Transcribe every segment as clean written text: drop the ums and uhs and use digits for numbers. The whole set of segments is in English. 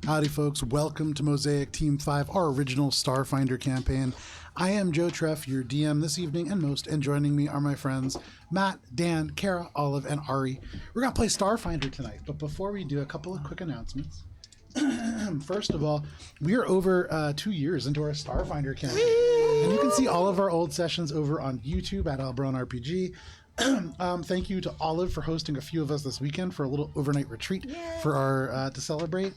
Howdy folks, welcome to Mosaic Team 5, our original Starfinder campaign. I am Joe Treff, your DM this evening and joining me are my friends Matt, Dan, Kara, Olive, and Ari. We're going to play Starfinder tonight, but before we do, a couple of quick announcements. First of all, we are over 2 years into our Starfinder campaign, and you can see all of our old sessions over on YouTube at Albron RPG. Thank you to Olive for hosting a few of us this weekend for a little overnight retreat for our to celebrate.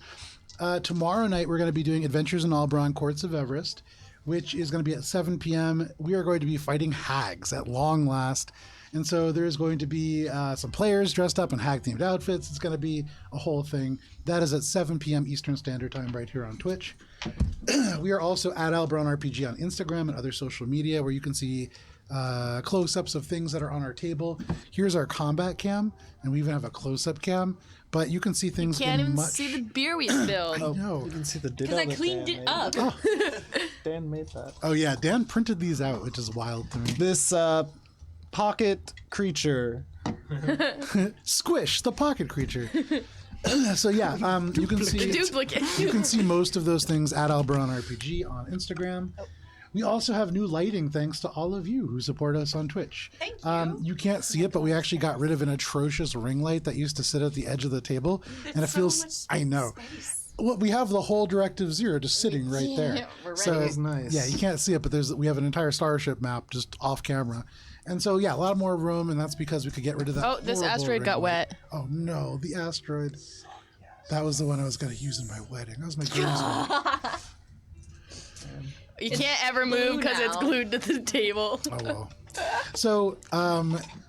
Tomorrow night we're going to be doing Adventures in Albron Courts of Everest, which is going to be at 7 p.m. We are going to be fighting hags at long last. And so there's going to be some players dressed up in hag-themed outfits. It's going to be a whole thing. That is at 7 p.m. Eastern Standard Time right here on Twitch. We are also at Albron RPG on Instagram and other social media where you can see close-ups of things that are on our table. Here's our combat cam, and we even have a close-up cam. But you can see things. You can't even see the beer we spilled. I know. You can see the Because I cleaned it up. Oh. Dan made that. Oh yeah, Dan printed these out, which is wild to me. This pocket creature. Squish, the pocket creature. So yeah, you can see Duplicate. you can see most of those things at Albron RPG on Instagram. We also have new lighting thanks to all of you who support us on Twitch. Thank you. You can't see it, but we actually got rid of an atrocious ring light that used to sit at the edge of the table, and it so feels. much I know. space. Well, we have the whole Directive Zero just sitting right there. We're ready. So That's nice. yeah, you can't see it, but we have an entire starship map just off camera, and so yeah, a lot more room, and that's because we could get rid of that. Oh, this horrible asteroid ring got light. wet. Oh no, the asteroid. That was the one I was going to use in my wedding. That was my groomsmen. You can't ever move because it's now. glued to the table. Oh well. So,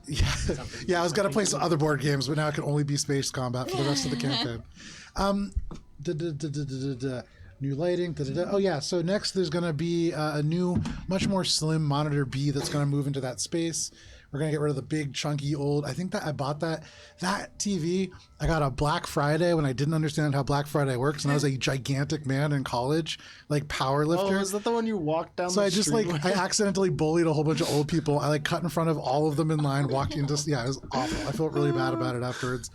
yeah, I was gonna play some other board games, but now it can only be space combat for the rest of the campaign. New lighting. Oh yeah. So next there's gonna be a new, much more slim monitor B that's gonna move into that space. We're gonna get rid of the big, chunky, old. I think that I bought that TV. I got a Black Friday when I didn't understand how Black Friday works, and I was a gigantic man in college, like power lifter. Oh, is that the one you walked down So the I just street like with? I accidentally bullied a whole bunch of old people. I like cut in front of all of them in line, walked into it was awful. I felt really bad about it afterwards.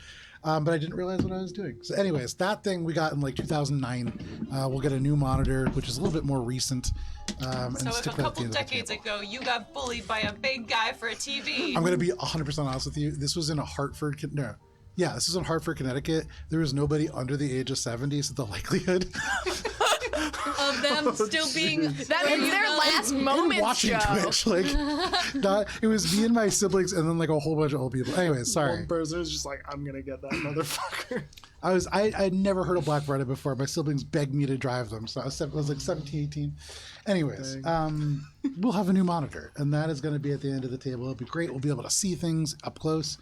But I didn't realize what I was doing. So anyways, that thing we got in like 2009. We'll get a new monitor, which is a little bit more recent. And So if stick a that at the couple end of the decades table. ago you got bullied by a big guy for a TV, I'm going to be 100% honest with you. This was in Hartford. No. Yeah, this is in Hartford, Connecticut. There was nobody under the age of 70, so the likelihood of them still being That means their last and moments, watching Joe. Twitch, like, it was me and my siblings, and then like a whole bunch of old people. Anyways, sorry. One person was just like, I'm gonna get that motherfucker. I'd never heard of Black Friday before. My siblings begged me to drive them, so I was like 17, 18. Anyways, we'll have a new monitor, and that is going to be at the end of the table. It'll be great. We'll be able to see things up close.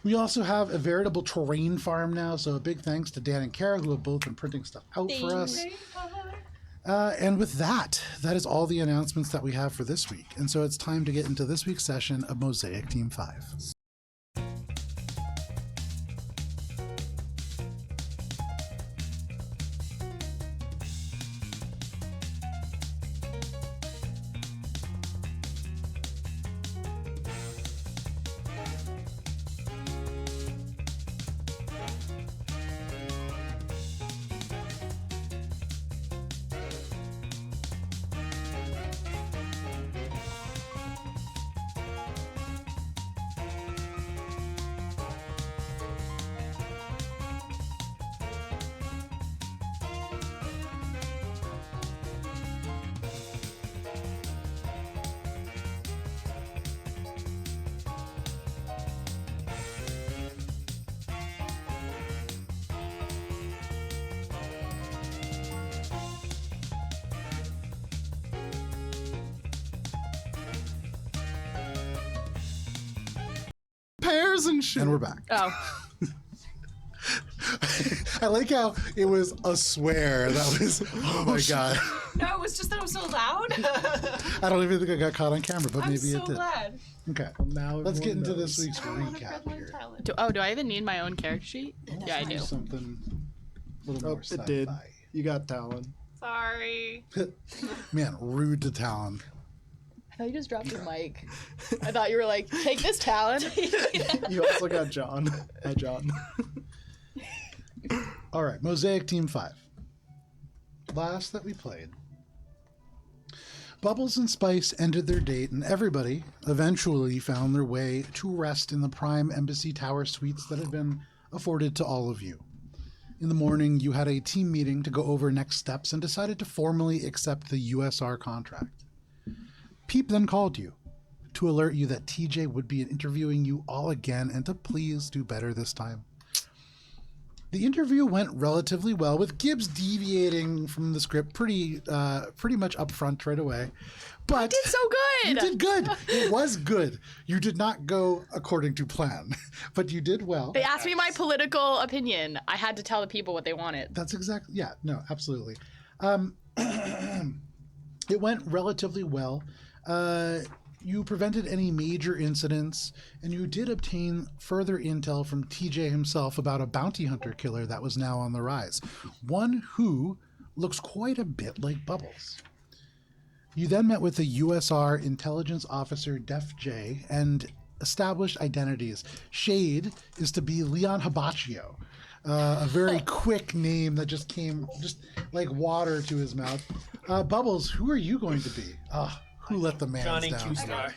We also have a veritable terrain farm now, so a big thanks to Dan and Kara, who have both been printing stuff out for us. And with that is all the announcements that we have for this week. And so it's time to get into this week's session of Mosaic Team 5. Pears and shit. And we're back. Oh, I like how it was a swear. That was, oh my God. No, it was just that it was so loud. I don't even think I got caught on camera, but I'm maybe so it did. glad. Okay. Now Let's get into everyone this knows. week's recap here. do I even need my own character sheet? Yeah, I do. Something a little Oh, more it did. sci-fi. You got Talon. Sorry. Man, rude to Talon. I thought you just dropped your mic. I thought you were like, take this, Talon. You also got John. Hi, John. All right, Mosaic Team 5. last that we played, Bubbles and Spice ended their date, and everybody eventually found their way to rest in the prime Embassy Tower suites that had been afforded to all of you. In the morning, you had a team meeting to go over next steps and decided to formally accept the USR contract. Peep then called you to alert you that TJ would be interviewing you all again and to please do better this time. The interview went relatively well, with Gibbs deviating from the script pretty much up front right away. But I did so good. You did good. It was good. You did not go according to plan, but you did well. They asked me my political opinion. I had to tell the people what they wanted. That's exactly, yeah, no, absolutely. It went relatively well. You prevented any major incidents, and you did obtain further intel from TJ himself about a bounty hunter killer that was now on the rise, one who looks quite a bit like Bubbles. You then met with the USR intelligence officer Def J and established identities. Shade is to be Leon Habaccio, a very quick name that just came just like water to his mouth. Bubbles, who are you going to be? Who let the man Johnny down? Q-Star.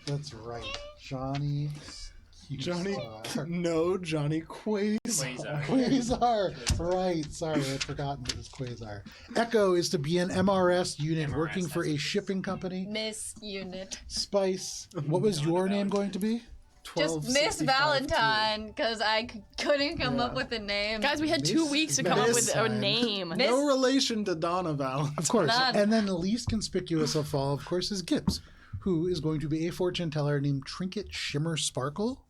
That's right. Johnny Q-Star. No, Johnny Quasar. Quasar. Right. Sorry, I'd forgotten it was Quasar. Echo is to be an MRS unit working for a shipping company. Miss Unit. Spice, what was your name going to be? Just Miss Valentine, because I couldn't come up with a name. Guys, we had 2 weeks to come up with a name. No relation to Donna Valentine. Of course. None. And then the least conspicuous of all, of course, is Gibbs, who is going to be a fortune teller named Trinket Shimmer Sparkle.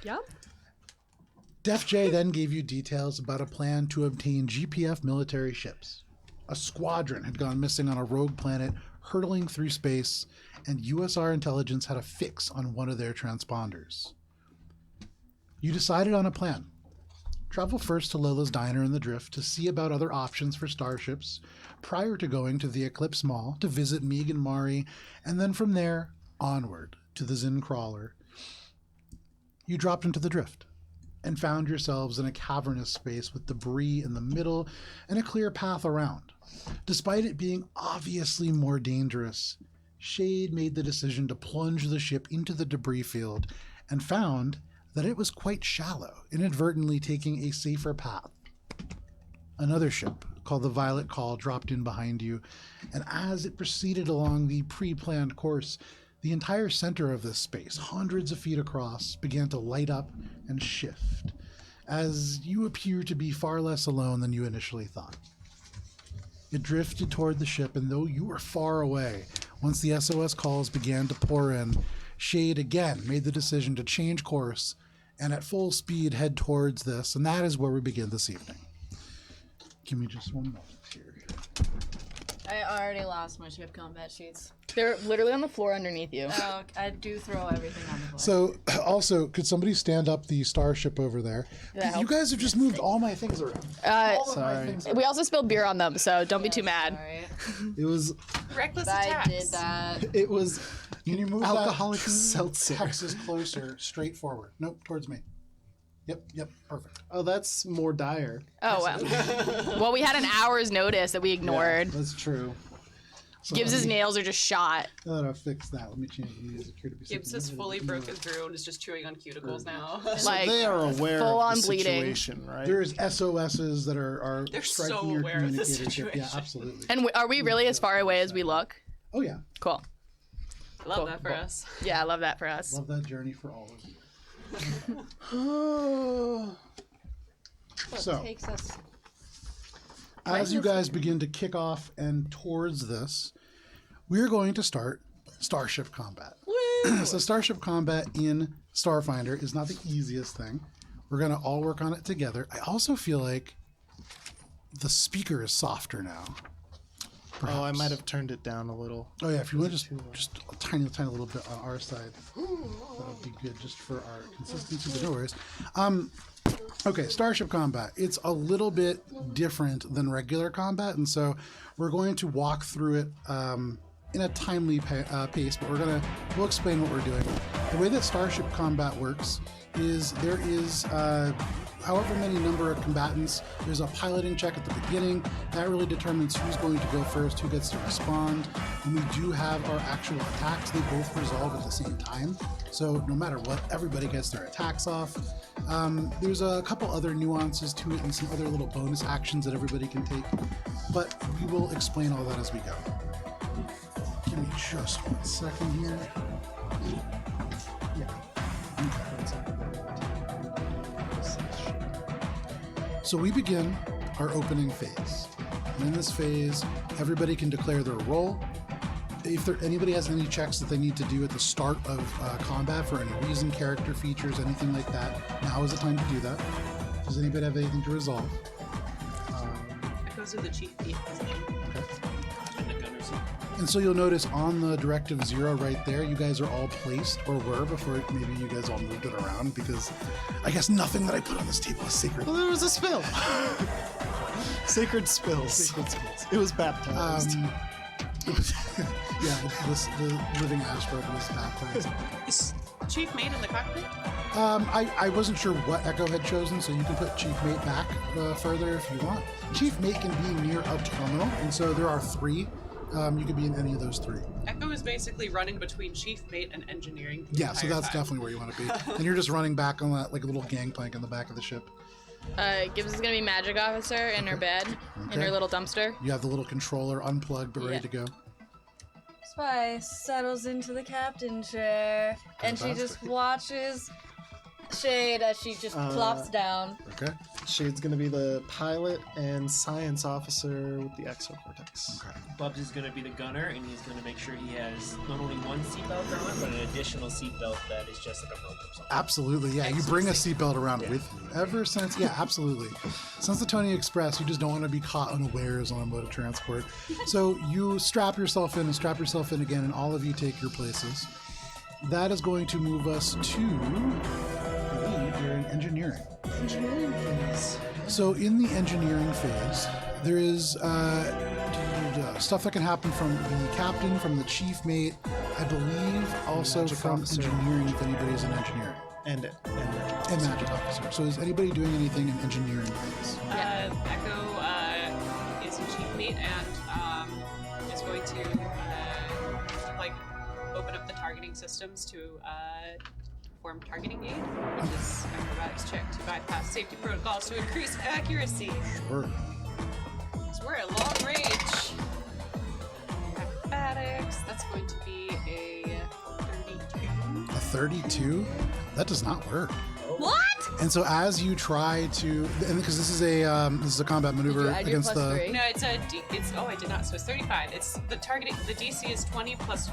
Yep. Def J then gave you details about a plan to obtain GPF military ships. A squadron had gone missing on a rogue planet, hurtling through space, and USR intelligence had a fix on one of their transponders. You decided on a plan. Travel first to Lola's Diner in the Drift to see about other options for starships, prior to going to the Eclipse Mall to visit Meeg and Mari, and then from there, onward to the Zin Crawler. You dropped into the Drift and found yourselves in a cavernous space with debris in the middle and a clear path around. Despite it being obviously more dangerous, Shade made the decision to plunge the ship into the debris field and found that it was quite shallow, inadvertently taking a safer path. Another ship, called the Violet Call, dropped in behind you, and as it proceeded along the pre-planned course, the entire center of this space, hundreds of feet across, began to light up and shift, as you appear to be far less alone than you initially thought. It drifted toward the ship, and though you were far away, once the SOS calls began to pour in, Shade again made the decision to change course and at full speed head towards this, and that is where we begin this evening. Give me just one moment here. I already lost my ship combat sheets. They're literally on the floor underneath you. Oh, I do throw everything on the floor. So, also, could somebody stand up the starship over there? Yeah. You guys have just moved all my things around. All of my Sorry. things We also spilled beer on them, so don't be too mad. Sorry. It was. Reckless I attacks. did that. It was. Can you move Alcoholic that 2 seltzer. hexes closer, straight forward? Nope, towards me. Yep, perfect. Oh, that's more dire. Oh, wow. Well, we had an hour's notice that we ignored. That's true. So Gibbs' let me- nails are just shot. Now that I've fixed that, let me change the music here to be Gibbs something has a fully little bit broken through and is just chewing on cuticles now. So Like, they are aware full-on of the bleeding. situation, right? There's SOSs that are They're so striking your aware of the communicator chip. Yeah, situation. absolutely. And are we really as far away as we look? Oh yeah, Cool. Love Cool. that for us. Yeah, I love that for us. love that journey for all of you. So, Takes us. as you guys begin to kick off and towards this, we're going to start Starship Combat. So Starship Combat in Starfinder is not the easiest thing. We're going to all work on it together. I also feel like the speaker is softer now. Oh, I perhaps. might have turned it down a little. Oh yeah, if you want just a tiny little bit on our side, that would be good just for our consistency. But no worries. Okay, Starship Combat. It's a little bit different than regular combat, and so we're going to walk through it in a timely pace. But we'll explain what we're doing. The way that Starship Combat works is there is however many number of combatants. There's a piloting check at the beginning. That really determines who's going to go first, who gets to respond. And we do have our actual attacks. They both resolve at the same time. So no matter what, everybody gets their attacks off. There's a couple other nuances to it and some other little bonus actions that everybody can take. But we will explain all that as we go. Give me just 1 second here. So we begin our opening phase. And in this phase, everybody can declare their role. If anybody has any checks that they need to do at the start of combat for any reason, character features, anything like that, now is the time to do that. Does anybody have anything to resolve? It goes to the chief thief position. And the gunner seat. And so you'll notice on the directive 0 right there, you guys are all placed, or were before maybe you guys all moved it around, because I guess nothing that I put on this table is sacred. Well, there was a spill. Sacred spills. Sacred spills. It was baptized. Yeah, the living asteroid was baptized. Is chief mate in the cockpit? I wasn't sure what Echo had chosen, so you can put Chief Mate back further if you want. Chief Mate can be near a terminal, and so there are 3. You could be in any of those 3. Echo is basically running between chief mate and engineering. the Yeah, so entire that's time. definitely where you want to be. And you're just running back on that like a little gangplank on the back of the ship. Gibbs is gonna be magic officer in her bed, in Okay. her little dumpster. You have the little controller unplugged but ready Yeah. to go. Spice settles into the captain chair, and she just watches Shade as she just plops down. Okay. Shade's gonna be the pilot and science officer with the exocortex. Okay. Bubs is going to be the gunner, and he's going to make sure he has not only one seatbelt on, but an additional seatbelt that is just like a rope or something. Absolutely, yeah. You bring a seatbelt around with you. Ever since, yeah, absolutely. Since the Tony Express, you just don't want to be caught unawares on a mode of transport. So you strap yourself in and strap yourself in again, and all of you take your places. That is going to move us to, I believe, you're in engineering. So in the engineering phase, there is stuff that can happen from the captain, from the chief mate, I believe also Magic from officer. engineering if anybody's in engineering. And Magic officer. So is anybody doing anything in engineering phase? Echo is a chief mate and is going to like open up the targeting systems to perform targeting aid, which is an acrobatics check to bypass safety protocols to increase accuracy. Sure. So we're at long range. Acrobatics. That's going to be a 32. A 32? That does not work. What? And so as you try to, and because this is a combat maneuver add your against the. +3? No, it's a D. It's I did not. So it's 35. It's the targeting. The DC is 20 plus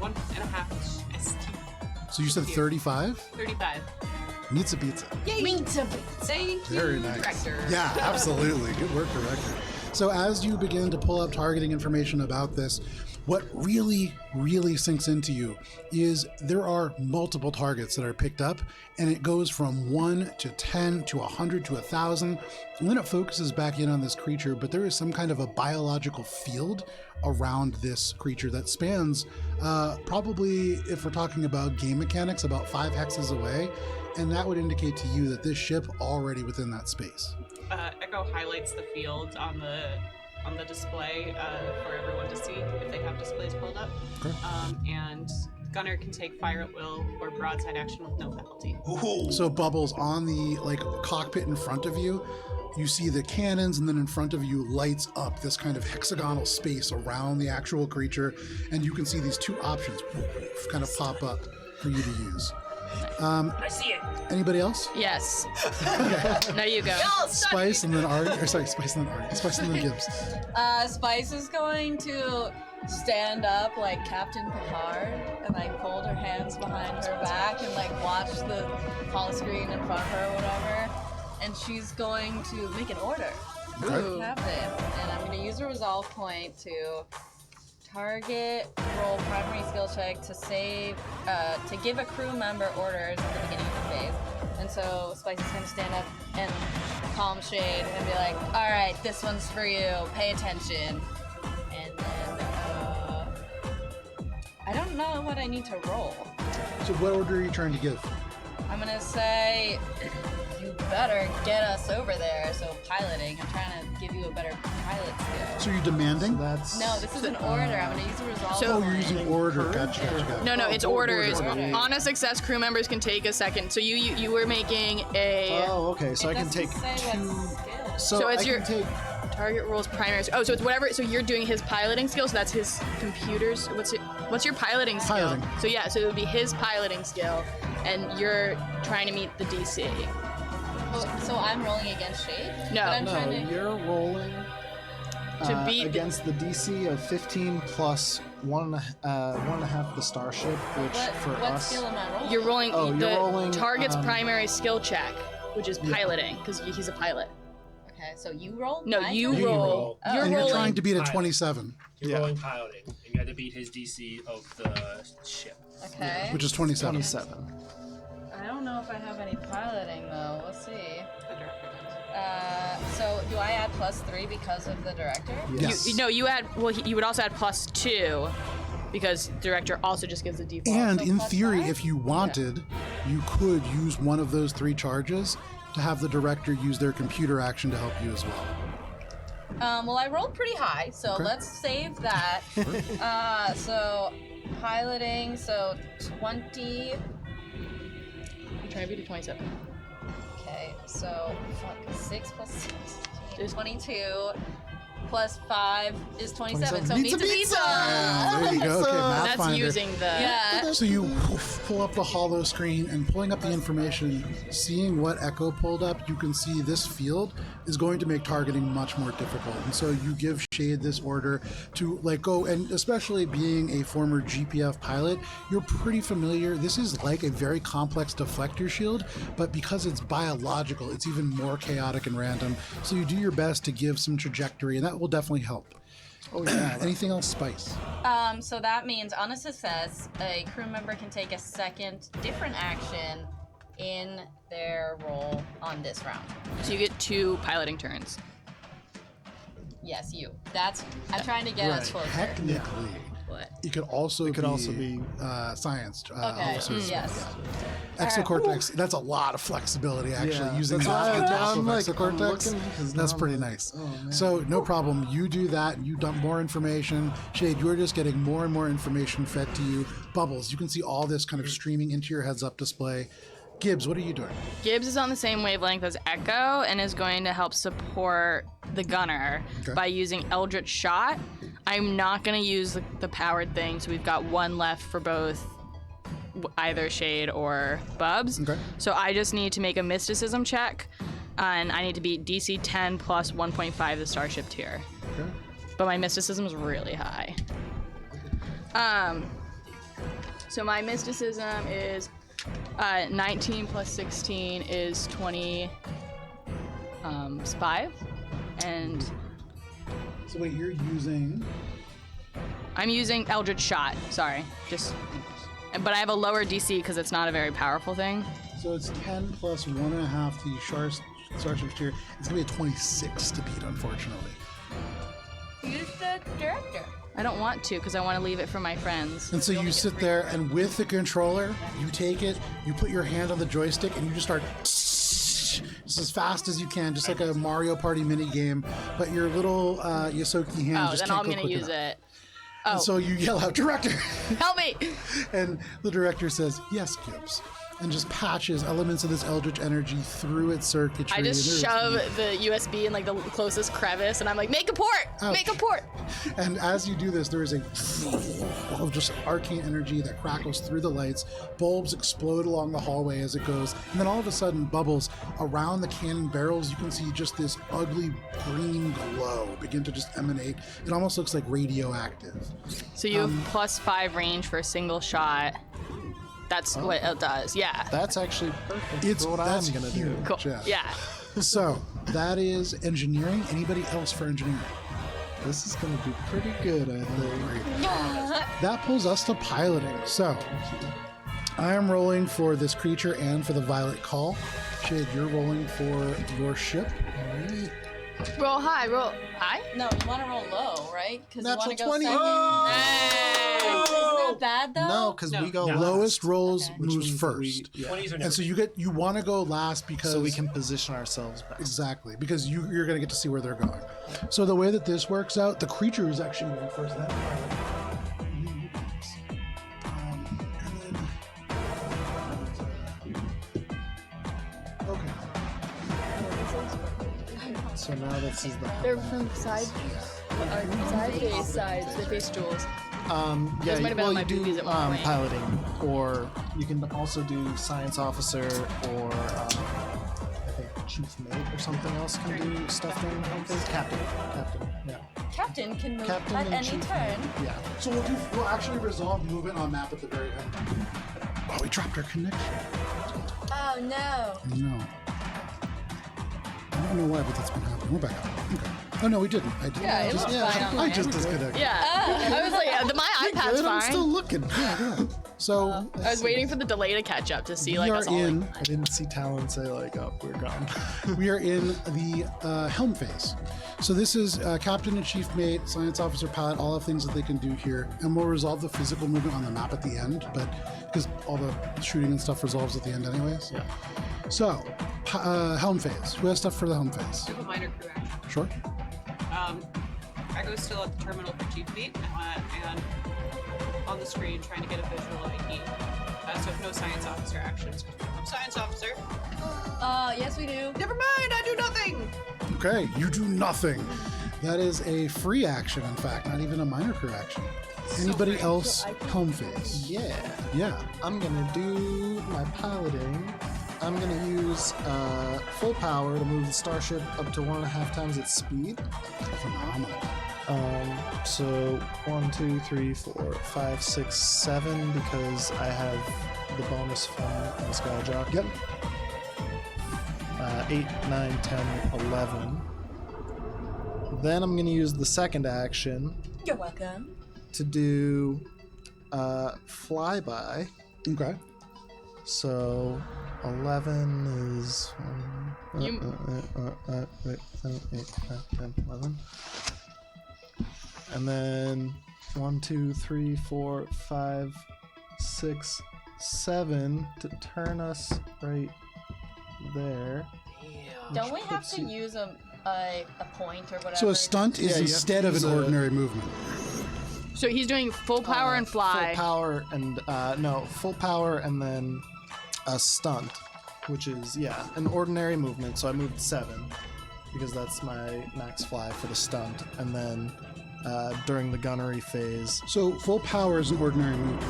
1.5 ST. So you said 35? 35. Pizza pizza. Thank Very you, nice. director. Yeah, absolutely. Good work, director. So as you begin to pull up targeting information about this, what really, really sinks into you is there are multiple targets that are picked up, and it goes from 1 to 10 to 100 to 1,000, and then it focuses back in on this creature, but there is some kind of a biological field around this creature that spans probably, if we're talking about game mechanics, about 5 hexes away, and that would indicate to you that this ship already within that space. Echo highlights the field on the display for everyone to see if they have displays pulled up. Okay. And gunner can take fire at will or broadside action with no penalty. So Bubbles, on the cockpit in front of you, you see the cannons, and then in front of you lights up this kind of hexagonal space around the actual creature, and you can see these 2 options kind of pop up for you to use. I see it. Anybody else? Yes. Now you go. Spice and then Ari, or sorry, Spice and then Ari, Spice and then Gibbs. Spice is going to stand up like Captain Picard and fold her hands behind her back and watch the call screen in front of her or whatever. And she's going to make an order. Okay. Captain. And I'm going to use a resolve point to target, roll primary skill check to save, to give a crew member orders at the beginning of the phase. And so Spice is going to stand up and calm Shade and be like, all right, this one's for you, pay attention. And then, I don't know what I need to roll. So what order are you trying to give? I'm going to say, you you better get us over there. So piloting, I'm trying to give you a better pilot skill. So you're demanding? That's No, this is an order. I'm gonna use a resolve. So- Oh, you're using order. Gotcha. No, it's orders. order. On a success, crew members can take a second. So you were making a Oh, okay. So I can take two. So it's I your- can take. target rules primary. Oh, so it's whatever. So you're doing his piloting skill. So that's his computers. What's your piloting skill? Piloting. So yeah, so it would be his piloting skill, and you're trying to meet the DC. So I'm rolling against Shade. No. But I'm No, trying to. you're rolling To beat the- against the DC of 15 plus one and a half of the starship, which for What us. skill am I rolling? You're rolling Oh, the you're rolling, target's primary skill check, which is piloting, because he's a pilot. Okay, so you roll. No, my you turn? roll. Oh. You're And you're rolling. trying to beat a Pilot. 27, You're Yeah. rolling piloting, and you have to beat his DC of the ship. Okay. which is 27. 27. I don't know if I have any piloting though. Let's see. The director does. So do I add +3 because of the director? Yes. You add. Well, you would also add +2, because director also just gives the default. And So in plus theory, 5? if you wanted, you could use one of those 3 charges to have the director use their computer action to help you as well. Well, I rolled pretty high, so Okay. let's save that. So piloting, so 20. You're trying to beat a 27. Okay, so 6 plus 6 Is- 22 plus 5 is 27. So Pizza, pizza, pizza! There you go. Okay, That's Pathfinder. using the. Yeah. So you pull up the hollow screen and pulling up the information, seeing what Echo pulled up, you can see this field is going to make targeting much more difficult. And so you give Shade this order to go, and especially being a former GPF pilot, you're pretty familiar. This is like a very complex deflector shield, but because it's biological, it's even more chaotic and random. So you do your best to give some trajectory, and that will definitely help. Oh yeah. Anything else, Spice? So that means on a success, a crew member can take a second different action in their role on this round. So you get 2 piloting turns. Yes, you. I'm trying to get us closer. Technically. What? It could also be science Okay. officers. Yes. Exocortex, that's a lot of flexibility actually, Yeah, using that's that why on top I'm of like, exocortex. I'm looking, 'cause That's now I'm pretty like, nice. oh, man. So no problem, you do that, you dump more information. Shade, you're just getting more and more information fed to you. Bubbles, you can see all this kind of streaming into your heads-up display. Gibbs, what are you doing? Gibbs is on the same wavelength as Echo and is going to help support the gunner Okay. by using Eldritch Shot. I'm not going to use the powered thing, so we've got 1 left for both either Shade or Bubs. Okay. So I just need to make a mysticism check, and I need to beat DC 10 plus 1.5 the starship tier. Okay. But my mysticism is really high. So my mysticism is 19 plus 16 is 25, and So wait, you're using... I'm using Eldritch Shot. Sorry, but I have a lower DC because it's not a very powerful thing. So it's 10 plus 1.5 the starship tier. It's going to be a 26 to beat, unfortunately. Use the director. I don't want to because I want to leave it for my friends. And so you sit there, and with the controller, you take it, you put your hand on the joystick, and you just start just as fast as you can, just like a Mario Party mini game. But your little Yosoki hand Oh, just then can't I'm go gonna quick use enough. it. Oh, And so you yell out, "Director!" help me! And the director says, "Yes, Gibbs," and just patches elements of this eldritch energy through its circuitry. I just and shove the USB in like the closest crevice, and I'm like, make a port! Ouch. Make a port! And as you do this, there is a of just arcane energy that crackles through the lights. Bulbs explode along the hallway as it goes. And then all of a sudden, Bubbles, around the cannon barrels, you can see just this ugly green glow begin to just emanate. It almost looks like radioactive. So you have +5 range for a single shot. That's what it does. Yeah. That's actually perfect It's for what that's I'm gonna do. huge. Cool. Jeff. Yeah. So that is engineering. Anybody else for engineering? This is gonna be pretty good, I think. That pulls us to piloting. So I am rolling for this creature and for the violet call. Shade, you're rolling for your ship. Roll high. Roll high. No, you want to roll low, right? Because you want Natural to go 20. second. Hey! Isn't that bad though? No, because No. we go No. last. Lowest rolls Okay. Which moves means that first. we- yeah. 20s are never. And so you want to go last because So we can position ourselves best. exactly because you're going to get to see where they're going. So the way that this works out, the creature is actually moving first. Then okay. So now this is the. They're from side sides. They face jewels. Yeah, Those might have been on my you do boobies at one point. piloting, or you can also do science officer, or I think chief mate or something else can do stuff during the home phase. Captain, yeah, Captain can move captain at and any chief turn. mate, yeah. So we'll actually resolve movement on map at the very end. Oh, we dropped our connection. Oh no. No. I don't know why, but that's been happening. We're back up. Okay. Oh no, we didn't. I didn't. Yeah, it looks fine on I mine. just disconnected. Yeah. I was like, my iPad's Good, I'm still fine. looking. Yeah. So I was waiting for the delay to catch up to see like we us are all. in. I didn't see Talon say like, "Oh, we're gone." We are in the helm phase. So this is captain and chief mate, science officer, pilot, all the things that they can do here, and we'll resolve the physical movement on the map at the end. But because all the shooting and stuff resolves at the end, anyways. Yeah. So helm phase. Who has stuff for the helm phase? I have a minor crew action. Sure. Echo's still at the terminal for chief mate, and on the screen trying to get a visual ID. So no science officer actions. I'm science officer. Yes we do. Never mind, I do nothing. Okay, you do nothing. That is a free action, in fact, not even a minor crew action. Anybody free. else helm phase? Yeah. Yeah. I'm gonna do my piloting. I'm gonna use full power to move the starship up to 1.5 times its speed. Phenomenal. So 1, 2, 3, 4, 5, 6, 7 because I have the bonus from the Skyjock. Yep. 8, 9, 10, 11. Then I'm gonna use the second action You're welcome. to do flyby. Okay. So 11 is You- 8, 7, 8, 9, 10, 11. And then 1, 2, 3, 4, 5, 6, 7 to turn us right there. Don't we have to use a point or whatever? So a stunt is Yeah, you have to instead of use an a- ordinary movement. So he's doing full power and fly. Full power and no, full power and then a stunt, which is an ordinary movement. So I moved 7 because that's my max fly for the stunt, and then during the gunnery phase. So full power is an ordinary movement.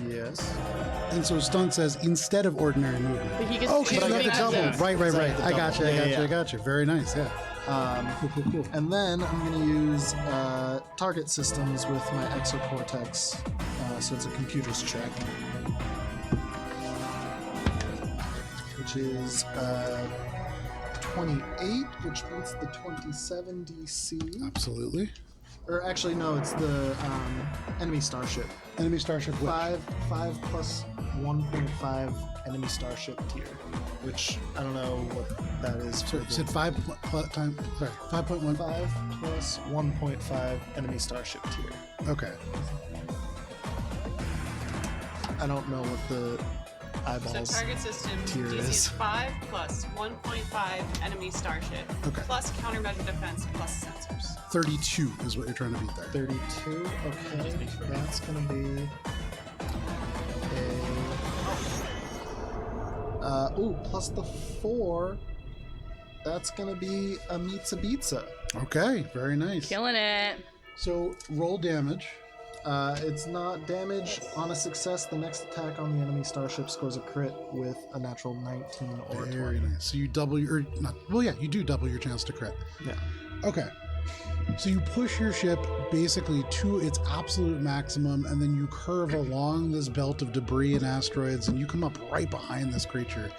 Yes. And so stunt says instead of ordinary movement. But he gets Oh, he's because you doing have the double. access. Right. So I have the I got you. double. Yeah. I got you. Very nice. Yeah. Cool. And then I'm going to use target systems with my exocortex, so it's a computer's check, which is 28, which beats the 27 DC. Absolutely. Or actually, no, it's the enemy starship. Enemy starship. Which? 5 plus 1.5 enemy starship tier, which I don't know what that is. So you said 5.1. 5 plus 1.5 enemy starship tier. Okay. I don't know what the So eyeballs. target system tier DC is. is 5 plus 1.5 enemy starship Okay. plus countermeasure defense plus sensors. 32 is what you're trying to beat there. 32. Okay, that's gonna be a. Plus the 4. That's gonna be a Mitsubishi. Okay. Very nice. Killing it. So roll damage. It's not damage. On a success, the next attack on the enemy starship scores a crit with a natural 19 or 20. Very nice. So you double your not. Well, yeah, you do double your chance to crit. Yeah. Okay. So you push your ship basically to its absolute maximum, and then you curve along this belt of debris and asteroids, and you come up right behind this creature.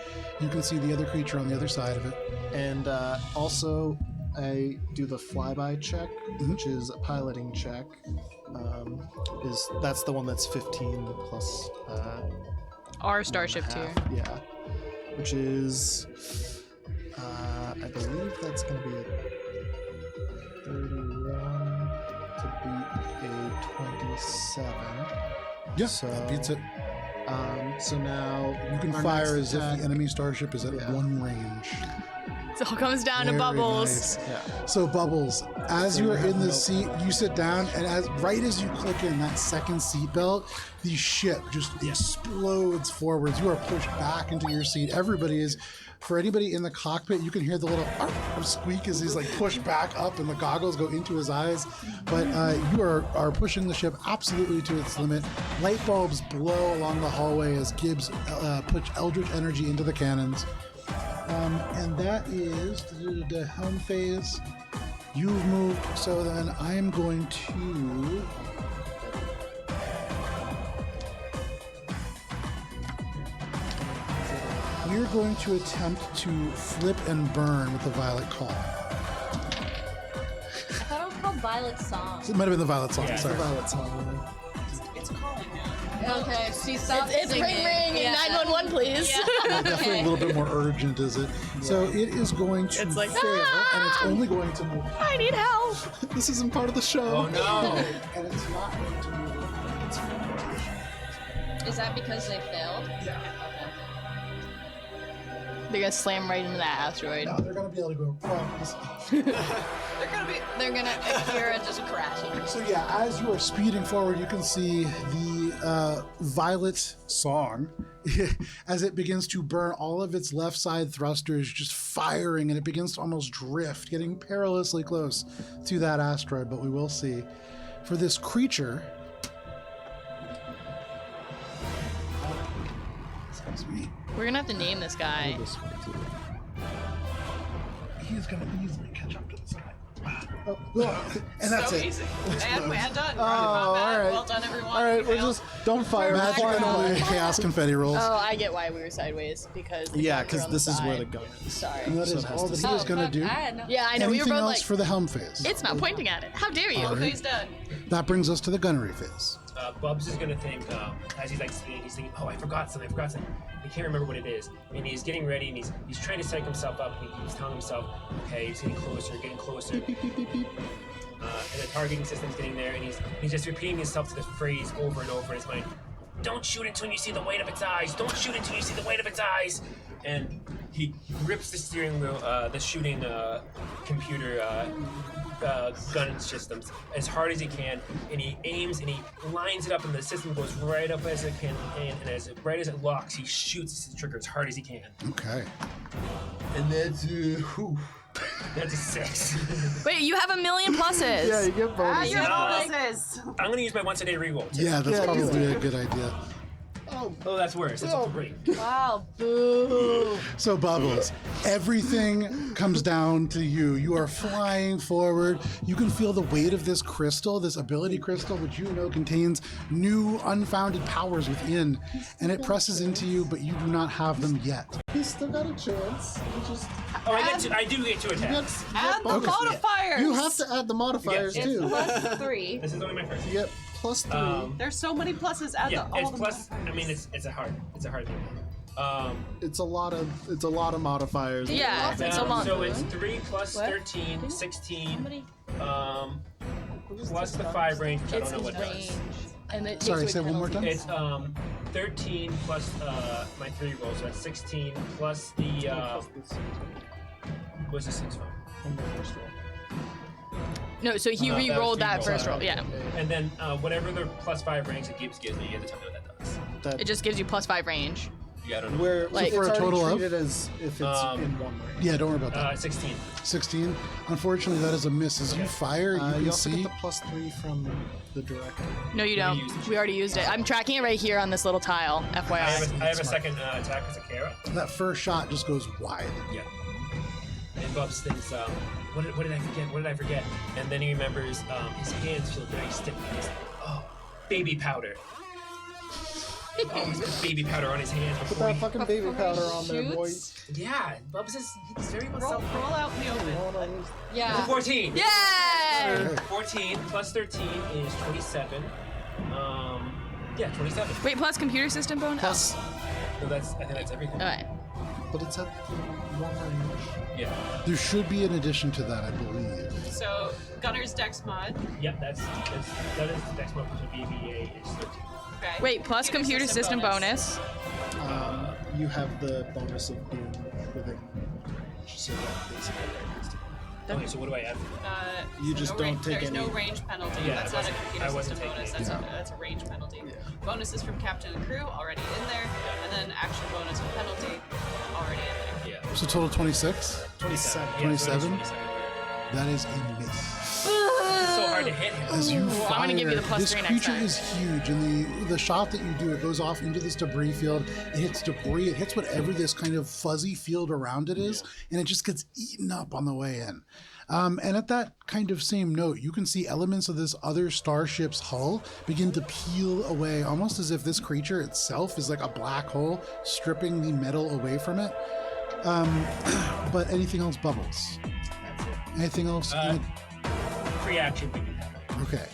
You can see the other creature on the other side of it. And also, I do the flyby check, which is a piloting check. That's the one that's 15 plus Our starship half, tier. yeah, which is I believe that's going to be a 31 to 27. Yeah, So- that beats it. So now You can our fire next as if attack- the enemy starship is at Yeah. one range. It all comes down to Very Bubbles. nice. Yeah. So Bubbles, as So you you are have in the no- seat, you sit down, and right as you click in that second seatbelt, the ship just explodes forwards. You are pushed back into your seat. Everybody is. For anybody in the cockpit, you can hear the little squeak as he's like pushed back up, and the goggles go into his eyes. But you are pushing the ship absolutely to its limit. Light bulbs blow along the hallway as Gibbs puts Eldritch energy into the cannons. And that is the helm phase. You've moved, so then I am going to. We're going to attempt to flip and burn with the Violet Call. I thought it was called Violet Song. It might have been the Violet Song, Yeah. sorry. Violet song. It's calling now. Okay, she stopped It's ring singing. ring Yeah. 911, please. Definitely a little bit more urgent, is it? So it is going to It's like, fail, and it's only going to move. I need help. This isn't part of the show. Oh no! And it's not going to move. Is that because they failed? Yeah. They're gonna slam right into that asteroid. No, they're going to be able to go across. They're gonna Akira just crashing. So yeah, as you are speeding forward, you can see the Violet Song as it begins to burn all of its left side thrusters, just firing, and it begins to almost drift, getting perilously close to that asteroid. But we will see. For this creature, excuse me, We're gonna have to name this guy. he's going to easily catch up to this guy. And that's So it. easy. And done. Oh, all right. Well done, everyone. All right, You we're failed. just don't fire. Magic fire and all away. chaos confetti rolls. Oh, I get why we were sideways because the Yeah, guns are because on this is where the side. gun is. Sorry. And that So is it has all to that stay. he is going to do. I had no. Yeah, I know. We were Anything both else like, for the helm phase? it's not pointing at it. How dare you? Phase done. That brings us to the gunnery phase. Bubs is gonna think, as he's like speeding, he's thinking, oh, I forgot something. He can't remember what it is, and he's getting ready, and he's trying to psych himself up, and he's telling himself, okay, he's getting closer. And the targeting system's getting there, and he's just repeating himself to the phrase over and over in his mind. Don't shoot until you see the white of its eyes. Don't shoot until you see the white of its eyes. And he grips the steering wheel, the shooting computer gun systems as hard as he can, and he aims and he lines it up, and the system goes right up as it can, and as right as it locks, he shoots the trigger as hard as he can. Okay. And that's that's a 6. Wait, you have 1,000,000 pluses. Yeah, you get bonus. Your No. bonuses. I'm gonna use my once a day reroll. too. Yeah, that's Yeah, do probably a good idea. Oh, that's worse. That's a 3. Wow, boo. So, Bubbles, everything comes down to you. You are flying forward. You can feel the weight of this crystal, this ability crystal, which you know contains new, unfounded powers within, and it presses into you, but you do not have them yet. He's still got a chance. You just Oh, I do get 2 attacks. Add the Okay. modifiers. you have to add the modifiers Yes. too. Plus 3. This is only my first. You get plus 3. There's so many pluses. Add Yeah, all it's the plus. modifiers. I mean, it's a hard thing. It's a lot of modifiers. Yeah, it's a lot. So it's 3 plus What? 13, 16. Somebody. Plus the 5 range, which I It's don't know what range. does. And it Sorry, takes say away one more penalties. time. It's 13 plus my 3 rolls, so that's 16 plus the what's the 6 from? No, so he that was re-rolled three that rolls. first roll. Yeah, And then whatever the plus 5 range that Gibbs gives me, you have to tell me what that does. it just gives you +5 range. Yeah, I don't know. Where Like- it's For a already total of? treated as if it's in one range. Yeah, don't worry about that. 16. 16. Unfortunately, that is a miss. As you fire, you You can also get see. the plus 3 from the director. No, you don't. used it. We already used it. I'm tracking it right here on this little tile. I FYI. have a second attack as a Kara. That first shot just goes wide. Yeah. And Bubs thinks, what did I forget? What did I forget? And then he remembers his hands feel very stiff. He's like, oh, baby powder. Oh, he's put baby powder on his hands Put before that he... fucking baby powder on there, boy. Yeah, Bubs is he's very much Roll self... out in the open. Yeah. 14! Yay! 14 plus 13 is 27. Yeah, 27. Wait, plus computer system bonus. Plus, So I think that's everything. All right. But it's at the long range. Yeah. There should be an addition to that, I believe. So Gunner's Dex mod. Yep, that is the next one for the BBA is 13. Okay. Wait, plus computer system bonus. You have the bonus of being within range, so that basically has to be. Okay, so what do I add? You just don't take There's any- no range penalty. Yeah, That's I not a wasn't- computer I wasn't system bonus. taking That's a range penalty. Bonuses from captain and crew already in there, and then action bonus and penalty already in there. Yeah. So total 26? 27. 27? That is a miss. It's so hard to hit him. As you I'm fire, gonna give you the plus this 3 next creature time. is huge, and the shot that you do, it goes off into this debris field. It hits debris. It hits whatever this kind of fuzzy field around it is, and it just gets eaten up on the way in. And at that kind of same note, you can see elements of this other starship's hull begin to peel away, almost as if this creature itself is like a black hole, stripping the metal away from it. But anything else, Bubbles? Anything else? Free action BB. Okay.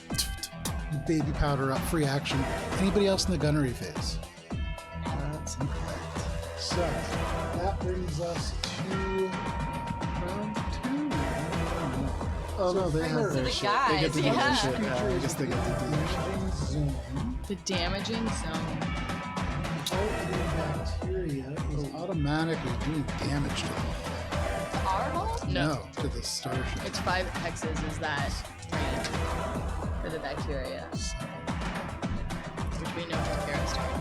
Baby powder up, free action. Anybody else in the gunnery phase? That's incorrect. So that brings us to round 2. Oh no, they have So their the shit. They get to do their guys, shit. I guess they get to do their shit. Damaging zone. The damaging zone. Targeting bacteria is automatically doing damage to them. Our hole? No, to the starship. It's 5 hexes is that range for the bacteria, which we know is Kara's turn.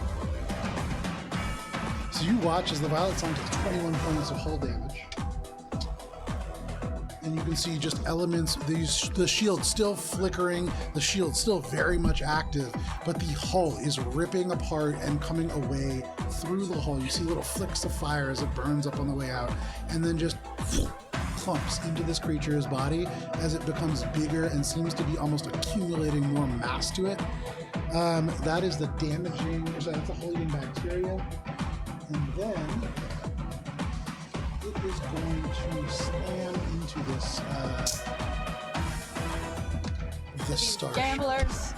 So you watch as the Violet Song takes 21 points of hull damage. And you can see just elements, the shield still flickering, the shield still very much active, but the hull is ripping apart and coming away through the hull. You see little flicks of fire as it burns up on the way out, and then just clumps into this creature's body as it becomes bigger and seems to be almost accumulating more mass to it. That is the damaging, sorry, that's a hull-eating bacteria. And then it is going to slam into this starship. Gamblers.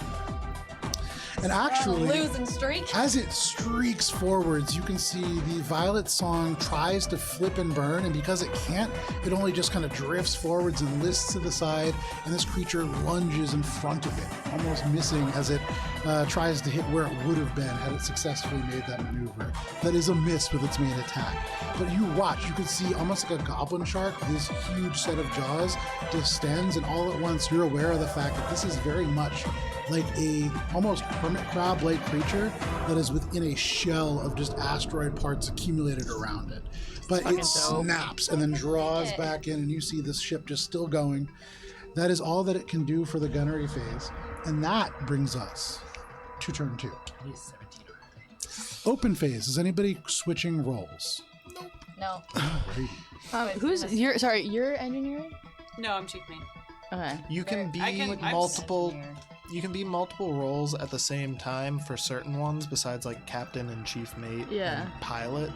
And actually, Losing streak. as it streaks forwards, you can see the Violet Song tries to flip and burn, and because it can't, it only just kind of drifts forwards and lists to the side, and this creature lunges in front of it, almost missing as it tries to hit where it would have been had it successfully made that maneuver. That is a miss with its main attack. But you watch, you can see almost like a goblin shark, this huge set of jaws distends, and all at once you're aware of the fact that this is very much like a almost hermit crab-like creature that is within a shell of just asteroid parts accumulated around it. But it snaps and then draws back in, and you see this ship just still going. That is all that it can do for the gunnery phase, and that brings us to turn 2. He's 17. Open phase. Is anybody switching roles? No. You're engineering? No, I'm chief main. Okay. You can be I'm multiple. You can be multiple roles at the same time for certain ones, besides like captain and chief mate Yeah. and pilot.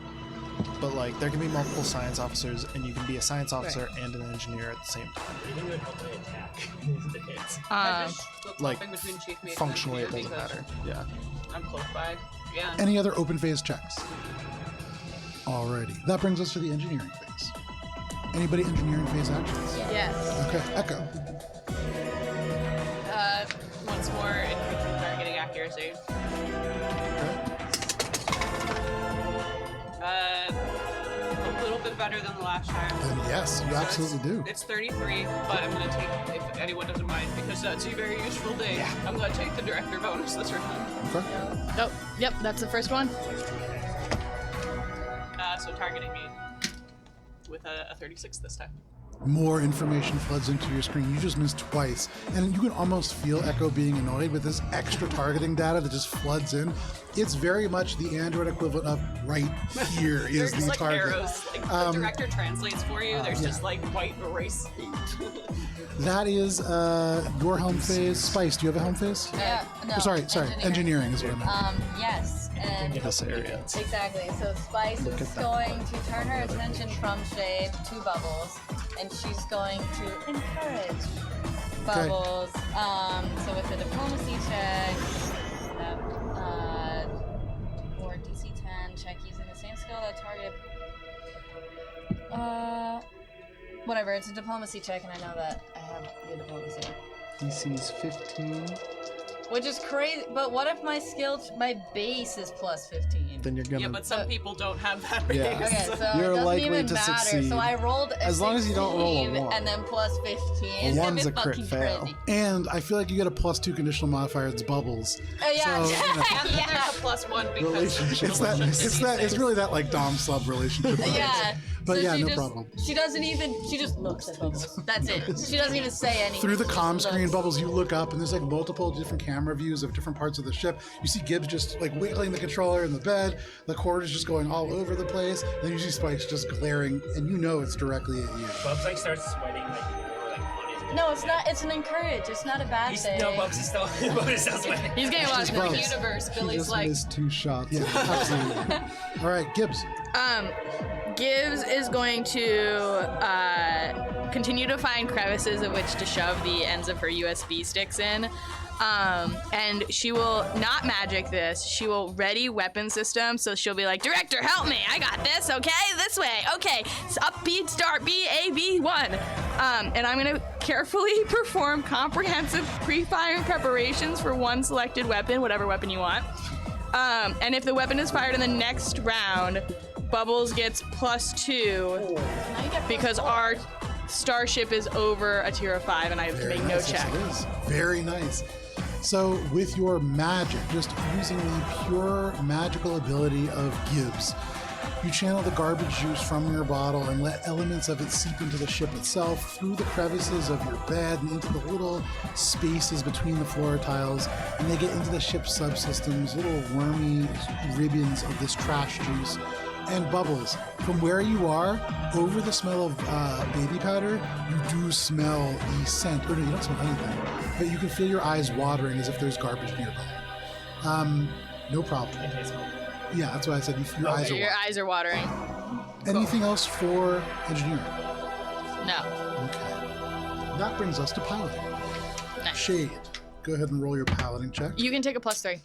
But like there can be multiple science officers, and you can be a science officer and an engineer at the same time. Anything that would help my attack. The hits. I just flip-flopping Like between chief main and functionally, it engineer doesn't because matter. Yeah. I'm close by. Yeah. Any other open phase checks? Alrighty. That brings us to the engineering phase. Anybody engineering phase actions? Yes. Okay, Echo. Once more, increasing targeting accuracy. A little bit better than the last time. Then yes, you So absolutely do. It's 33, but I'm gonna take, if anyone doesn't mind, because that's a very useful day. I'm gonna take the director bonus this round. Okay. Oh, yep, that's the first one. So targeting me with a 36 this time. More information floods into your screen. You just missed twice. And you can almost feel Echo being annoyed with this extra targeting data that just floods in. It's very much the Android equivalent of right here They're is just the like target. arrows. Like the director translates for you. There's just like white erase. That is your helm phase. Spice, do you have a helm phase? Yeah. No. Sorry. Engineering is what I meant. Yes. And This area. exactly. So Spice is going to turn her attention from Shade to Bubbles, and she's going to encourage Bubbles. So with the diplomacy check, or DC 10 check using the same skill that targeted Whatever, it's a diplomacy check, and I know that I have good diplomacy. DC's 15. Which is crazy, but what if my my base is plus 15? Then you're gonna. Yeah, but some people don't have that base. Yeah. Okay, so You're it doesn't likely even to matter. succeed. So I rolled a As long as you don't roll a 16 one. and then plus 15. A one's a crit fucking fail. crazy. And I feel like you get a +2 conditional modifier. It's bubbles. Yeah, So, you know, And then there's a +1 because Relationship. It's really that like dom sub relationship. yeah. But So yeah, she no just, problem. She doesn't even. She just looks at Bubbles. That's it. She doesn't even say anything. Through the She comm just screen, looks. Bubbles, you look up and there's like multiple different camera views of different parts of the ship. You see Gibbs just like wiggling the controller in the bed. The cord is just going all over the place. Then you see Spikes just glaring, and you know it's directly at you. Bubs like starts sweating like more like on his. No, it's not. It's an encourage. It's not a bad thing. No, Bubs is still Bubs is still sweating. He's getting lost in the Bubs. universe. universe, He Billy's just like, missed 2 shots. Yeah, absolutely. All right, Gibbs. Gibbs is going to continue to find crevices of which to shove the ends of her USB sticks in. And she will not magic this. She will ready weapon system. So she'll be like, Director, help me. I got this. Okay, this way. Okay, so up, B, start, B, A, B, 1. And I'm going to carefully perform comprehensive pre-firing preparations for one selected weapon, whatever weapon you want. And if the weapon is fired in the next round, Bubbles gets +2 Now you get because our starship is over a tier of 5 and I have to make no nice. check. Yes, it is. Very nice. So with your magic, just using the pure magical ability of Gibbs, you channel the garbage juice from your bottle and let elements of it seep into the ship itself through the crevices of your bed and into the little spaces between the floor tiles, and they get into the ship's subsystems, little wormy ribbons of this trash juice. And Bubbles, from where you are, over the smell of baby powder, you do smell the scent. Or no, you don't smell anything, but you can feel your eyes watering as if there's garbage nearby. No problem. Yeah, that's why I said your eyes are Your watering. eyes are watering. Anything else for engineering? No. Okay. That brings us to piloting. Nice. Shade, go ahead and roll your piloting check. You can take a +3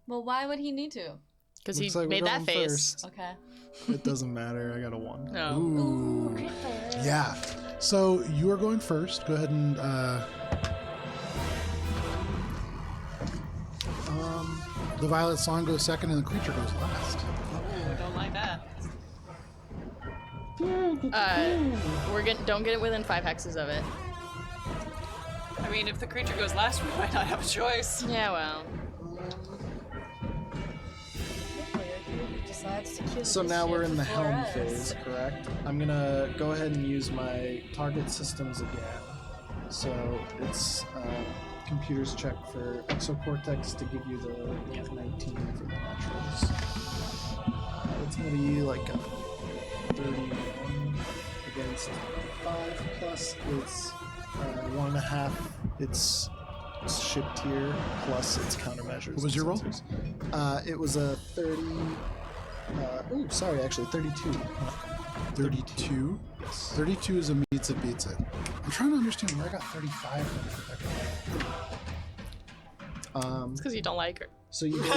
Well, why would he need to? because he Looks like we're made that going face. first. Okay. It doesn't matter. I got a 1. No. Ooh. Yeah. So you are going first. Go ahead and the violet song goes second and the creature goes last. I don't like that. Don't get it within 5 hexes of it. I mean, if the creature goes last, we might not have a choice. Yeah, well. So now we're in the helm phase, correct? I'm gonna go ahead and use my target systems again. So it's computers check for exocortex to give you the 19 for the naturals. It's gonna be like a 31 against 5 plus it's 1.5. It's ship tier plus its countermeasures. What was your roll? sensors. It was a 30. Actually 32. 32. Yes. 32 is a meets it, beats it. I'm trying to understand where I got 35 from. It's because you don't like her. So you go.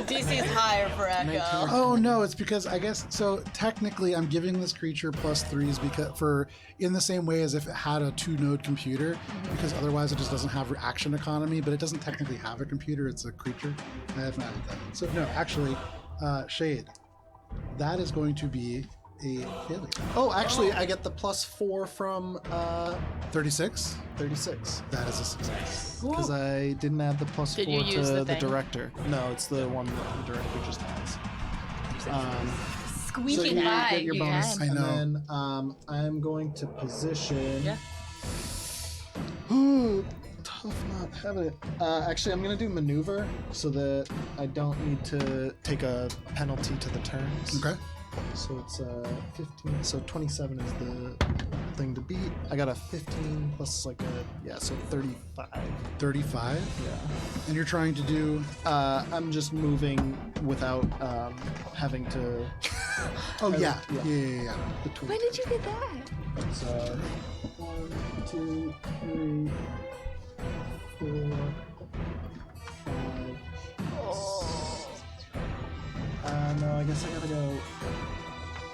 DC is higher for Echo. Oh no, it's because I guess so. Technically, I'm giving this creature +3s because in the same way as if it had a 2-node computer, because otherwise it just doesn't have reaction economy. But it doesn't technically have a computer; it's a creature. I have not added that. So no, actually, Shade, that is going to be a failure. Oh, actually, I get the +4 from 36. 36 That is a success. because I didn't add the +4 Did you to use the the thing? director. No, it's the one that the director just has. Squeaky So you high. get your you bonus, had. I know. and then I'm going to position. Yeah. Ooh, tough not having it. Actually, I'm gonna do maneuver so that I don't need to take a penalty to the turns. Okay. So it's 15. So 27 is the thing to beat. I got a 15 plus like so 35. 35. Yeah. And you're trying to do. I'm just moving without having to. Oh yeah. Yeah. Yeah. Between. When did you get that? It's 1, 2, 3, 4, 5. No, I guess I gotta go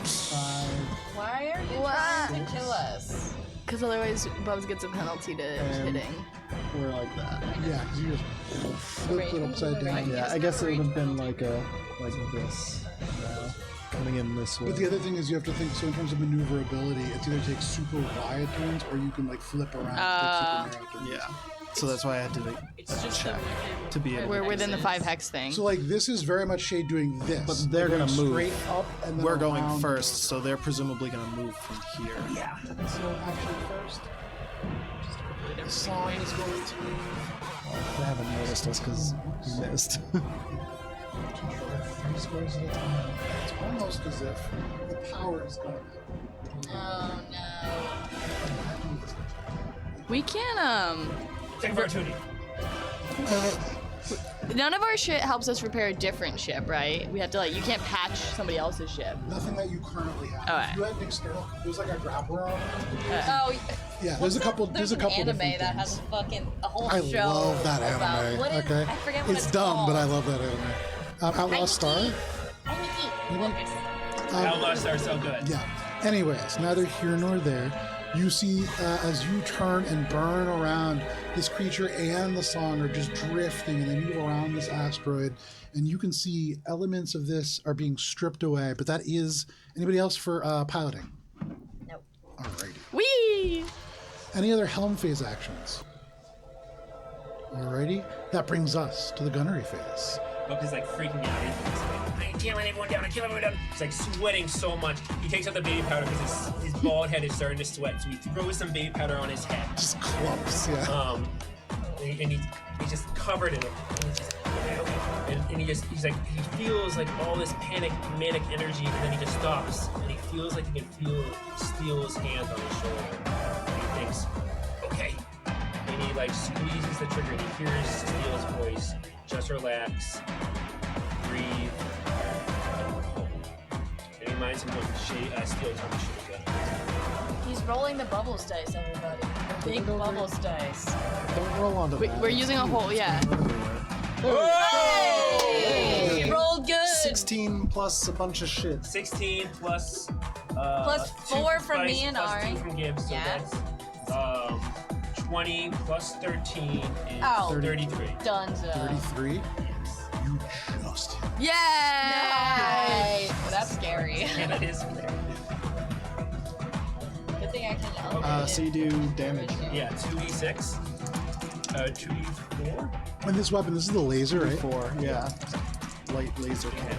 5, Why are you What? trying to kill us? Because otherwise, Bubs gets a penalty to hitting. we're like that. Yeah, because you just flipped it upside down. Yeah, I guess it would have been like this now, coming in this way. But the other thing is you have to think, so in terms of maneuverability, it's either take super wide turns or you can like flip around and take super narrow turns. Yeah. So that's why I had to It's just check to be able We're to within the exit. 5 hex thing. So like this is very much Shade doing this. But they're going gonna move. straight up and then We're going around. first, so they're presumably gonna move from here. Yeah. So actually first, the song is going to They haven't noticed us because we missed. control 3 squares at a time. It's almost as if the power is going up. Oh no. We can, Take opportunity. none of our shit helps us repair a different ship, right? We have to, like, you can't patch somebody else's ship. Nothing that you currently have. Alright. If you had an external, there's like a grappler on it. Oh, Yeah, there's a couple. There's a couple an anime different that things. has fucking a whole I show. love that about, anime. what is, Okay, I forget what it's it's dumb, called. but I love that anime. Outlaw Star. Outlaws are so good. Yeah. Anyways, neither here nor there. You see, as you turn and burn around, this creature and the song are just drifting, and they move around this asteroid, and you can see elements of this are being stripped away. But that is anybody else for piloting? Nope. Alrighty. Whee! Any other helm phase actions? Alrighty. That brings us to the gunnery phase. Buck is like freaking out. He's like, I can't let everyone down. I can't let everyone down. He's like sweating so much. He takes out the baby powder because his bald head is starting to sweat. So he throws some baby powder on his head. Just clumps, yeah. And he's just covered in it. And he's just okay, okay. And he feels like all this panic, manic energy, and then he just stops. And he feels like he can feel Steel's hand on his shoulder. And he thinks, okay. And he like squeezes the trigger and he hears Steel's voice. Just relax, breathe, and he reminds him what Steel told me should have done. He's rolling the bubbles dice, everybody. The big bubbles dice. Don't roll onto that. We're using a whole, yeah. Hey! He rolled good. 16 plus a bunch of shit. 16 plus Plus 2 4 from Spice, me and plus Ari. 2 from Gibbs, so Yeah. that's 20 plus 13 is Oh. 33. Dunzo. 33. You just hit. Yay! Nice. That's scary. And it is there. Good thing I can So you do damage. Yeah, 2d6, 2d4. And this weapon, this is the laser, right? 4, yeah. Light laser cannon.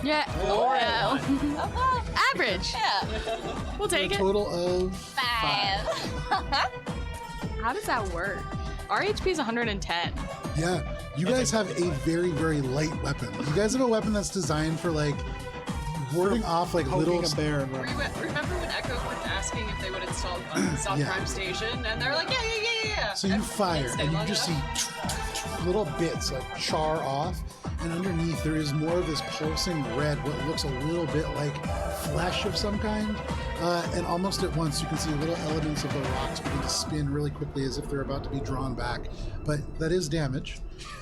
Yeah. Oh, Yeah. Average. Yeah. We'll take it. Total of 5. How does that work? Our HP is 110. yeah. You guys have a very, very light weapon. You guys have a weapon that's designed for like warding off like Poking little. a bear and running. Remember when Echo kept asking if they would install South Yeah. Prime Station, and they're like, yeah. So you And fire, stay and you long just enough. see little bits like char off, and underneath there is more of this pulsing red, what looks a little bit like flesh of some kind. And almost at once, you can see little elements of the rocks begin to spin really quickly as if they're about to be drawn back. But that is damage.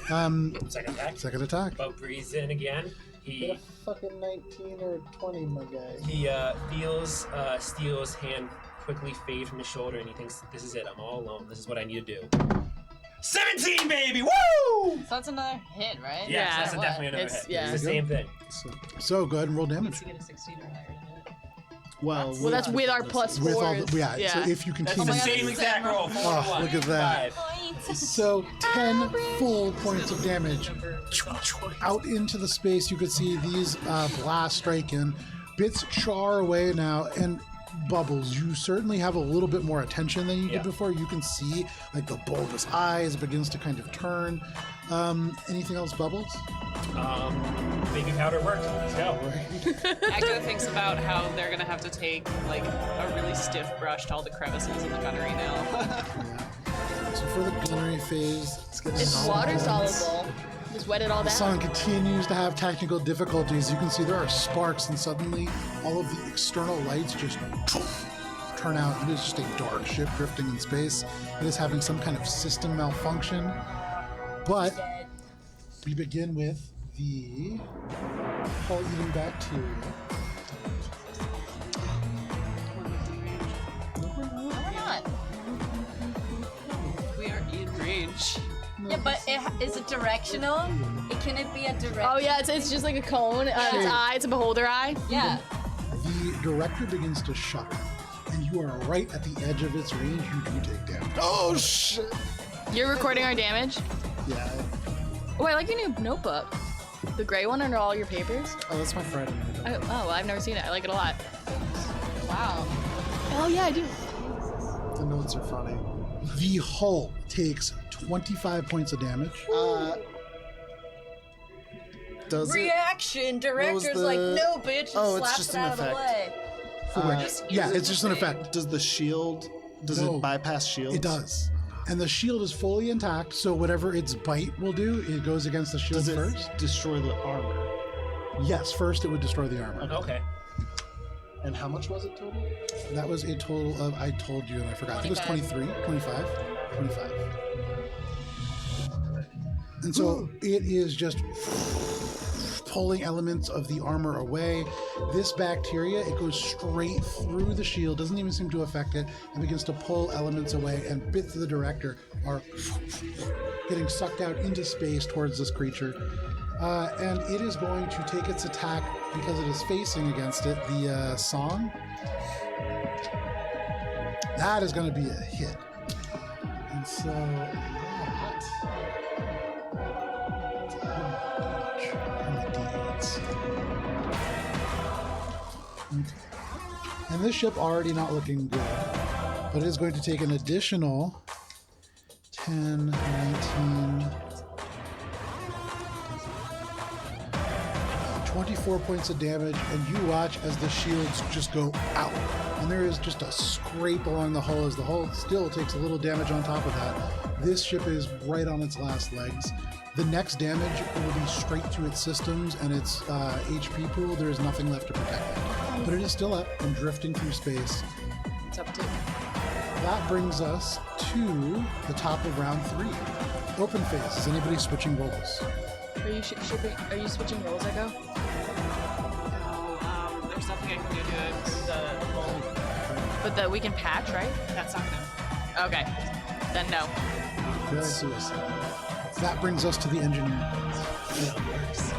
Second attack. Second attack. Bug breathes in again. He Fucking 19 or 20, my guy. He feels Steel's hand quickly fade from his shoulder, and he thinks, "This is it. I'm all alone. This is what I need to do." 17, baby! Woo! So that's another hit, right? Yeah, Yeah. so that's definitely another It's- hit. yeah. It's the same thing. So go ahead and roll damage. Needs to get a 16 or higher to hit. Well, Well, that's with our plus With all 4. the, yeah, so if you That's continue. the same exact roll. 4 to Oh, 1. look at that. 5. So 10 full points of damage. Out into the space, you could see these blasts strike in. Bits char away now, and Bubbles, you certainly have a little bit more attention than you Yeah. did before. You can see like the bulbous eyes begins to kind of turn. Anything else, Bubbles? Baby powder worked. Let's go. Echo thinks about how they're gonna have to take like a really stiff brush to all the crevices in the gunnery now. So for the gunnery phase, it's getting It's all water points. soluble. Just wet it all The down. song continues to have technical difficulties. You can see there are sparks, and suddenly all of the external lights just turn out. It is just a dark ship drifting in space. It is having some kind of system malfunction. But we begin with the whole-eating bacteria. No, we're not. We are in range. Yeah, but is it directional? Can it be a direct? Oh yeah, it's just like a cone. Its eye. It's a beholder eye. Yeah. The director begins to shudder, and you are right at the edge of its range. You do take damage. Oh, shit! You're recording our damage. Yeah. Oh, I like your new notebook. The gray one under all your papers. Oh, that's my Friday night. Oh, I've never seen it. I like it a lot. Wow. Oh yeah, I do. The notes are funny. The hull takes 25 points of damage. Does it? Reaction. Director's the- like, no, bitch. And Oh, it's slaps just it an out of the effect. way. Yeah, it's just an effect. Does the shield? Does No. it bypass shields? It does. And the shield is fully intact, so whatever its bite will do, it goes against the shield Does it first. destroy the armor? Yes, first it would destroy the armor. Okay. And how much was it total? That was a total of, I told you and I forgot, I think it was 23, 25. And so it is just pulling elements of the armor away. This bacteria, it goes straight through the shield, doesn't even seem to affect it, and begins to pull elements away, and bits of the director are getting sucked out into space towards this creature. And it is going to take its attack because it is facing against it, the song. That is going to be a hit. And so that... Okay. And this ship already not looking good, but it is going to take an additional 10, 19, 24 points of damage, and you watch as the shields just go out. And there is just a scrape along the hull as the hull still takes a little damage on top of that. This ship is right on its last legs. The next damage will be straight to its systems and its HP pool. There is nothing left to protect it. But it is still up and drifting through space. It's up to. That brings us to the top of round 3. Open phase. Is anybody switching roles? Are you are you switching roles, Echo? No, there's nothing I can do to improve the roll. But that we can patch, right? That's not gonna. Okay. Then no. Good. Suicide. That brings us to the engineering.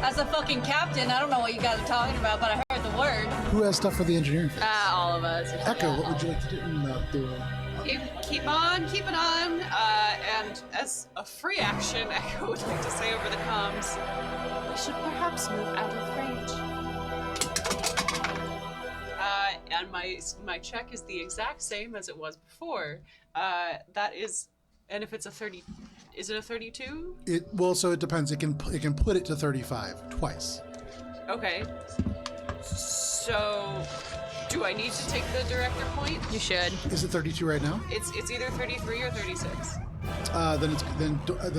As a fucking captain, I don't know what you guys are talking about, but I heard the word. Who has stuff for the engineering phase? All of us. Echo, what would you like to do? Not doing. Keep on keeping on. And as a free action, I would like to say over the comms, we should perhaps move out of range. And my check is the exact same as it was before. That is, and if it's a 30, is it a 32? So it depends. It can put it to 35 twice. Okay. So, do I need to take the director point? You should. Is it 32 right now? It's either 33 or 36. Then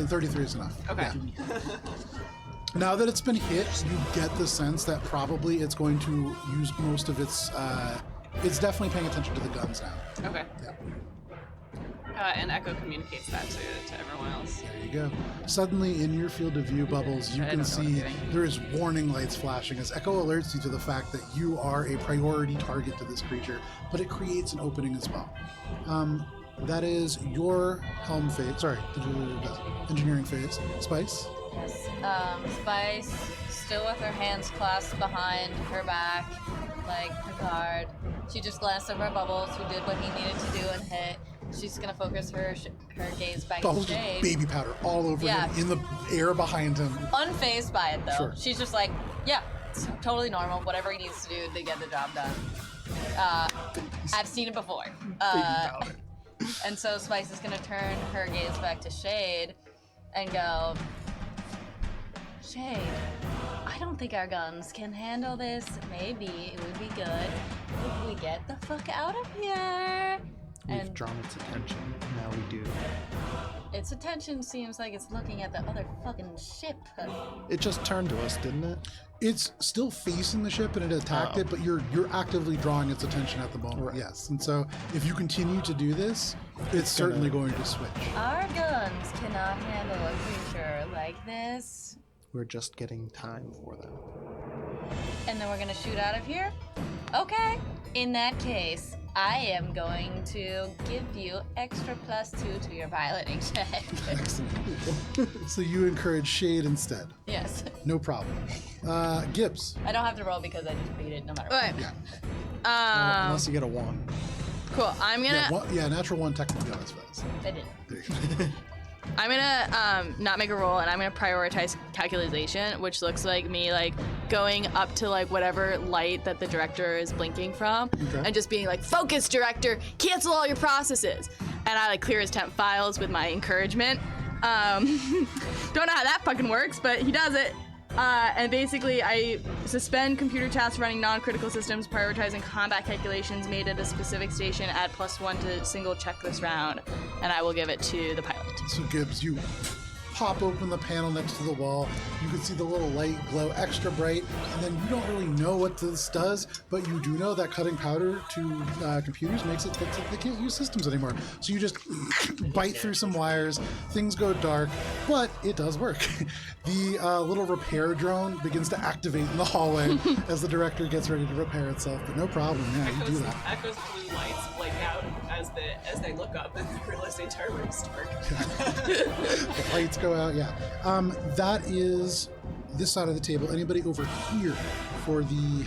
33 is enough. Okay. Yeah. Now that it's been hit, you get the sense that probably it's going to use most of its. It's definitely paying attention to the guns now. Okay. Yeah. And Echo communicates that to everyone else. There you go. Suddenly, in your field of view bubbles, you I can don't know what I'm see doing. there is warning lights flashing as Echo alerts you to the fact that you are a priority target to this creature, but it creates an opening as well. That is your helm phase. Sorry, engineering phase. Spice. Yes. Spice, still with her hands clasped behind her back, like her guard. She just glanced over at Bubbles, who did what he needed to do and hit. She's gonna focus her gaze back Bubbles to just Jade. baby powder all over Yeah. him in the air behind him. Unfazed by it though. Sure. She's just like, yeah, it's totally normal. Whatever he needs to do to get the job done. I've seen it before. And so Spice is gonna turn her gaze back to Shade and go, Shade, I don't think our guns can handle this. Maybe it would be good if we get the fuck out of here. We've And drawn its attention. Now we do. its attention seems like it's looking at the other fucking ship. It just turned to us, didn't it? It's still facing the ship and it attacked it, but you're actively drawing its attention at the moment. Right. Yes, and so if you continue to do this, it's certainly going to switch. Our guns cannot handle a creature like this. We're just getting time for them. then we're gonna shoot out of here? Okay. In that case, I am going to give you extra +2 to your piloting check. So you encourage shade instead. Yes. No problem. Gibbs. I don't have to roll because I just beat it no matter what. Okay. Yeah. Unless you get a 1. Cool. I'm gonna. Natural 1 technically always fails. I did. There you go. I'm gonna not make a roll, and I'm gonna prioritize calculation, which looks like me like going up to like whatever light that the director is blinking from, Okay. and just being like, "Focus, director! Cancel all your processes!" And I like clear his temp files with my encouragement. Don't know how that fucking works, but he does it. And basically, I suspend computer tasks running non-critical systems, prioritizing combat calculations made at a specific station, add +1 to single check this round, and I will give it to the pilot. So Gibbs, you pop open the panel next to the wall. You can see the little light glow extra bright, and then you don't really know what this does, but you do know that cutting powder to computers makes it that they can't use systems anymore. So you just bite through some wires, things go dark, but it does work. The little repair drone begins to activate in the hallway as the director gets ready to repair itself, but no problem, yeah, you do that. Echo's blue lights blink out as they look up and realize the entire room is dark. The lights go out, yeah. That is this side of the table. Anybody over here for the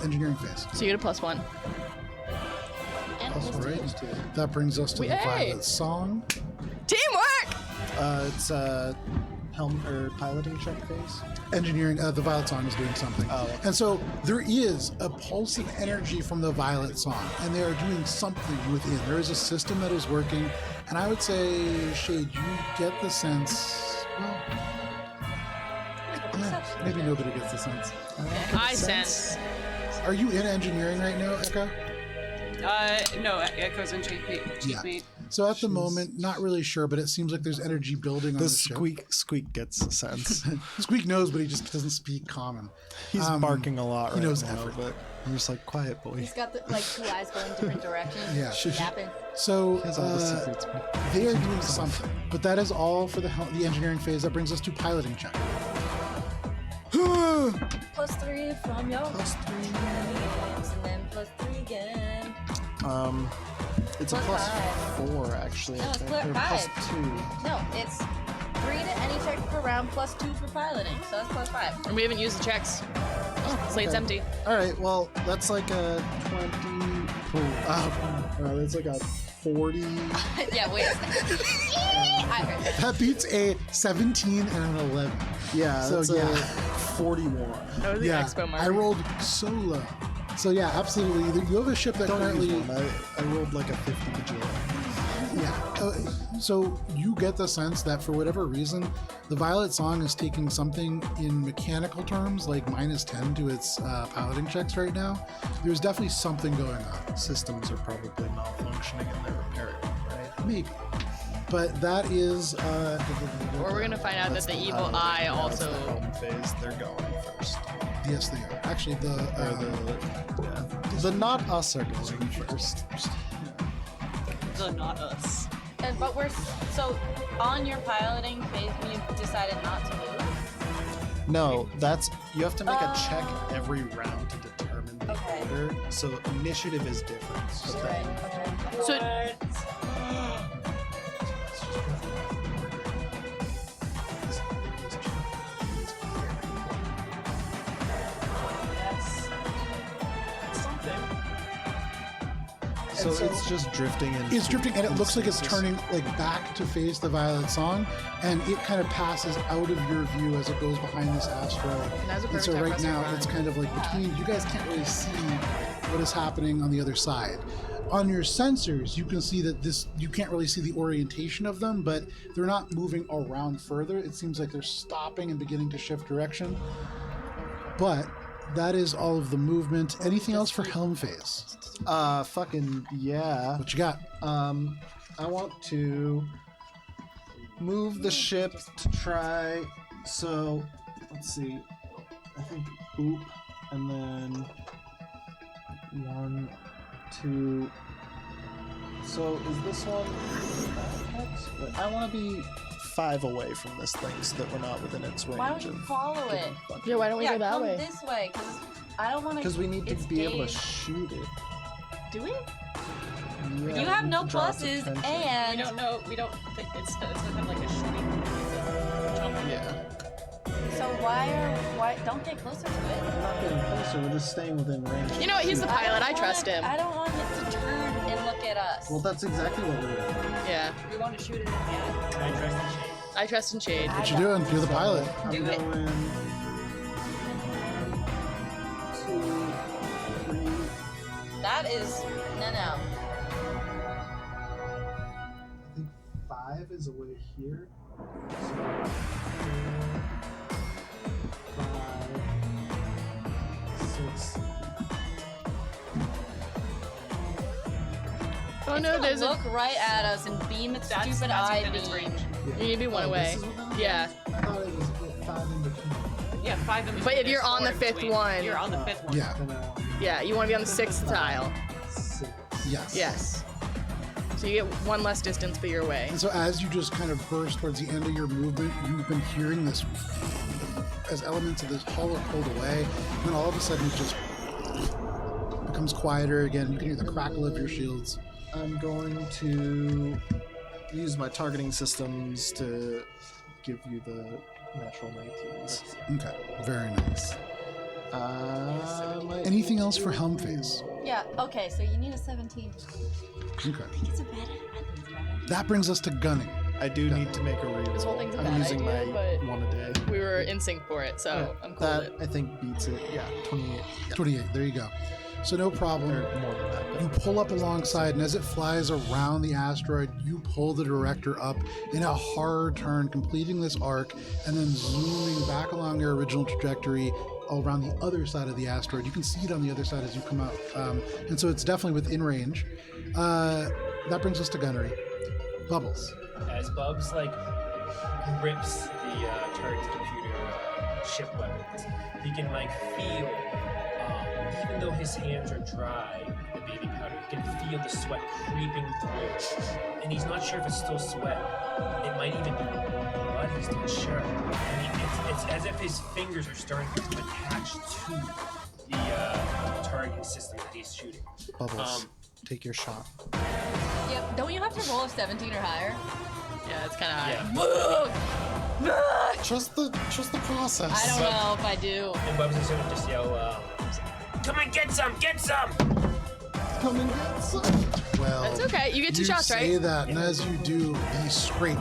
engineering phase? So you get a +1. And All +2. right. That brings us to the Yay! Violet Song. Teamwork! It's helm or piloting check phase. Engineering, the Violet Song is doing something. Oh. And so there is a pulse of energy from the Violet Song, and they are doing something within. There is a system that is working, and I would say, Shade, you get the sense, well, maybe nobody gets the sense. I sense. Are you in engineering right now, Echo? No, Echo's in chief mate. So at the moment, not really sure, but it seems like there's energy building on The the ship. Squeak gets a sense. Squeak knows, but he just doesn't speak common. He's barking a lot right knows now, effort. but I'm just like, quiet boy. He's got the, like 2 eyes going different directions. Yeah. Yapping. So He has all the secrets. they are doing something, but that is all for the engineering phase. That brings us to piloting check. +3 from your +3 games, and then +3 again. It's a +4 actually. No, I it's think. +5. Or +2. No, it's 3 to any check per round, +2 for piloting, so that's +5. And we haven't used the checks. Slate's okay. empty. All right, well, that's like a 20. That's like a 40. Yeah, wait a second. I heard that. That beats a 17 and an 11. Yeah, So, that's yeah. a 41. That was the Yeah, expo mark. I rolled so low. So yeah, absolutely. You have a ship that Don't currently, use one. I rolled like a 50 bajillion. yeah. So you get the sense that for whatever reason, the Violet Song is taking something in mechanical terms, like -10 to its piloting checks right now. There's definitely something going on. Systems are probably malfunctioning and they're repairing, right? Maybe. But that is. Or we're gonna find out that the evil eye Yeah, also. it's the helm phase. They're going first. Yes, they are. Actually, The not us are going first. The not us. And but we're so on your piloting phase, you decided not to move. No, that's you have to make a check every round to determine the Okay. order. So initiative is different. Okay. Okay. So So it's just drifting and It's drifting, and it looks like it's turning like back to face the Violet Song, and it kind of passes out of your view as it goes behind this asteroid. Now's a And so perfect time for right us to now, run. it's kind of like between. You guys can't really see what is happening on the other side. On your sensors, you can see that this. You can't really see the orientation of them, but they're not moving around further. It seems like they're stopping and beginning to shift direction. But that is all of the movement. Anything else for helm phase? fucking yeah. What you got? I want to move the ship to try. So let's see. I think boop, and then 1, 2. So is this one? I want to be 5 away from this thing so that we're not within its range. Why don't you follow it? Yeah, why don't we go that come way? this way, because I don't want to. Because we need to be able to shoot it. Do we? Yeah, You have we no need to draw its pluses, attention. We and don't know. We don't think it doesn't have like a shooting. It's a jump. Yeah. so why don't get closer to it? We're not getting closer, we're just staying within range. You know what? He's the pilot. I trust him. I don't want it to turn and look at us. Well, that's exactly what we're doing. Yeah. We want to shoot it in the head. Can I trust the shade? I trust in Shade. What you doing? You're the pilot. I'm Do it. going 2, 3. That is no. I think 5 is away here. So 4, 5, 6. Oh no, there's a. Look right at us and beam its That's stupid within eye its beam. range. You need to be one away. This is within- Yeah. I thought it was 5 in between. Yeah, 5 in between. But if you're There's on the 4 in fifth between. one- You're on the 5th one. Yeah. Then, Yeah, you want to be on the 6th tile. 6. Yes. Yes. So you get one less distance, but you're away. And so as you just kind of burst towards the end of your movement, you've been hearing this as elements of this hull are pulled away, and then all of a sudden it just becomes quieter again. You can hear the crackle of your shields. I'm going to use my targeting systems to give you the natural 19s. Okay, very nice. Might Anything need else for to helm phase? Yeah. Okay. So you need a 17. Okay. It's a better. I think it's better. That brings us to gunning. I do need to make a reroll. This whole thing's a I'm bad using idea, my but- one a day. We were in sync for it, so I'm cool That with it. I think beats it. Yeah, 28. 28, there you go. So no problem. Or more than that. But You pull up alongside, and as it flies around the asteroid, you pull the director up in a hard turn, completing this arc, and then zooming back along your original trajectory around the other side of the asteroid. You can see it on the other side as you come out, and so it's definitely within range. That brings us to gunnery. Bubbles. As Bubs grips the target's computer ship weapons, he can feel, even though his hands are dry, the baby powder, he can feel the sweat creeping through, and he's not sure if it's still sweat. It might even be blood. He's not sure. It's as if his fingers are starting to attach to the targeting system that he's shooting. Bubbles, take your shot. Yep. Don't you have to roll a 17 or higher? Yeah, it's kind of high. Yeah. Trust the process. I don't know if I do. And Bubs is sort of just yell, "Come and get some! Get some!" Come and get some. Well, That's okay. You get 2 shots, say right? that, and as you do, the scrape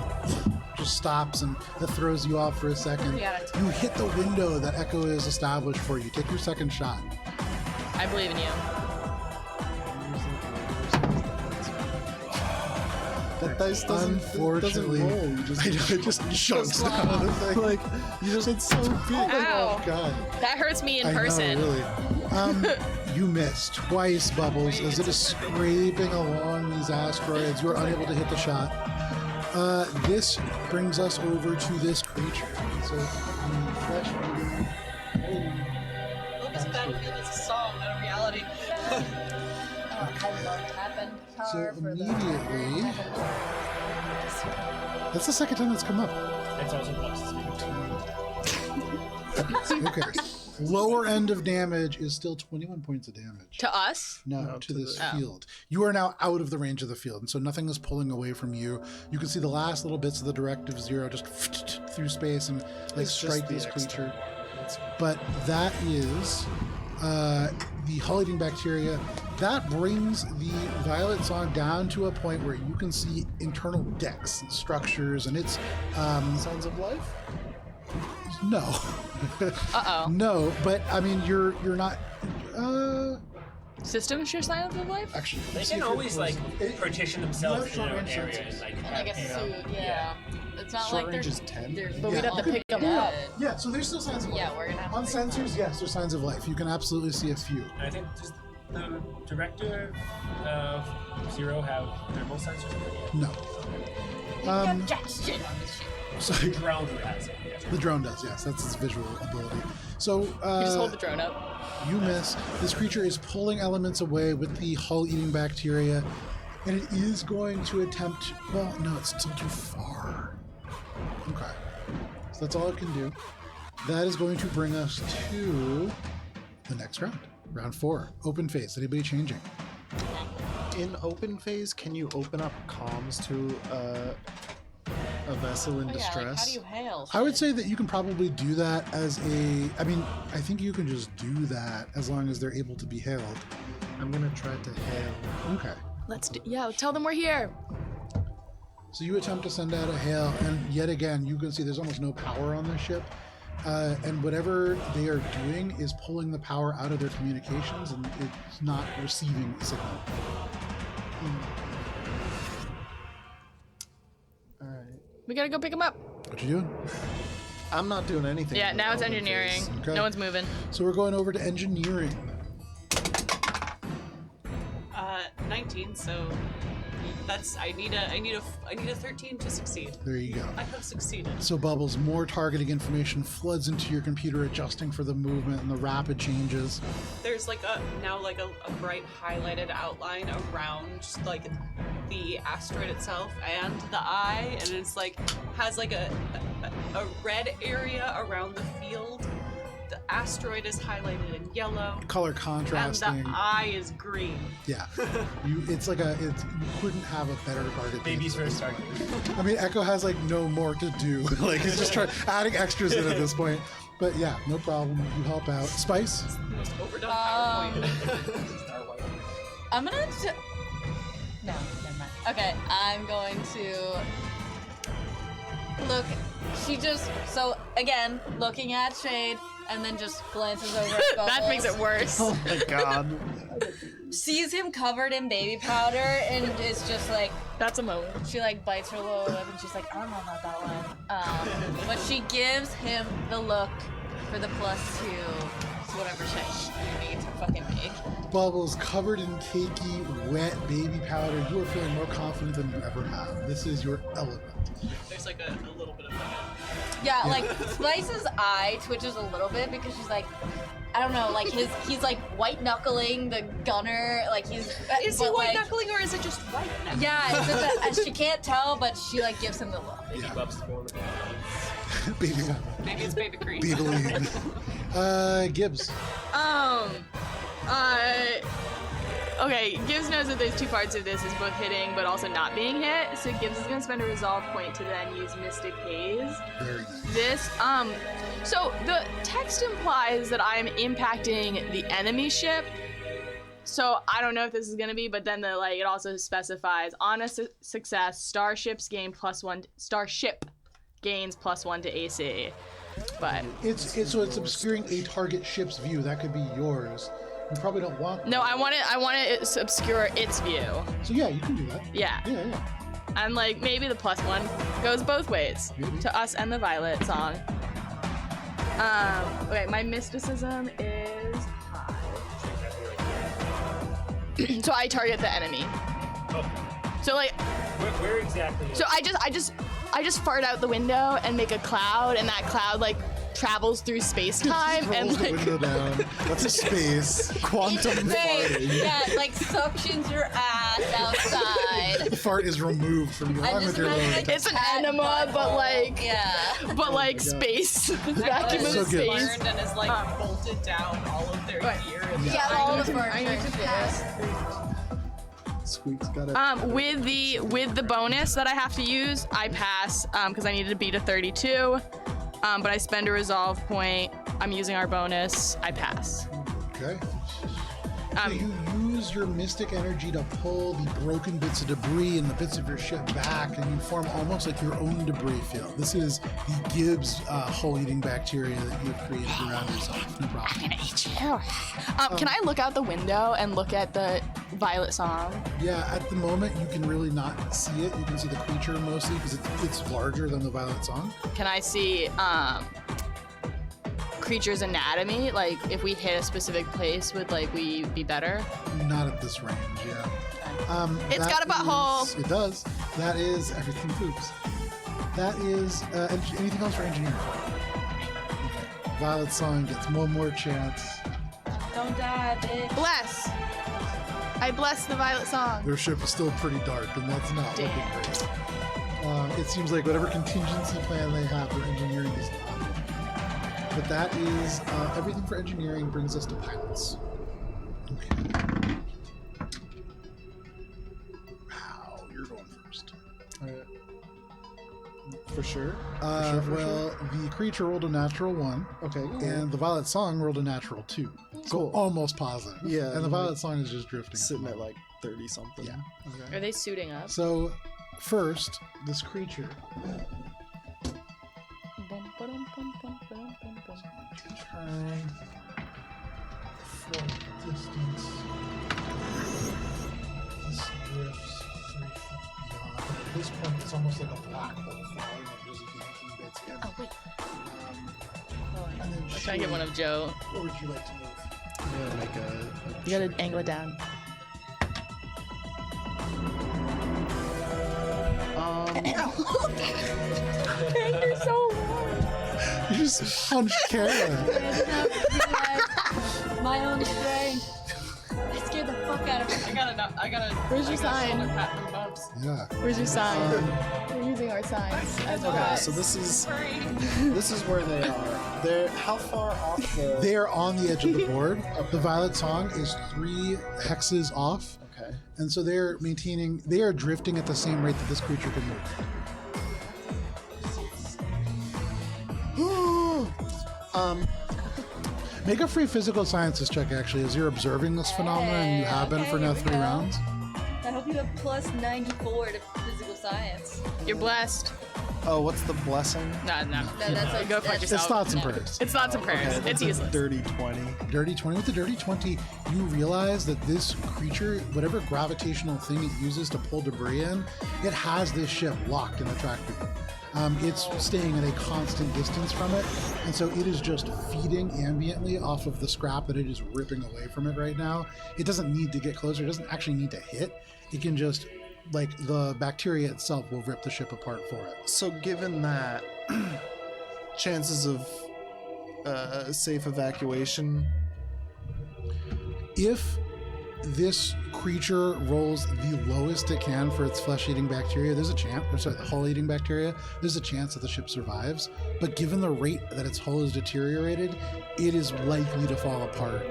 just stops, and that throws you off for a second. Yeah. You hit the window that Echo is established for you. Take your second shot. I believe in you. That dice doesn't Unfortunately, roll. You just I know, it just chunks down. like you just it's so big. Ow. Oh God! That hurts me in I person. know, really. You miss twice, Bubbles, as it is scraping along these asteroids. You are unable to hit the shot. This brings us over to this creature. So, fresh meeting. This battlefield is a song, not a reality. I love happen So power for the. immediately, that's the second time that's come up. It's also Bubs' speaking. Okay. Lower end of damage is still 21 points of damage. To us? No, to this Oh. field. You are now out of the range of the field, and so nothing is pulling away from you. You can see the last little bits of the directive zero just through space and It's strike just the this creature. external. But that is the hull-eating bacteria. That brings the violet song down to a point where you can see internal decks and structures, and it's Signs of life. no, Uh-oh. no. But I mean, you're not. System sure sign of life? Actually, They see can if you're always close. partition themselves You in have an short-range area and sensors. Like a suit, yeah. It's not Short like range there's. is 10. But we'd have to pick them Yeah. up. Yeah, so there's still signs of life. Yeah, we're gonna have to On pick them sensors, yes, there's signs of life. You can absolutely see a few. I think does the director of Zero have thermal sensors? No. Jack shit on this shit. So The drone has it. Yes. the drone does, yes. That's its visual ability. So You just hold the drone up. you miss. This creature is pulling elements away with the hull-eating bacteria, and it is going to attempt. Well, no, it's still too far. Okay. So that's all it can do. That is going to bring us to the next round. Round 4. Open phase. Anybody changing? In open phase, can you open up comms to a vessel in Oh, yeah, distress? like, how do you hail? I would shit? say that you can probably do that as a... I mean, I think you can just do that as long as they're able to be hailed. I'm gonna try to hail. Okay. Tell them we're here. So you attempt to send out a hail, and yet again, you can see there's almost no power on this ship. And whatever they are doing is pulling the power out of their communications, and it's not receiving a signal. All right. We gotta go pick them up. What you doing? I'm not doing anything. Yeah, in now it's open engineering. phase. Okay. No one's moving. So we're going over to engineering. 19. So that's I need a 13 to succeed. There you go. I have succeeded. So Bubbles, more targeting information floods into your computer, adjusting for the movement and the rapid changes. There's like a bright highlighted outline around like the asteroid itself and the eye, and it's like has like a red area around the field. The asteroid is highlighted in yellow, Color and contrasting. the eye is green. Yeah. You couldn't have a better target. Baby's than first this target. point. I mean, Echo has like no more to do. Like he's just adding extras in at this point. But yeah, no problem. You help out. Spice? The most overdone PowerPoint. I'm gonna. No, never mind. Okay, I'm going to look. She just again looking at Shade, and then just glances over at Bubbles. That makes it worse. Oh my god. Sees him covered in baby powder, and is just like That's a moment. she like bites her lower lip, and she's like, I don't know about that one. But she gives him the look for the +2 to whatever shade he needs to fucking make. Bubbles covered in cakey, wet baby powder. You are feeling more confident than you ever have. This is your element. There's like a little bit of that. Yeah, like Spice's eye twitches a little bit because she's like, I don't know, like he's like white knuckling the gunner, like he's. Is he but, white like, knuckling or is it just white knuckling? Yeah, it's just that, she can't tell, but she like gives him the look. Yeah. Bubs born. Baby powder. Maybe it's baby green. Maybelline. Gibbs. Okay, Gibbs knows that there's two parts of this, is both hitting but also not being hit. So Gibbs is gonna spend a resolve point to then use Mystic Haze. Very nice. This, so the text implies that I'm impacting the enemy ship. So I don't know if this is gonna be, but then it also specifies on a success, starship gains +1 to AC. But It's obscuring a target ship's view. That could be yours. You probably don't want. no, I want it to obscure its view. So yeah, you can do that. Yeah. Yeah. And maybe the +1 goes both ways Maybe. to us and the Violet song. Okay, my mysticism is 5. So I target the enemy. So Where exactly? so I just fart out the window and make a cloud, and that cloud travels through space time and Rolls the window down. That's a space. Quantum farting. Yeah, like suctions your ass outside. The fart is removed from you I along just with your imagine, lower like, it's an cat enema, but yeah. space, vacuum So of good. space. Burned and is bolted down all of their gear. And Yeah, all the I need to pass. Squeak's got it. With the bonus that I have to use, I pass because I needed to beat a 32. But I spend a resolve point. I'm using our bonus. I pass. Okay. So you use your mystic energy to pull the broken bits of debris and the bits of your ship back, and you form almost like your own debris field. This is the Gibbs hole-eating bacteria that you have created around yourself. No problem. I'm gonna eat you. Can I look out the window and look at the Violet song? Yeah, at the moment you can really not see it. You can see the creature mostly because it's larger than the Violet Song. Can I see creature's anatomy? Like, if we hit a specific place, would we be better? Not at this range, yeah. It's That got a butthole. is- It does. That is everything poops. That is anything else for engineering? Okay. Violet Song gets one more chance. Don't die, bitch. Bless. I bless the Violet song. Their ship is still pretty dark, and that's not looking Damn. great. It seems like whatever contingency plan they have for engineering is not. But that is everything for engineering brings us to pilots. Okay. Wow, you're going first. For sure. The creature rolled a natural 1. Okay. And the Violet Song rolled a natural 2. So Cool. almost positive. Yeah, And the like, Violet Song is just drifting. Sitting at like 30 something. Yeah. Okay. Are they suiting up? So first, this creature turn full distance. This drifts 3 feet beyond. At this point, it's almost like a black hole falling and just yanking bits in. Oh, wait. And then Let's try and get one of Joe. What would you like to move? I'm gonna make a You gotta angle it down. You're so long. You just punched Kara. My own strength. I scared the fuck out of me. I gotta. Where's your sign? Pat from Bubs. Yeah. Where's your sign? We're using our signs as Okay, well. so this is Sorry. where they are. They're how far off the? They are on the edge of the board. The Violet Song is 3 hexes off. Okay. And so they are drifting at the same rate that this creature can move. Make a free physical sciences check, actually, as you're observing this phenomenon, and you have been for now 3 rounds. I hope you have plus 94 to physical science. You're blessed. Oh, what's the blessing? No. No, that's like Go fuck that's- yourself. It's thoughts and prayers. It's thoughts and prayers. Okay, It's that's a useless. dirty 20. Dirty 20. With the dirty 20, you realize that this creature, whatever gravitational thing it uses to pull debris in, it has this ship locked in the track beam. It's staying at a constant distance from it, and so it is just feeding ambiently off of the scrap that it is ripping away from it right now. It doesn't need to get closer. It doesn't actually need to hit. It can just, like, the bacteria itself will rip the ship apart for it. So given that, chances of safe evacuation. If this creature rolls the lowest it can for its flesh-eating bacteria, there's a chance, the hull-eating bacteria, there's a chance that the ship survives. But given the rate that its hull is deteriorated, it is likely to fall apart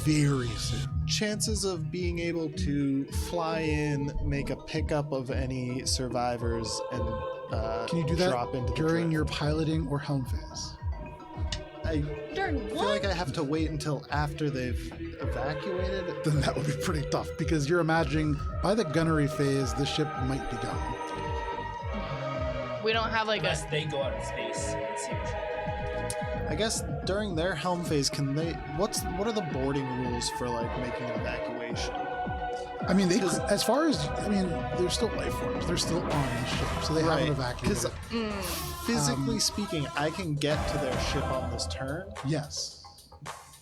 very soon. Chances of being able to fly in, make a pickup of any survivors, and Can you do drop that into the during drift. your piloting or helm phase? I During feel what? like I have to wait until after they've evacuated. Then that would be pretty tough, because you're imagining by the gunnery phase, the ship might be gone. We don't have like Unless a. they go out in space and see what I guess during their helm phase, can they? What are the boarding rules for like making an evacuation? I mean, they, 'Cause- as far as, I mean, they're still life forms. They're still on the ship, so they haven't Because evacuated. physically speaking, I can get to their ship on this turn, Yes.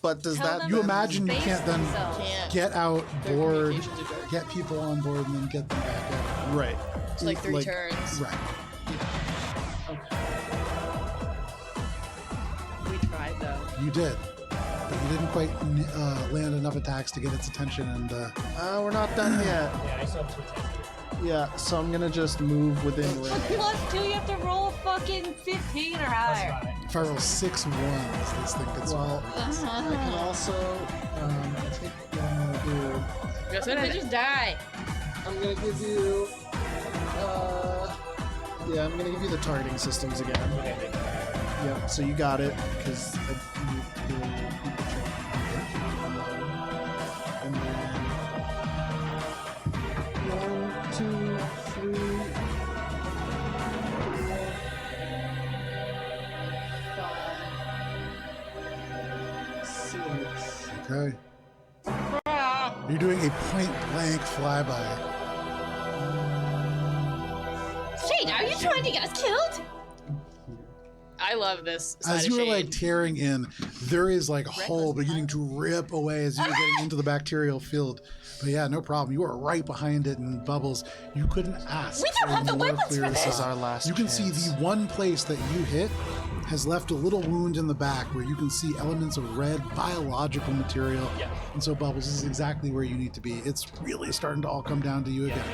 but does Tell that them You to imagine you space can't then themselves. Can't. get out, Their board, communications are dark. get people on board, and then get them back out. right? It's like 3 turns. Right. We tried though. You did. But you didn't quite land enough attacks to get its attention, and We're not done yet. Yeah, I still have 2 attacks. Yeah, so I'm gonna just move within But range. plus 2, you have to roll a fucking 15 or That's higher. about it. if I roll 6 ones, this thing gets Well, I can also. I think what I'm gonna do. Just What if they just die? I'm gonna give you. Yeah, I'm gonna give you the targeting systems again. Okay, thank you. Yep. So you got it because and then 1, 2, 3. 4, 5, 6. Okay. You're doing a point blank flyby. Shane, are you trying to get us killed? I love this. Side As of you were Shade. like tearing in, there is like a hole beginning to rip away as you were getting into the bacterial field. But yeah, no problem. You were right behind it in bubbles. You couldn't ask. We don't for have the more weapons clear for this. This is sight. our last You can chance. see the one place that you hit has left a little wound in the back where you can see elements of red biological material. Yeah. And so, Bubbles, this is exactly where you need to be. It's really starting to all come down to you again.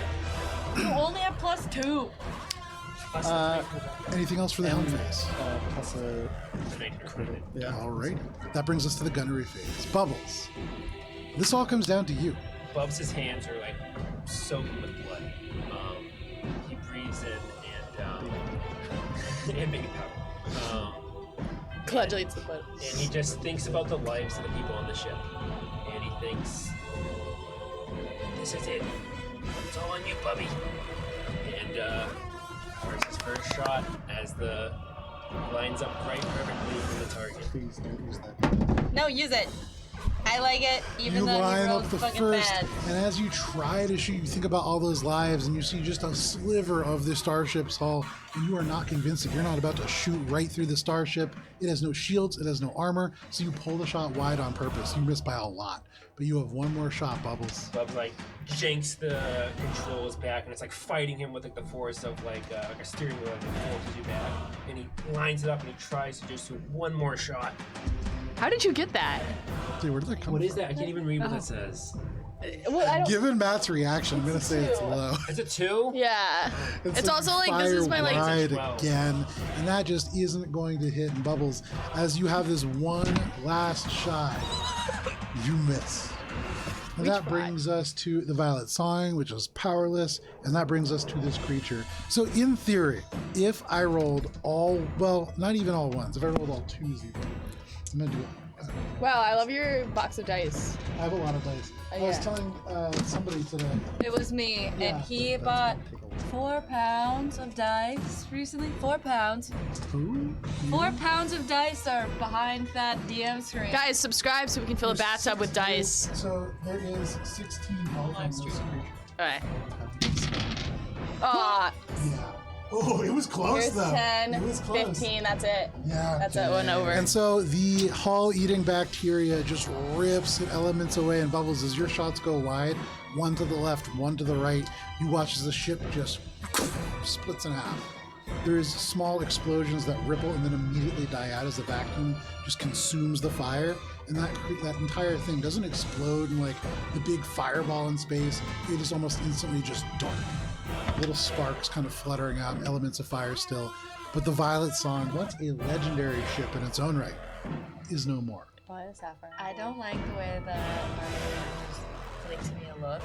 You only have plus 2. Plus Anything else for the helm phase? Plus a credit. yeah. All right. That brings us to the gunnery phase. Bubbles. This all comes down to you. Bubs' hands are like soaking with blood. He breathes in and baby powder. Coagulates the blood. And he just thinks about the lives of the people on the ship. And he thinks, this is it. It's all on you, Bubby. And fires his first shot as the lines up right perfectly for the target. Please don't use that. No, use it. I like it, even You though line you rolled up the fucking first, bad. and as you try to shoot, you think about all those lives, and you see just a sliver of the starship's hull, and you are not convinced that you're not about to shoot right through the starship. It has no shields, it has no armor, so you pull the shot wide on purpose. You miss by a lot, but you have one more shot, Bubbles. Bubs like janks the controls back, and it's like fighting him with like the force of like a steering wheel, like it pulls you back. And he lines it up and he tries to just do one more shot. How did you get that? Dude, where did that come What is from? that? I can't even read what that says. Well, I don't. Given Matt's reaction, I'm gonna say it's low. Is it 2? Yeah. It's also like this is my fire like. wide again, and that just isn't going to hit in Bubbles. As you have this one last shot, you miss. And that brings us to the Violet Sawing, which is powerless, and that brings us to this creature. So in theory, if I rolled all, well, not even all ones, if I rolled all twos even, I'm gonna do it. Wow, I love your box of dice. I have a lot of dice. I was yeah. telling somebody today. It was me, Yeah, and he that's bought gonna take a 4 pounds of dice recently. 4 pounds. Who? 4 pounds of dice are behind that DM screen. Guys, subscribe so we can fill a bathtub with dice. So there is 16 health on this creature. Alright. Aw, Yeah. Oh, it was close here's though. 10, It was close. 15, that's it. Yeah. That's it, one over. And so the hull-eating bacteria just rips elements away, and Bubbles, as your shots go wide, one to the left, one to the right, you watch as the ship just splits in half. There's small explosions that ripple and then immediately die out as the vacuum just consumes the fire, and that entire thing doesn't explode in like the big fireball in space. It is almost instantly just dark. Little sparks kind of fluttering out, elements of fire still. But the Violet Song, once a legendary ship in its own right, is no more. I don't like the way that Mario just flicks me a look.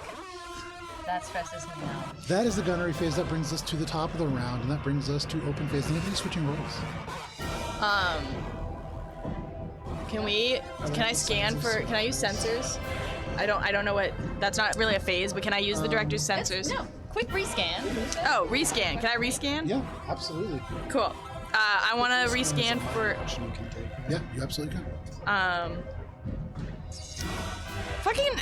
That stresses me out. That is the gunnery phase. That brings us to the top of the round, and that brings us to open phase. Anybody switching roles? Can I scan for, can I use sensors? I don't know what, that's not really a phase, but can I use the director's sensors? No, quick rescan. Oh, rescan. Can I rescan? Yeah, absolutely. Cool. I want to rescan for, Action you can take. Yeah, you absolutely can. fucking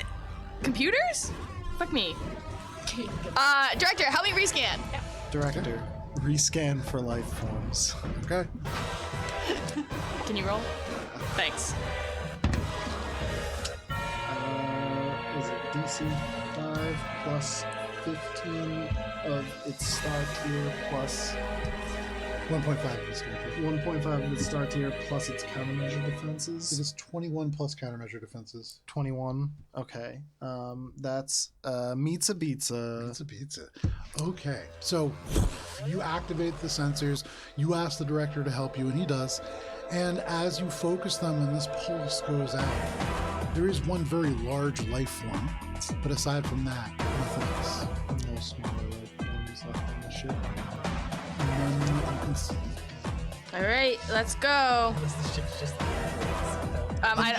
computers? Fuck me. Director, help me rescan. Director, rescan for life forms. Okay. Can you roll? Thanks. Is it DC 5 plus 15 of its star tier plus 1.5 is going to 1.5 of its star tier plus its countermeasure It defenses? is 21 plus countermeasure defenses. 21. Okay. That's meets a pizza. It's a pizza. Okay, so you activate the sensors, you ask the director to help you, and he does. And as you focus them and this pulse goes out, there is one very large life form. But aside from that, nothing else. No smaller life forms left on the ship. None that you can see. All right, let's go. Unless the ship's just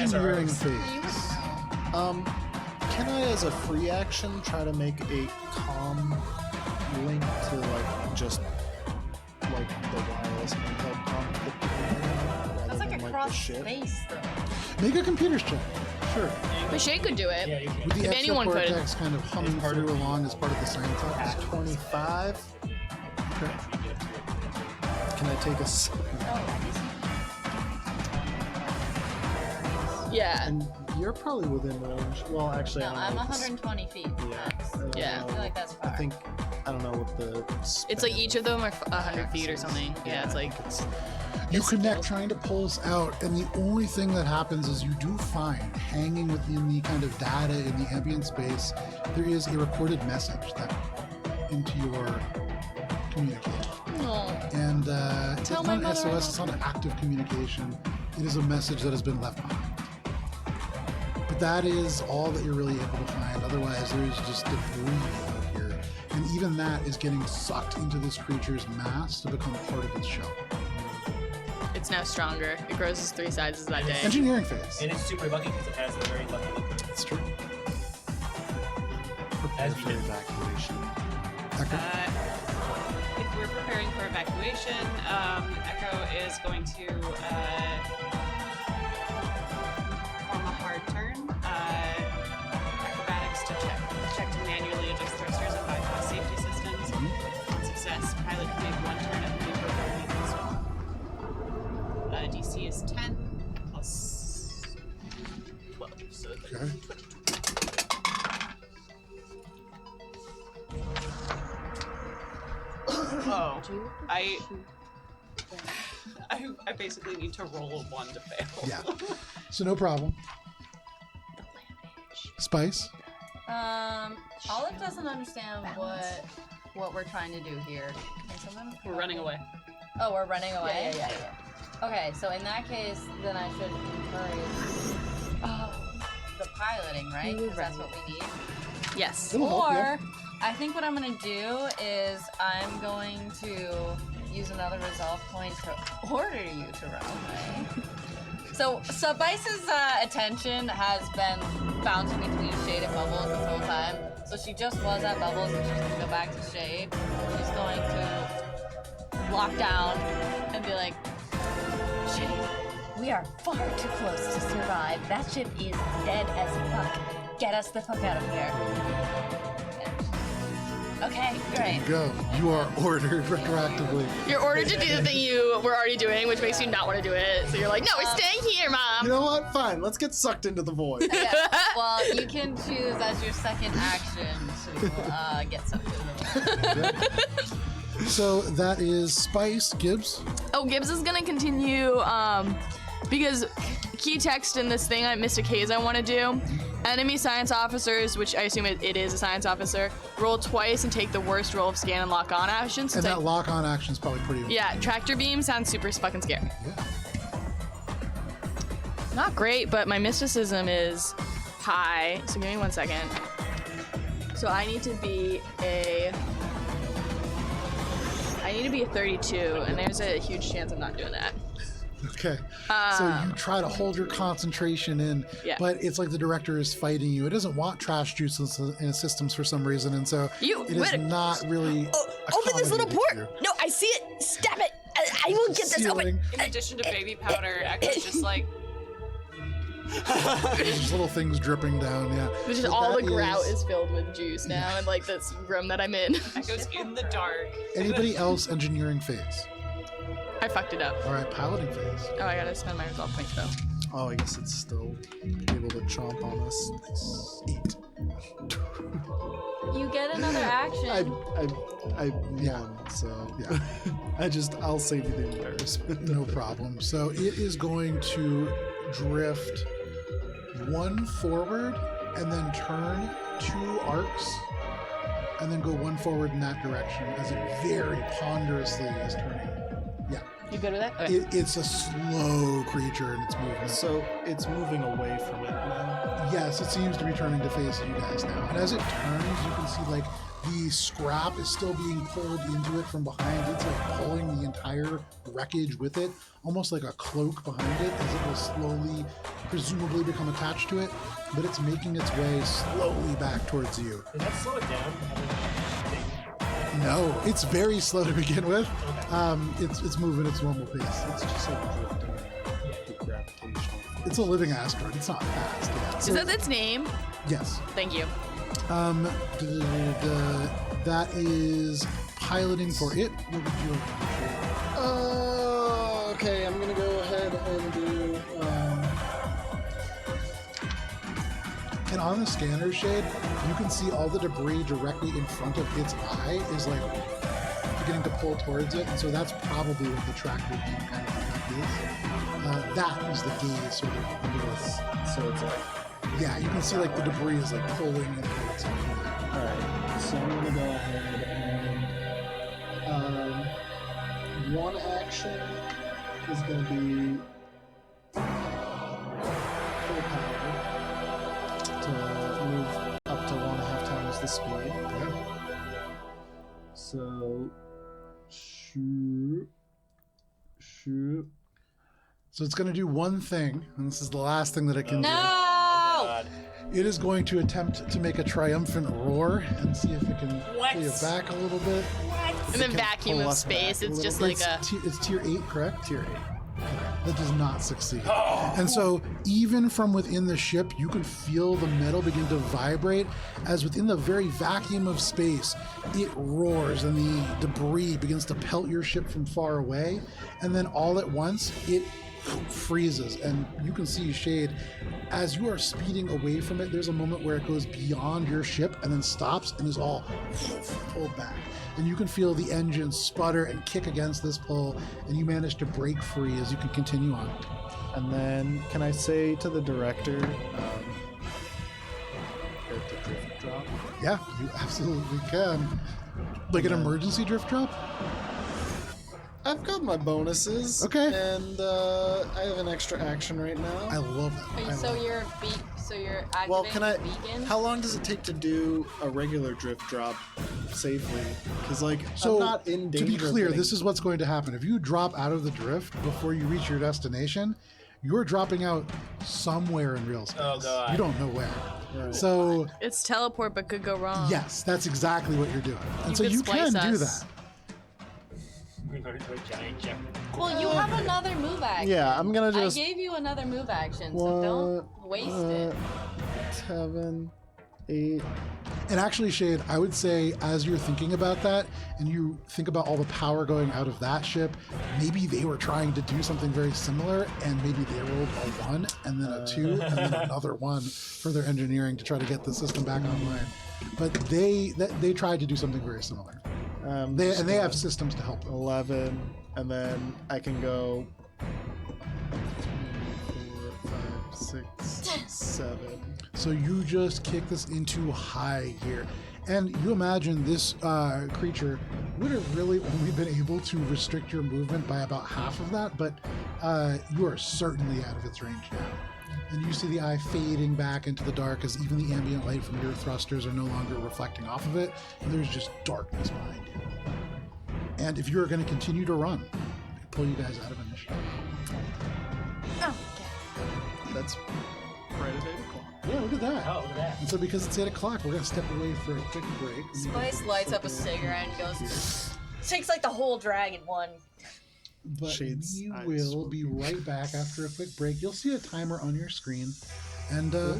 Engineering phase. Can I, as a free action, try to make a comm link to like just like the wireless type comm that people have, rather That's like than, a the cross ship? space thing. Make a computer's check. Sure. Machine could do it. Yeah, you With can. the If anyone could. exocortex kind of humming It's part through of the- along as part of the science office. 25. Okay. Can I take a? Yeah. And you're probably within range. Well, actually, No, I I'm don't know what the 120 feet. Yeah. Max. Yeah. I feel like that's I far. think I don't know what the. It's like each of them are 100 feet or something. Yeah, it's like You connect trying to pulse out, and the only thing that happens is you do find, hanging within the kind of data in the ambient space, there is a recorded message that into your communicator. no. it's not an SOS, it's not an active communication. It is a message that has been left behind. But that is all that you're really able to find. Otherwise, there's just debris out here. And even that is getting sucked into this creature's mass to become part of its shell. It's now stronger. It grows its 3 sizes that day. Engineering phase. And it's super lucky because it has a very lucky look. That's true. Prepare for evacuation. If we're preparing for evacuation, Echo is going to form a hard turn. Acrobatics to check to manually adjust thrusters and bypass safety systems. On success, pilot can make 1 turn at the DC is 10 plus 12, so it's Okay. 22. Oh, I basically need to roll a 1 to fail. Yeah. So no problem. Spice? Olive doesn't understand what we're trying to do here. Can someone? We're running away. Oh, we're running away? Yeah. Okay, so in that case, then I should encourage the piloting, right? Because that's what we need. Yes. It'll help, Or, yeah. I think what I'm gonna do is I'm going to use another resolve point to order you to run away. So Bice's attention has been bouncing between Shade and Bubbles this whole time. So she just was at Bubbles and she's gonna go back to Shade. She's going to lock down and be like, Shade, we are far too close to survive. That ship is dead as fuck. Get us the fuck out of here. Okay, great. Go. You are ordered retroactively. You're ordered to do the thing you were already doing, which makes you not want to do it. So you're like, no, we're staying here, Mom. You know what? Fine. Let's get sucked into the void. Yeah. Well, you can choose as your second action to get something. So that is Spice. Gibbs? Oh, Gibbs is gonna continue, because key text in this thing, Mr. K's I want to do. Enemy science officers, which I assume it is a science officer, roll twice and take the worst roll of scan and lock on actions. And that lock-on action is probably pretty... Yeah, tractor beam sounds super fucking scary. Yeah. Not great, but my mysticism is high. So give me 1 second. So I need to be a 32, and there's a huge chance I'm not doing that. Okay. So you try to hold your concentration in, Yeah. but it's like the director is fighting you. It doesn't want trash juice in its systems for some reason, and so it is not really Open this little accommodating port! to you. No, I see it! Stab it! I will get this open! Ceiling. In addition to baby powder, Echo's just like, There's just little things dripping down, yeah. Which is But all the that grout is filled with juice now, and like this room that I'm in. Echo's in the dark. Anybody else engineering phase? I fucked it up. All right, piloting phase. Oh, I gotta spend my resolve points though. Oh, I guess it's still able to chomp on us. 8. You get another action. I won, so Yeah. I'll save you the embarrassment. No problem. So it is going to drift 1 forward and then turn 2 arcs and then go 1 forward in that direction as it very ponderously is turning. Yeah. You good with that? Okay. It's a slow creature in its movement. So it's moving away from it now. Yes, it seems to be turning to face you guys now. And as it turns, you can see like the scrap is still being pulled into it from behind. It's like pulling the entire wreckage with it, almost like a cloak behind it, as it will slowly, presumably become attached to it. But it's making its way slowly back towards you. Does that slow it down? No, it's very slow to begin with. It's moving its normal pace. It's just like drifting the gravitational. It's a living asteroid. It's not fast. Yeah. Is that its name? Yes. Thank you. That is piloting for it. What would you like to do? Okay, I'm gonna go ahead and do. And on the scanner shade, you can see all the debris directly in front of its eye is like beginning to pull towards it, and so that's probably what the tractor beam kind of effect is. That is the gaze sort of under this. So it's like. Yeah, you can see like the debris is like pulling in towards it. Alright, so I'm gonna go ahead and one action is going to be full power to move up to 1.5 times the speed. So, shoot. So it's going to do one thing, and this is the last thing that it can do. No! It is going to attempt to make a triumphant roar and see if it can What? pull you back a little bit. And then vacuum pull of us back space, a it's little just bit. like It's tier 8, correct? Tier 8. That does not succeed. Oh. And so, even from within the ship, you can feel the metal begin to vibrate as within the very vacuum of space, it roars and the debris begins to pelt your ship from far away. And then, all at once, it freezes. And you can see Shade, as you are speeding away from it, there's a moment where it goes beyond your ship and then stops and is all pulled back. And you can feel the engine sputter and kick against this pull, and you manage to break free as you can continue on. And then, can I say to the director, prepare to drift drop? Yeah, you absolutely can. Like an emergency drift drop? I've got my bonuses. Okay. And I have an extra action right now. I love that. I So love you're activating Well, can I? beacon? How long does it take to do a regular drift drop safely? Because I'm So, not in to danger. be of clear, getting- this is what's going to happen. If you drop out of the drift before you reach your destination, you're dropping out somewhere in real space. Oh, God. You don't know where. Right. So, it's teleport, but could go wrong. yes, that's exactly what you're doing. And You so could you can splice do us. that. We're going to a giant jump. Well, you have another move action. Yeah, I'm gonna I just gave you another move action, so don't waste it. 7, 8. And actually, Shade, I would say as you're thinking about that and you think about all the power going out of that ship, maybe they were trying to do something very similar and maybe they rolled a 1 and then a 2 and then another 1 for their engineering to try to get the system back online. But they tried to do something very similar. They have systems to help them. 11, and then I can go 4, 5, 6, 7. So you just kick this into high gear. And you imagine this creature would have really only been able to restrict your movement by about half of that, but you are certainly out of its range now. And you see the eye fading back into the dark as even the ambient light from your thrusters are no longer reflecting off of it, and there's just darkness behind you. And if you're going to continue to run, I can pull you guys out of initiative. That's right at 8 o'clock. Yeah, look at that. Oh, look at that. And so because it's 8 o'clock, we're going to step away for a quick break. Spice lights up a cigarette and goes, takes like the whole dragon one. But Shade's we eyes will will be be right back after a quick break. You'll see a timer on your screen, and we'll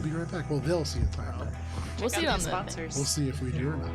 be right back. Well, they'll see a timer. We'll see it on the sponsors. We'll see if we do or not.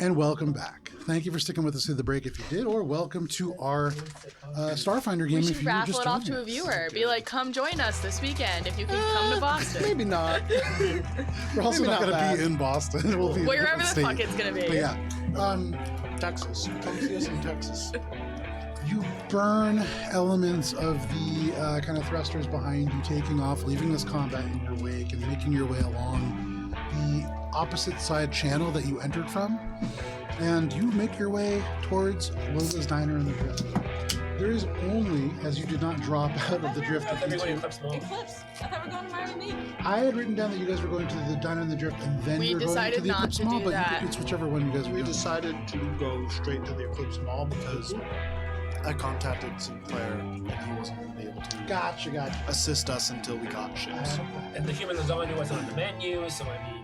And welcome back. Thank you for sticking with us through the break if you did, or welcome to our Starfinder game We if should you raffle just it off joined to a us. viewer. Be like, come join us this weekend if you can come to Boston. Maybe not. We're also Maybe not not going to bad. be in Boston. We'll be in a Wherever different the state. fuck it's gonna be. But yeah, Texas. Come see us in Texas. you burn elements of the kind of thrusters behind you, taking off, leaving this combat in your wake, and making your way along the opposite side channel that you entered from. And you make your way towards Lola's Diner in the Drift. There is only, as you did not drop out of the Drift with these two, Eclipse. I thought we were going to Miami Beach. I had written down that you guys were going to the Diner in the Drift and then We you were going to decided the not Eclipse to Mall, do but that. it's whichever one you guys were We doing. decided to go straight to the Eclipse Mall because I contacted Sinclair and he wasn't going to be able to Gotcha. assist us until we got ships. And the human lasagna wasn't on the menu, so I mean,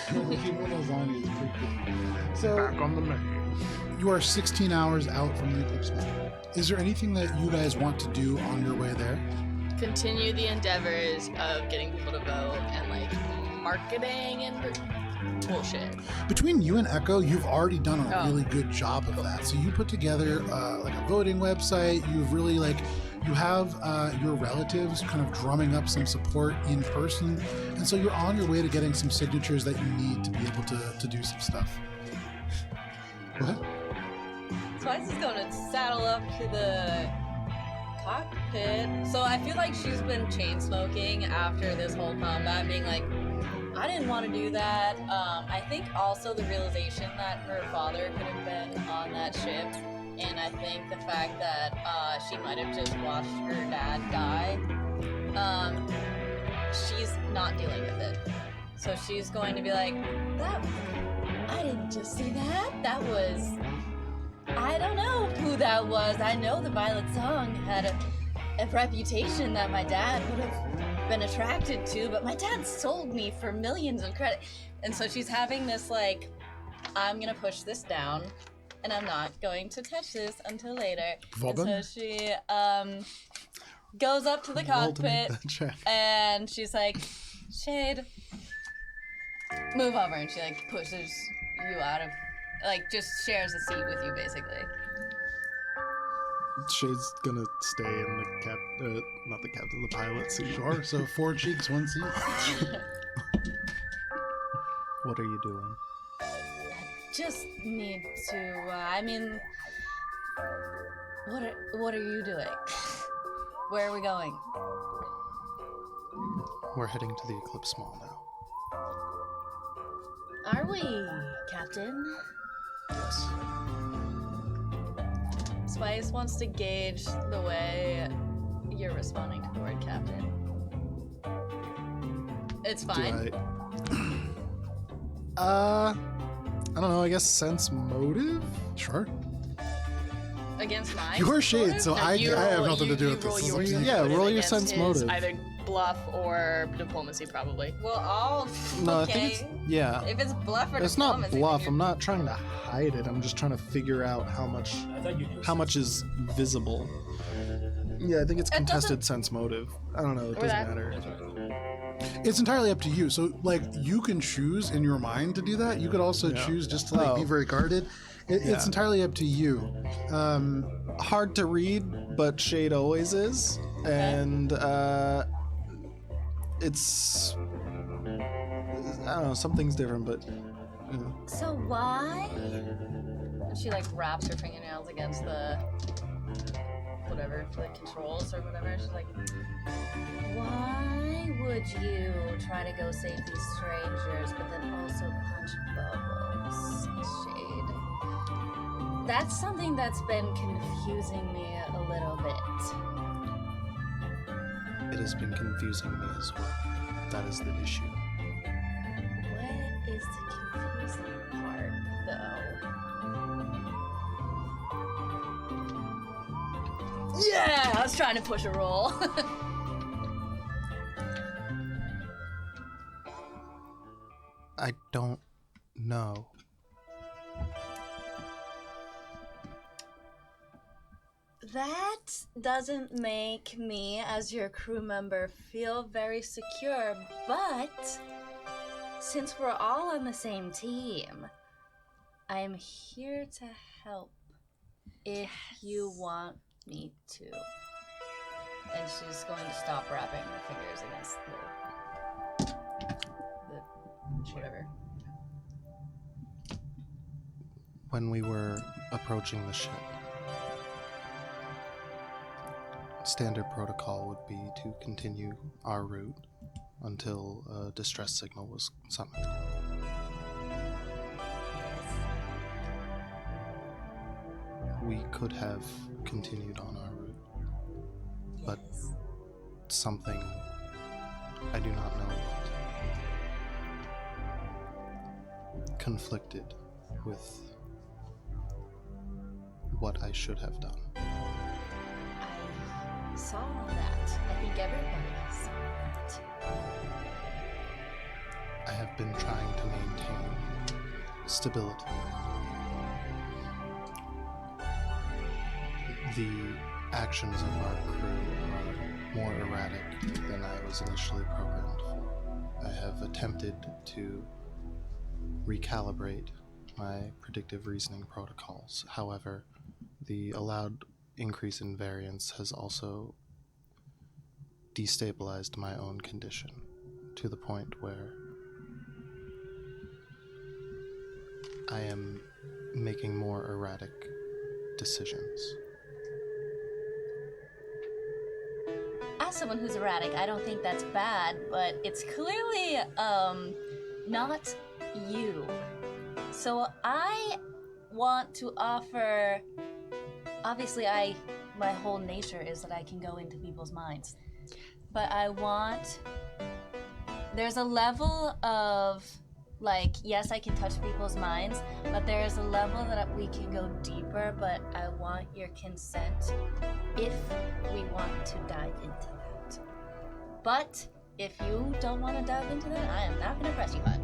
Human lasagna is pretty cool. So on the menu. you are 16 hours out from the Eclipse Mall. Is there anything that you guys want to do on your way there? Continue the endeavors of getting people to vote and like marketing and bullshit. Between you and Echo, you've already done a Oh. really good job of that. So you put together like a voting website. You've really you have your relatives kind of drumming up some support in person, and so you're on your way to getting some signatures that you need to be able to do some stuff. What? Twice is going to saddle up to the cockpit. So I feel like she's been chain smoking after this whole combat, being like, I didn't want to do that. I think also the realization that her father could have been on that ship, and I think the fact that she might have just watched her dad die, she's not dealing with it. So she's going to be like, I didn't just see that. That was, I don't know who that was. I know the Violet Song had a reputation that my dad would have been attracted to, but my dad sold me for millions of credit. And so she's having this like, I'm gonna push this down, and I'm not going to touch this until later. Vauban? And so she goes up to the Roll to make cockpit, that check. and she's like, Shade, move over, and she like pushes you out of, like, just shares a seat with you basically. Shade's gonna stay in the not the captain, the pilot seat. Sure. So 4 cheeks, 1 seat. What are you doing? Just need to. I mean, what are you doing? Where are we going? We're heading to the Eclipse Mall now. Are we, Captain? Yes. Spice wants to gauge the way you're responding to the word Captain. It's fine. I don't know. I guess sense motive. Sure. Against mine. You're Shade, so No, I you have roll- nothing to do you with roll this. This is your up to you. Yeah, motive roll your against sense his motive. Either bluff or diplomacy, probably. Well, all No, okay. I think it's yeah. If it's bluff or It's not diplomacy, bluff. then I'm not trying to hide it. I'm just trying to figure out how much I thought you knew. is visible. Yeah, I think it's It contested sense motive. I don't know. It Or doesn't that. matter. It's entirely up to you. So, like, you can choose in your mind to do that. You could also Yeah. choose just to like be Oh. very guarded. It's Yeah. entirely up to you. Hard to read, but Shade always is, and it's I don't know. Something's different, but So why? And she like wraps her fingernails against the whatever, the controls or whatever. She's like, why would you try to go save these strangers, but then also punch bubbles, Shade? That's something that's been confusing me a little bit. it has been confusing me as well. That is the issue. What is the confusing part, though? Yeah, I was trying to push a roll. I don't know. That doesn't make me, as your crew member, feel very secure, but since we're all on the same team, I am here to help if you want me to. And she's going to stop wrapping her fingers against the whatever. When we were approaching the ship, standard protocol would be to continue our route until a distress signal was summoned. We could have continued on our route, but something I do not know what conflicted with what I should have done. I saw that. I think everybody saw that. I have been trying to maintain stability. The actions of our crew are more erratic than I was initially programmed for. I have attempted to recalibrate my predictive reasoning protocols. However, the allowed increase in variance has also destabilized my own condition to the point where I am making more erratic decisions. As someone who's erratic, I don't think that's bad, but it's clearly not you. So I want to offer. Obviously, my whole nature is that I can go into people's minds, but I want. There's a level of like, yes, I can touch people's minds, but there is a level that we can go deeper. But I want your consent if we want to dive into that. But if you don't want to dive into that, I am not going to press you hard.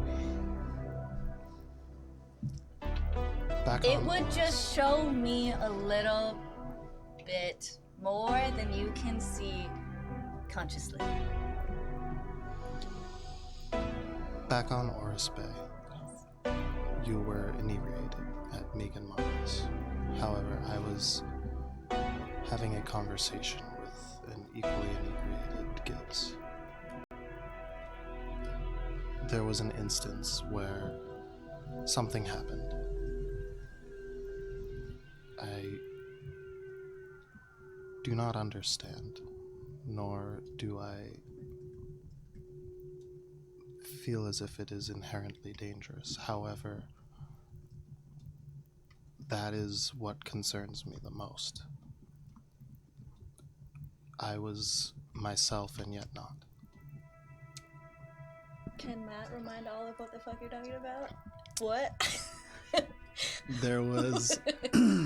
It would just show me a little bit more than you can see consciously. Back on Oris Bay, you were inebriated at Megan Mars. However, I was having a conversation with an equally inebriated Gibbs. There was an instance where something happened. I do not understand, nor do I feel as if it is inherently dangerous. However, that is what concerns me the most. I was myself and yet not. Can Matt remind all of what the fuck you're talking about? What? There was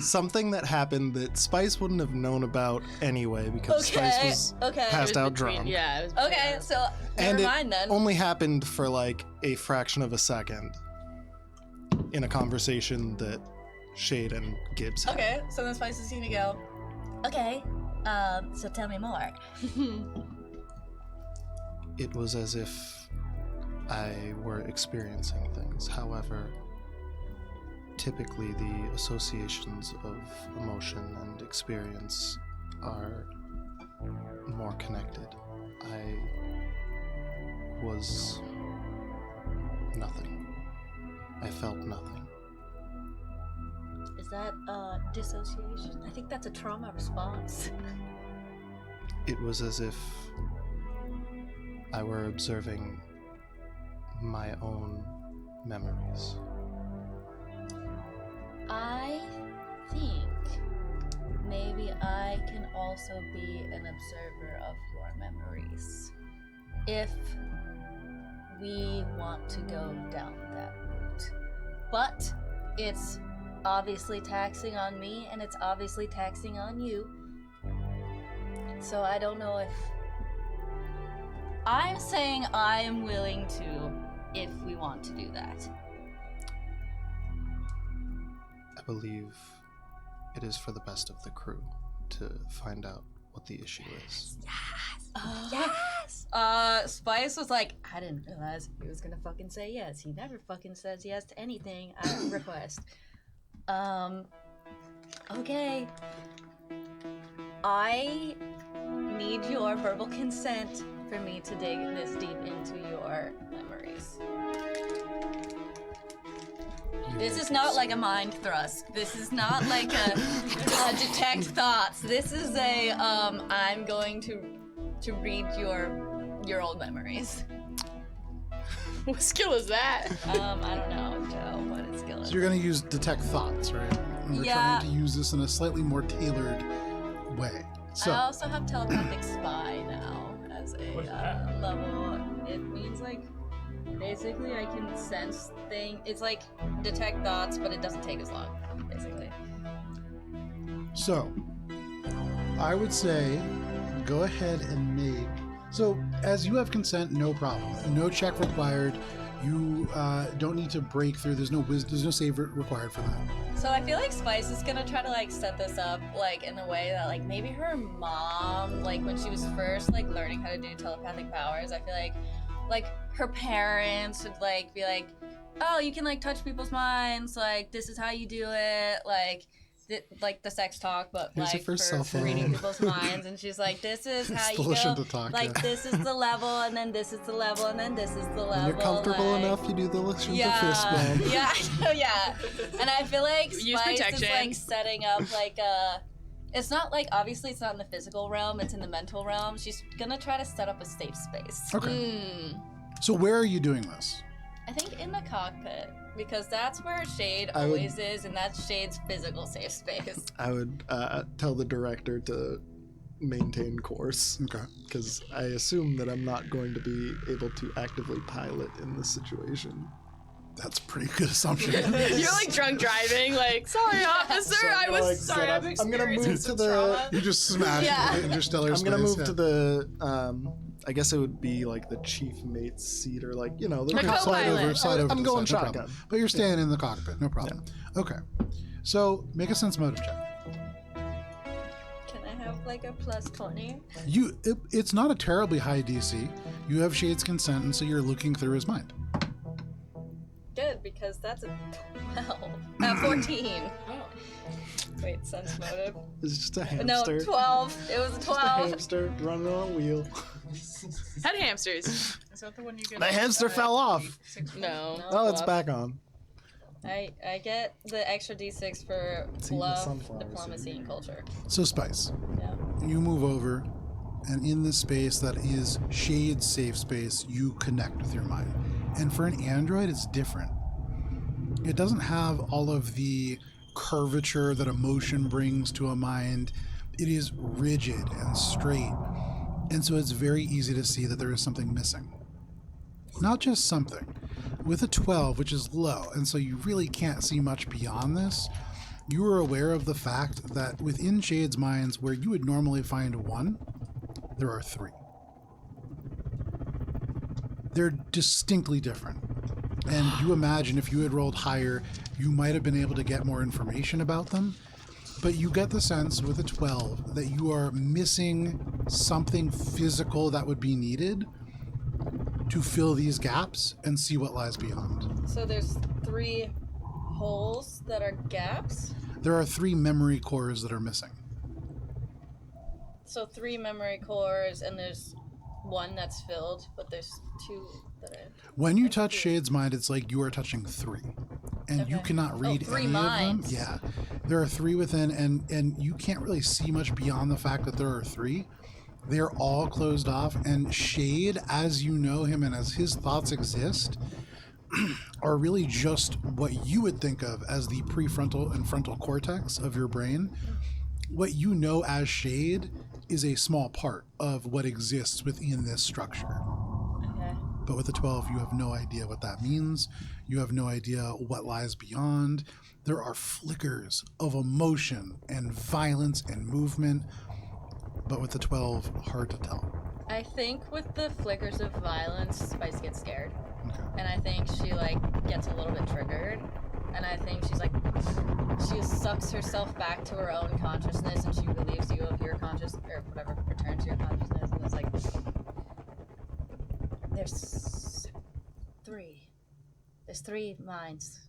something that happened that Spice wouldn't have known about anyway because Spice was passed out drunk. Yeah, it was Okay, so And never mind then. it only happened for like a fraction of a second in a conversation that Shade and Gibbs had. Okay, so then Spice is gonna go, okay, so tell me more. It was as if I were experiencing things. However, typically the associations of emotion and experience are more connected. I was nothing. I felt nothing. Is that dissociation? I think that's a trauma response. It was as if I were observing my own memories. I think maybe I can also be an observer of your memories. If we want to go down that route. But it's obviously taxing on me and it's obviously taxing on you. So I don't know if... I'm saying I am willing to if we want to do that. I believe it is for the best of the crew to find out what the issue is. Yes! Spice was like, I didn't realize he was gonna fucking say yes. He never fucking says yes to anything I request. Okay. I need your verbal consent for me to dig this deep into your memories. This is not like a mind thrust. This is not like a detect thoughts. This is a I'm going to read your old memories. What skill is that? I don't know, Joe, what its skill is. So you're going to use detect thoughts, right? And we're Yeah. trying to use this in a slightly more tailored way. So, I also have telepathic spy now as What's a that? level. It means like basically I can sense things. It's like detect thoughts, but it doesn't take as long. Basically. so I would say go ahead and make. So as you have consent, no problem. No check required. You don't need to break through. There's no save required for that. So I feel like Spice is gonna try to like set this up like in a way that like maybe her mom, like when she was first like learning how to do telepathic powers, I feel like her parents would like be like, oh, you can like touch people's minds, like this is how you do it, like the sex talk, but Here's like your first cell phone. reading people's minds, and she's like, this is how you Solution go, to talk, like yeah. this is the level, and then this is the level, and then this is the level. When you're comfortable like, enough, you do the fist bump. yeah, yeah. And I feel like Use Spice is protection. like setting up like a. It's not like obviously it's not in the physical realm; it's in the mental realm. She's gonna try to set up a safe space. Okay. So where are you doing this? I think in the cockpit because that's where Shade I would- always is, and that's Shade's physical safe space. I would tell the director to maintain course, Okay. because I assume that I'm not going to be able to actively pilot in this situation. That's a pretty good assumption. You're like drunk driving, like, sorry, officer, So I'm I gonna, was like, sorry, set I've up- I'm gonna move experienced to some the. trauma. You just smashed Yeah. interstellar I'm space. gonna move yeah. to the. I guess it would be like the chief mate's seat, or like the The Okay, slide co-pilot. over, slide over. I'm to the going side, no shotgun. problem. But you're staying in the cockpit, no problem. Okay. So make a sense motive check. Can I have like a plus 20? It's not a terribly high DC. You have Shade's consent, and so you're looking through his mind. Good, because that's a 12. 14. Wait, sense motive. It's just a No, hamster. 12. It was a Just a 12. hamster running on a wheel. Had hamsters. Is that the one you get? The hamster fell off. No. Oh, it's back on. I get the extra d6 for It's eating the bluff, sunflowers, diplomacy, and culture. So Spice, Yeah. you move over, and in this space that is Shade's safe space, you connect with your mind. And for an android, it's different. It doesn't have all of the curvature that emotion brings to a mind. It is rigid and straight. And so it's very easy to see that there is something missing. Not just something. With a 12, which is low, and so you really can't see much beyond this, you are aware of the fact that within Shade's minds, where you would normally find one, there are three. They're distinctly different. And you imagine if you had rolled higher, you might have been able to get more information about them. But you get the sense with a 12 that you are missing something physical that would be needed to fill these gaps and see what lies beyond. So there's 3 holes that are gaps. There are 3 memory cores that are missing. So 3 memory cores, and there's 1 that's filled, but there's 2 that are. When you touch Shade's mind, it's like you are touching 3. And you Okay. cannot read 3 any minds. of them. Yeah. There are 3 within, and you can't really see much beyond the fact that there are 3. They're all closed off, and Shade, as you know him and as his thoughts exist, are really just what you would think of as the prefrontal and frontal cortex of your brain. What you know as Shade is a small part of what exists within this structure. Okay. But with the 12, you have no idea what that means. You have no idea what lies beyond. There are flickers of emotion and violence and movement. But with the 12, hard to tell. I think with the flickers of violence, Spice gets scared. Okay. And I think she like gets a little bit triggered. And I think she's like, she sucks herself back to her own consciousness, and she relieves you of your consciousness, or whatever, returns to your consciousness, and it's like, there's 3. There's 3 minds.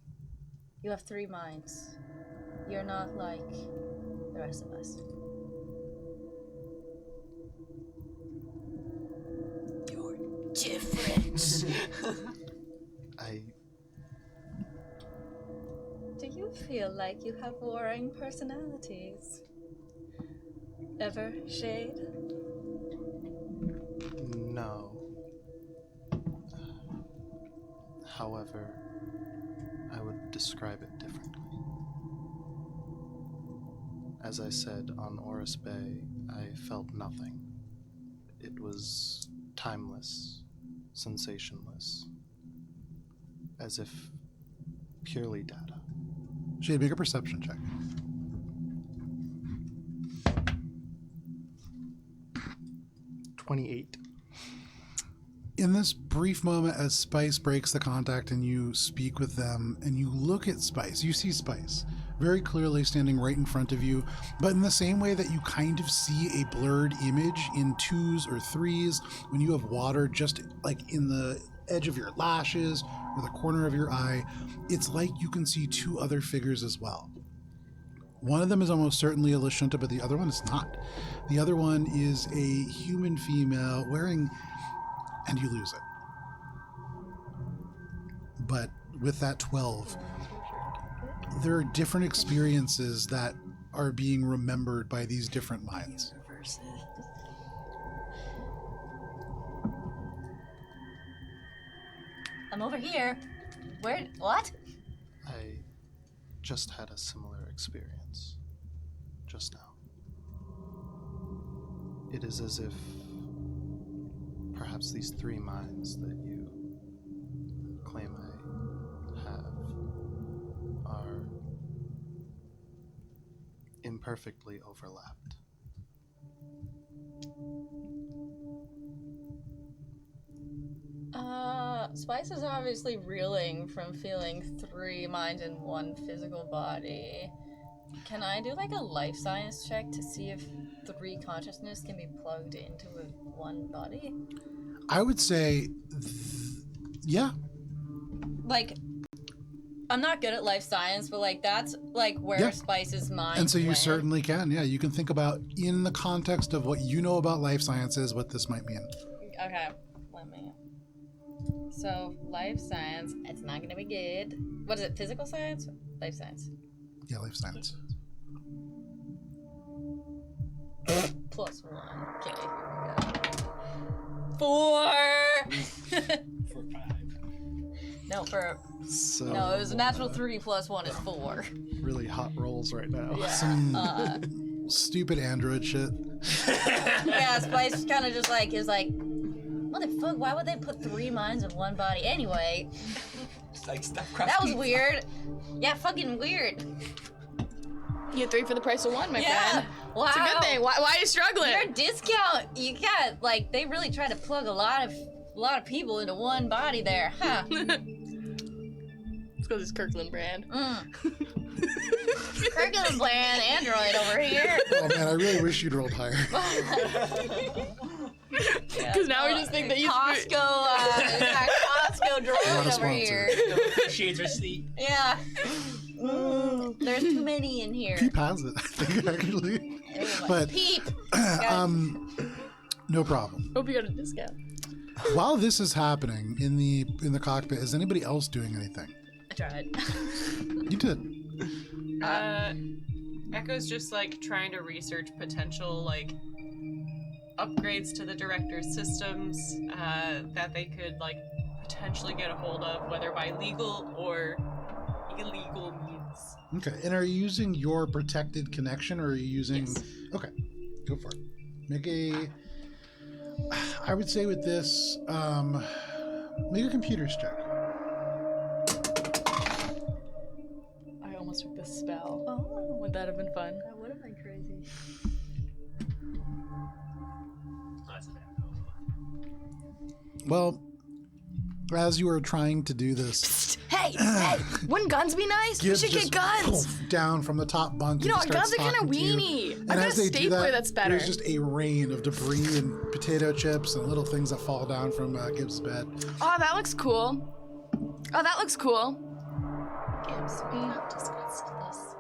You have 3 minds. You're not like the rest of us. You're different. Do you feel like you have warring personalities? Ever, Shade? No. However, I would describe it differently. As I said, on Oris Bay, I felt nothing. It was timeless, sensationless, as if purely data. Shade, make a perception check. 28. In this brief moment as Spice breaks the contact and you speak with them and you look at Spice, you see Spice very clearly standing right in front of you, but in the same way that you kind of see a blurred image in 2s or 3s when you have water just like in the edge of your lashes or the corner of your eye, it's like you can see 2 other figures as well. One of them is almost certainly a Lashunta, but the other one is not. The other one is a human female wearing... and you lose it. But with that 12, there are different experiences that are being remembered by these different minds. I'm over here. Where? What? I just had a similar experience. Just now. It is as if perhaps these 3 minds that you claim I have are imperfectly overlapped. Spice is obviously reeling from feeling 3 minds in one physical body. Can I do like a life science check to see if 3 consciousness can be plugged into one body? I would say, yeah. Like, I'm not good at life science, but like that's like where Yeah. Spice's mind And so you went. certainly can. Yeah, you can think about in the context of what you know about life sciences, what this might mean. Okay, let me. So, life science, it's not gonna be good. What is it, physical science? Life science. Yeah, life science. +1. Okay, here we go. 4! For 5. No, So no, it was a natural 3 + 1 is 4. really hot rolls right now. Yeah. Some stupid android shit. Yeah, Spice kind of just like is like, motherfucker, why would they put 3 minds in one body anyway? It's like stuff That was weird. Yeah, fucking weird. You get 3 for the price of 1, my Yeah, friend. wow. It's a good thing. Why are you struggling? Your discount, you got like they really try to plug a lot of people into one body there, huh? It's because it's Kirkland brand. Kirkland Bland Android over here. Oh man, I really wish you'd rolled higher. Because now we just think that you Costco Not a droid over sponsor. here. Shades are asleep. Yeah. There's too many in here. Peep has it, I think, actually. But Peep. no problem. Hope you got a discount. While this is happening in the cockpit, is anybody else doing anything? I tried. You did. Echo's just like trying to research potential like upgrades to the director's systems that they could like potentially get a hold of, whether by legal or illegal means. Okay, and are you using your protected connection, or are you using... Yes. Okay, go for it. Make a... I would say with this, make a computers check. I almost took this spell. Oh, Would that have been fun? that would have been crazy. That's bad. Well, as you are trying to do this, Hey, wouldn't guns be nice? Gibbs we should just get guns. poof down from the top bunk. You know, and starts guns are kind of talking to you. weenie. And I got a as they do stapler that, that's better. there's just a rain of debris and potato chips and little things that fall down from Gibbs' bed. Oh, that looks cool. Oh, that looks cool. Gibbs, we have discussed this.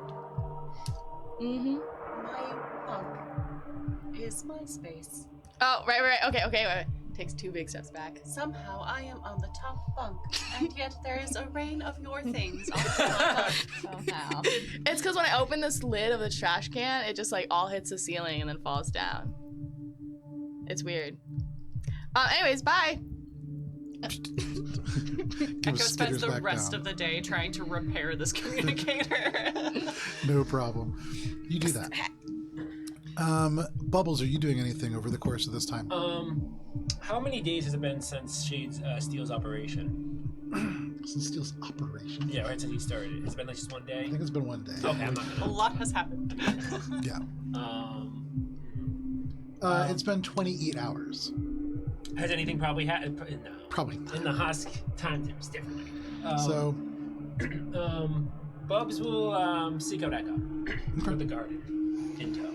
Mm-hmm. My bunk is my space. Oh, right. Okay. Wait. Takes 2 big steps back. Somehow I am on the top bunk, and yet there is a rain of your things on my bunk. Somehow. It's because when I open this lid of the trash can, it just like all hits the ceiling and then falls down. It's weird. Anyways, bye. Echo spends the rest of the day trying to repair this communicator. No problem. You do that. Bubbles, are you doing anything over the course of this time? How many days has it been since Shade's Steel's operation? Since Steel's operation? Yeah, right since he started. Has it been like just one day? I think it's been 1 day. Okay, I'm not A lot has happened. Yeah. It's been 28 hours. Has anything probably happened? No. Probably not. In the Husk time, it was different. So, Bubs will seek out Echo for the garden in tow.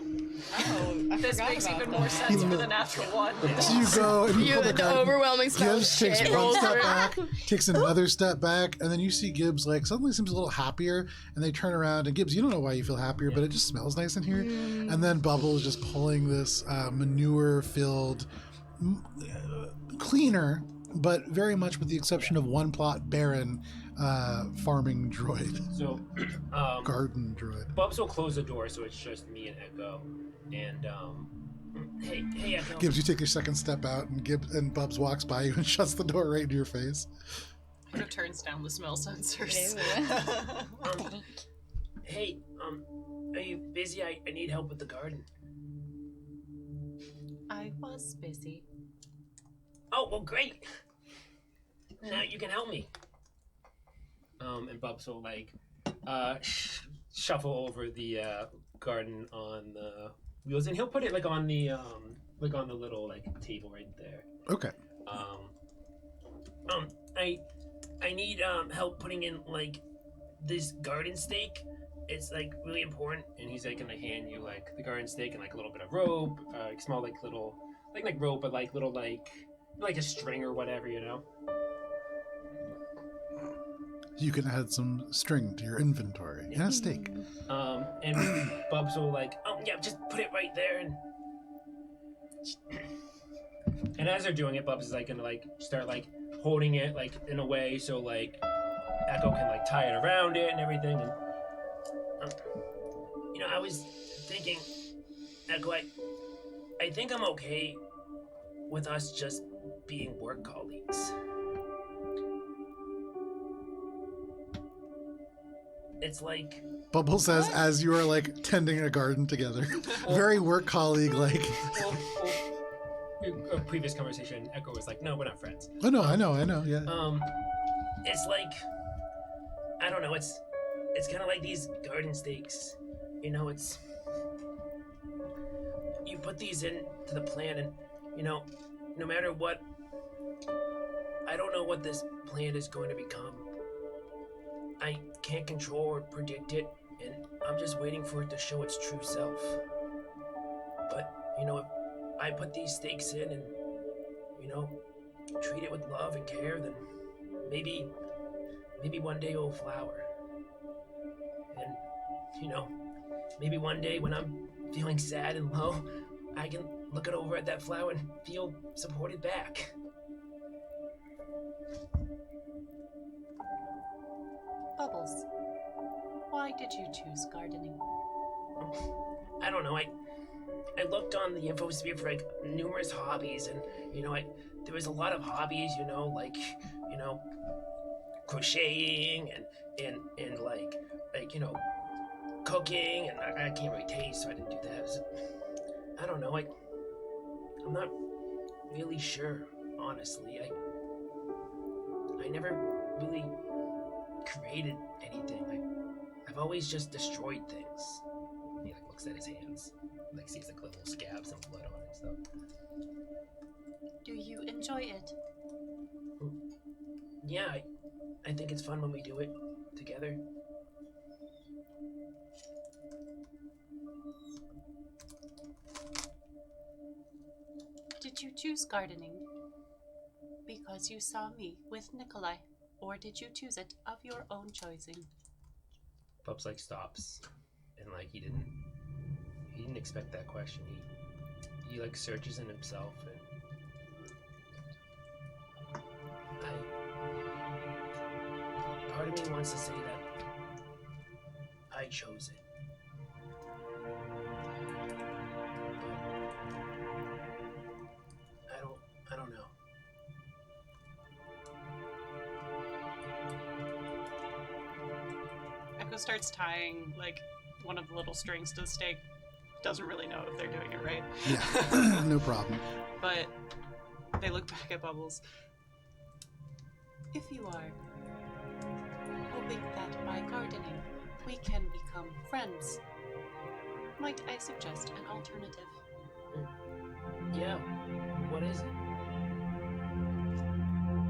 Oh, I This forgot makes about even that. more sense for the natural one. so you go and you pull the The garden. overwhelming smell of Gibbs takes shit one rolls step through. back, takes another step back, and then you see Gibbs like suddenly seems a little happier, and they turn around, and Gibbs, you don't know why you feel happier, but it just smells nice in here. And then Bubbles just pulling this manure-filled cleaner, but very much with the exception of one plot barren farming droid, So, garden droid. Bubs will close the door so it's just me and Echo. And, hey, Echo. Gibbs, you take your second step out, and Bubs walks by you and shuts the door right into your face. Sort of turns down the smell sensors. Hey, are you busy? I need help with the garden. I was busy. Oh, well, great. Now you can help me. And Bubs will shuffle over the garden on the wheels, and he'll put it on the little table right there. Okay. I need help putting in this garden stake. It's really important. And he's gonna hand you the garden stake and a little bit of rope, small little rope, but little like a string or whatever, you know. You can add some string to your inventory and a stake. And Bubs will yeah, just put it right there. And as they're doing it, Bubs is gonna start holding it in a way so Echo can tie it around it and everything. And I was thinking, Echo, I think I'm okay with us just being work colleagues. It's Bubbles says as you are tending a garden together. Very work colleague well, a previous conversation, Echo was no, we're not friends. Oh no, I know, yeah. It's I don't know, it's kind of like these garden stakes. It's you put these into the plan, and no matter what, I don't know what this plan is going to become. I can't control or predict it, and I'm just waiting for it to show its true self. But if I put these stakes in and treat it with love and care, then maybe one day it'll flower. And maybe one day when I'm feeling sad and low, I can look it over at that flower and feel supported back. Bubbles, why did you choose gardening? I don't know. I looked on the infosphere for numerous hobbies, and there was a lot of hobbies, crocheting and cooking, and I can't really taste, so I didn't do that. I don't know. I'm not really sure, honestly. I never really created anything. I've always just destroyed things. He looks at his hands, sees little scabs and blood on it and stuff. Do you enjoy it? Yeah, I think it's fun when we do it together. Did you choose gardening because you saw me with Nikolai, or did you choose it of your own choosing? Bubs stops, and he didn't didn't expect that question. He like searches in himself and part of me wants to say that I chose it. But I don't know. Echo starts tying like one of the little strings to the stake. Doesn't really know if they're doing it right. Yeah, no problem. But they look back at Bubbles. If you are hoping that by gardening we can become friends, might I suggest an alternative? Yeah, what is it?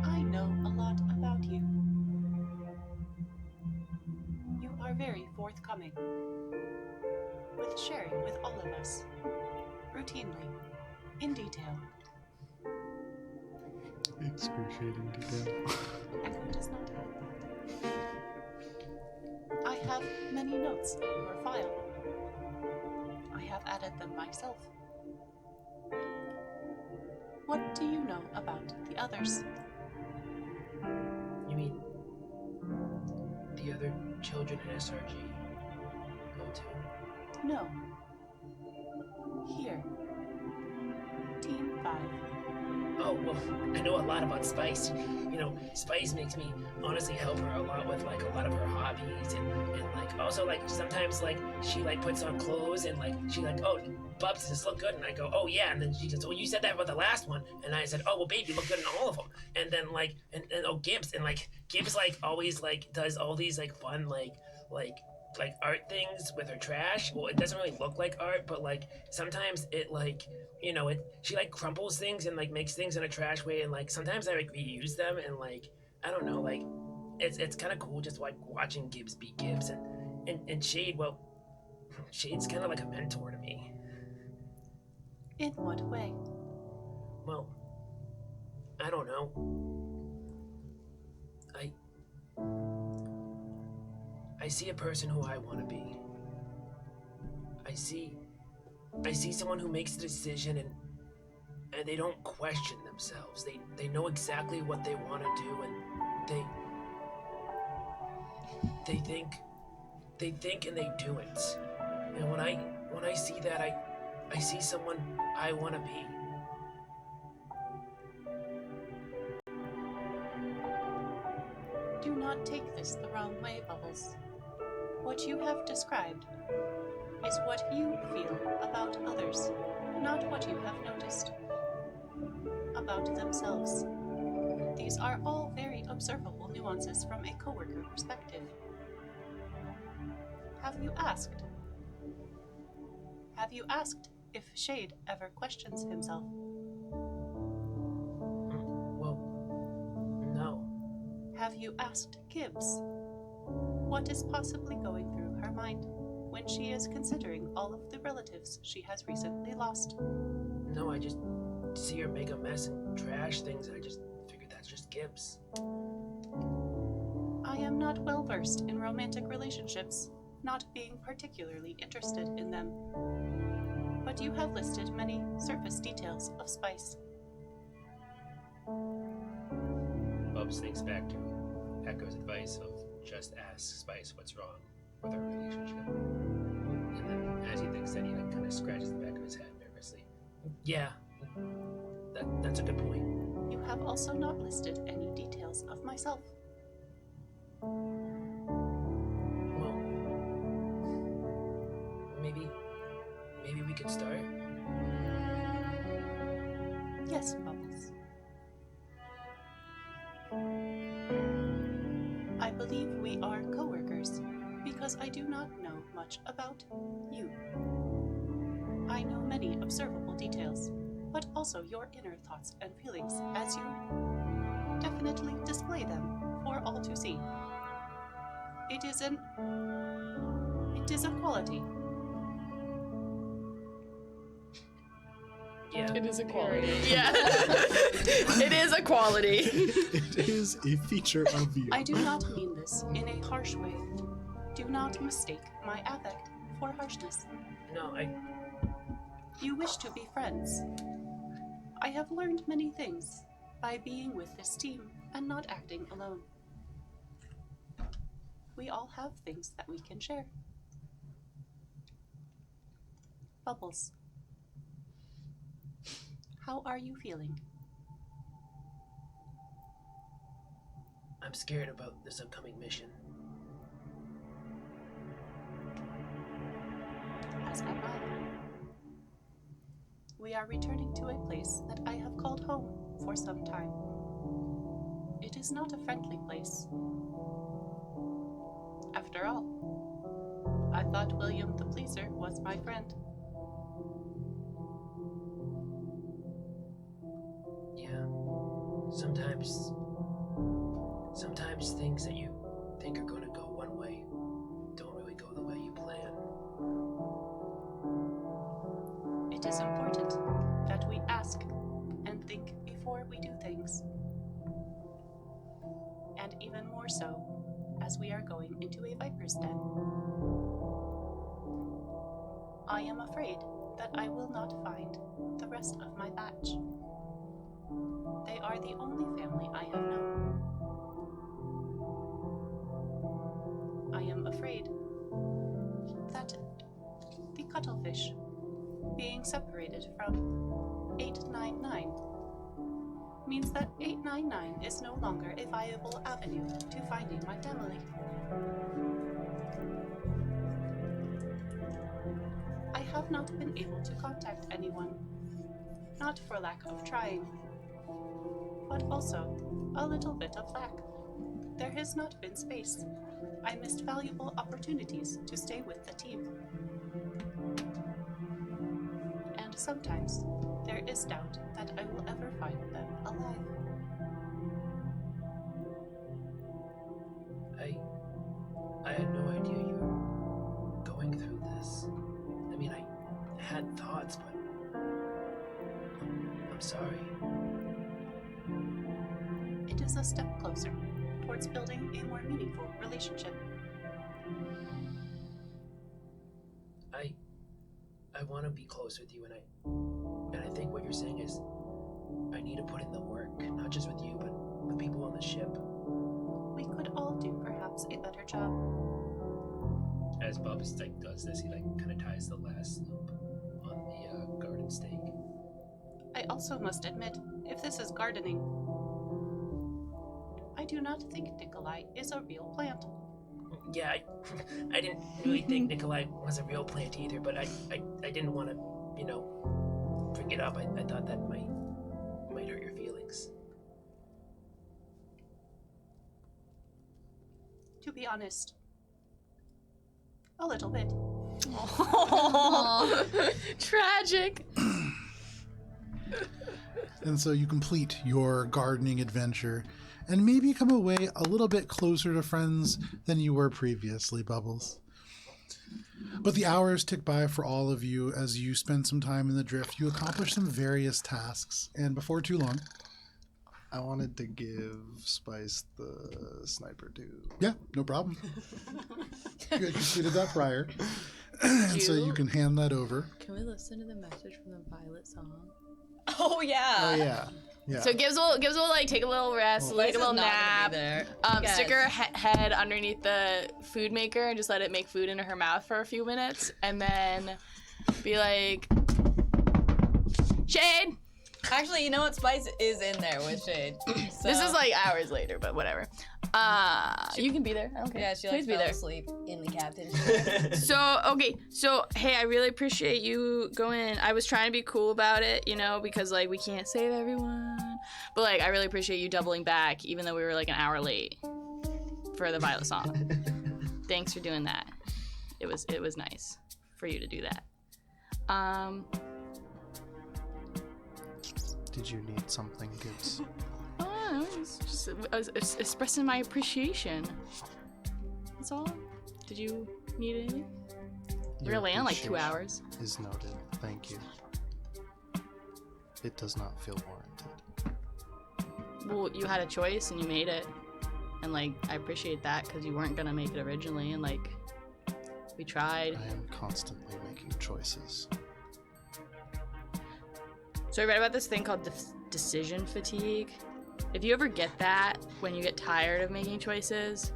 I know a lot about you. You are very forthcoming with sharing with all of us, routinely, in detail. Excruciating detail. Echo does not have that. I have many notes in your file. I have added them myself. What do you know about the others? You mean the other children in SRG go to? No. Here. Team 5. Oh, well, I know a lot about Spice. You know, Spice makes me honestly help her a lot with, like, a lot of her hobbies. And like, also, like, sometimes, like, she, like, puts on clothes and, like, she, like, oh, Bubs, does this look good? And I go, oh, yeah. And then she goes, well, you said that about the last one. And I said, oh, well, babe, you look good in all of them. And then, like, and oh, Gibbs. And, like, Gibbs, like, always, like, does all these, like, fun, like art things with her trash. Well, it doesn't really look like art, but like sometimes it like, you know, she like crumples things and like makes things in a trash way, and like sometimes I like reuse them, and like I don't know, like it's kind of cool just like watching Gibbs be Gibbs. And Shade, well, Shade's kind of like a mentor to me. In what way? Well, I don't know. I see a person who I want to be. I see someone who makes a decision and they don't question themselves. They know exactly what they want to do, and they think and they do it. And when I see that, I see someone I want to be. Do not take this the wrong way, Bubbles. What you have described is what you feel about others, not what you have noticed about themselves. These are all very observable nuances from a coworker perspective. Have you asked? Have you asked if Shade ever questions himself? Well, no. Have you asked Gibbs what is possibly going through her mind when she is considering all of the relatives she has recently lost? No, I just see her make a mess and trash things, and I just figured that's just Gibbs. I am not well versed in romantic relationships, not being particularly interested in them. But you have listed many surface details of Spice. Bubs thinks back to Echo's advice of just ask Spice what's wrong with our relationship. And then as he thinks that, he like kind of scratches the back of his head nervously. Yeah, that's a good point. You have also not listed any details of myself. Well, maybe we could start. Yes, Bubbles. I believe we are co-workers because I do not know much about you. I know many observable details, but also your inner thoughts and feelings as you definitely display them for all to see. It is a quality. Yeah. It is a quality. Yeah. It is a quality. It is a feature of you. I do not mean this in a harsh way. Do not mistake my affect for harshness. No, You wish to be friends. I have learned many things by being with this team and not acting alone. We all have things that we can share. Bubbles, how are you feeling? I'm scared about this upcoming mission. As am I. We are returning to a place that I have called home for some time. It is not a friendly place. After all, I thought William the Pleaser was my friend. Yeah. Sometimes things that you think are going to go one way don't really go the way you plan. It is important that we ask and think before we do things. And even more so as we are going into a viper's den. I am afraid that I will not find the rest of my batch. They are the only family I have known. I am afraid that the cuttlefish being separated from 899 means that 899 is no longer a viable avenue to finding my family. I have not been able to contact anyone, not for lack of trying, but also a little bit of lack. There has not been space. I missed valuable opportunities to stay with the team. And sometimes there is doubt that I will ever find them alive. I had no idea you were going through this. I mean, I had thoughts, but I'm sorry. It is a step closer towards building a more meaningful relationship. I want to be close with you, and I think what you're saying is I need to put in the work, not just with you, but with people on the ship. We could all do perhaps a better job. As Bob does this, he kind of ties the last loop on the garden stake. I also must admit, if this is gardening, I do not think Nikolai is a real plant. Yeah, I didn't really think Nikolai was a real plant either, but I didn't want to, bring it up. I thought that might hurt your feelings. To be honest, a little bit. Tragic. And so you complete your gardening adventure and maybe come away a little bit closer to friends than you were previously, Bubbles. But the hours tick by for all of you as you spend some time in the drift. You accomplish some various tasks, and before too long... I wanted to give Spice the sniper too. Yeah, no problem. You had completed that prior. And so you can hand that over. Can we listen to the message from the Violet song? Oh yeah. Oh yeah. Yeah. So Gibbs will like take a little rest, Well, like a little Spice is not nap. gonna be there. Stick Guys. her head underneath the food maker and just let it make food into her mouth for a few minutes, and then be like, Shade. Actually, you know what? Spice is in there with Shade. So. This is like hours later, but whatever. You can be there. I don't care. Yeah, she Please like be fell there. asleep in the captain's So hey, I really appreciate you going. I was trying to be cool about it, because like we can't save everyone, but like I really appreciate you doubling back, even though we were like an hour late for the Violet song. Thanks for doing that. It was nice for you to do that. Did you need something, Gibbs? I was expressing my appreciation. That's all. Did you need anything? We're gonna land in like 2 hours. Is noted. Thank you. It does not feel warranted. Well, you had a choice and you made it, and like I appreciate that because you weren't gonna make it originally, and like we tried. I am constantly making choices. So I read about this thing called decision fatigue. If you ever get that when you get tired of making choices,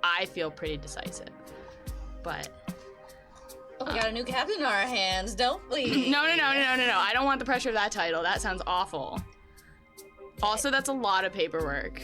I feel pretty decisive. But We got a new captain in our hands, don't we? no. I don't want the pressure of that title. That sounds awful. Also, that's a lot of paperwork.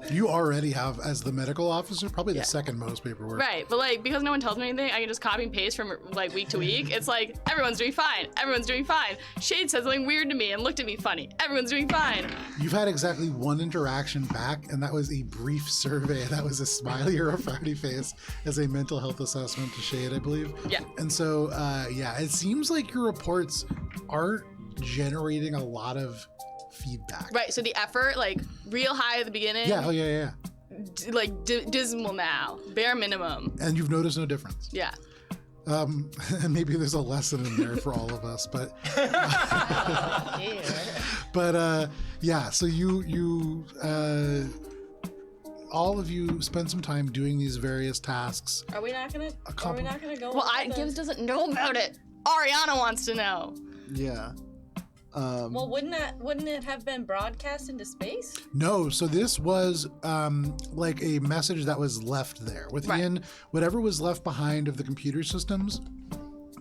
You already have, as the medical officer, probably the second most paperwork. Right, but like, because no one tells me anything, I can just copy and paste from like week to week. It's like, everyone's doing fine. Everyone's doing fine. Shade said something weird to me and looked at me funny. Everyone's doing fine. You've had exactly one interaction back, and that was a brief survey. That was a smiley or a frowny face as a mental health assessment to Shade, I believe. Yeah. And so, it seems like your reports aren't generating a lot of feedback. Right, so the effort, like, real high at the beginning. Yeah, yeah. Dismal now. Bare minimum. And you've noticed no difference. Yeah. And maybe there's a lesson in there for all of us, but so you all of you spend some time doing these various tasks. Are we not gonna go? Well, Gibbs doesn't know about it. Ariana wants to know. Yeah. Well, wouldn't it have been broadcast into space? No, so this was like a message that was left there within whatever was left behind of the computer systems.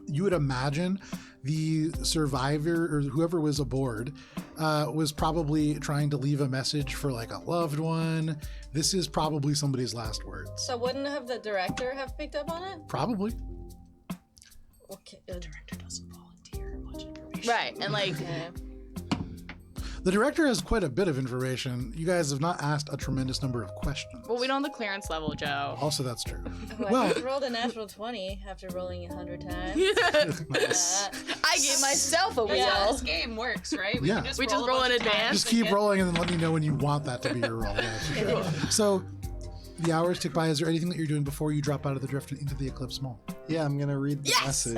You would imagine the survivor or whoever was aboard was probably trying to leave a message for like a loved one. This is probably somebody's last words. So wouldn't have the director have picked up on it? Probably. Okay. The director doesn't volunteer much information. Right, and like, The director has quite a bit of information. You guys have not asked a tremendous number of questions. well, we don't have the clearance level, Joe. Also, that's true. I just rolled a natural 20 after rolling 100 times. I gave myself a That's how wheel. this game works, right? Yeah. We just a roll bunch in of times advance. Just and keep get- rolling and then let me know when you want that to be your roll. Yeah, for sure. So the hours tick by. Is there anything that you're doing before you drop out of the drift and into the Eclipse Mall? Yeah, I'm gonna read the message.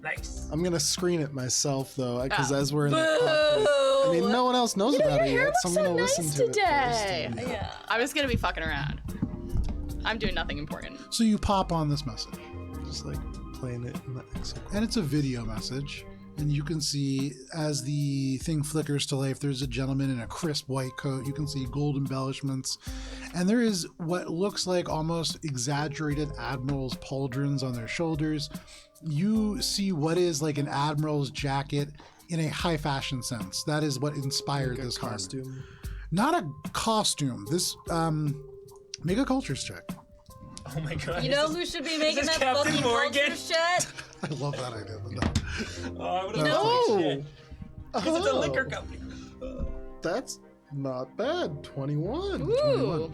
Nice. I'm gonna screen it myself though, because as we're in the cockpit, I mean, no one else knows about it yet, so I'm gonna listen to it today. first. Yeah. I'm just gonna be fucking around. I'm doing nothing important. So you pop on this message, Just like playing it in the Excel. and it's a video message. And you can see as the thing flickers to life, there's a gentleman in a crisp white coat. You can see gold embellishments. And there is what looks like almost exaggerated admiral's pauldrons on their shoulders. You see what is like an admiral's jacket in a high fashion sense. That is what inspired Like a this garment. costume. Not a costume. This, make a cultures check. Oh my god. You know who should be making this that Captain fucking Morgan? culture shit? I love that idea. But no. Oh, I would have No. done that shit. Because it's a Oh, liquor company. That's not bad. 21. Ooh.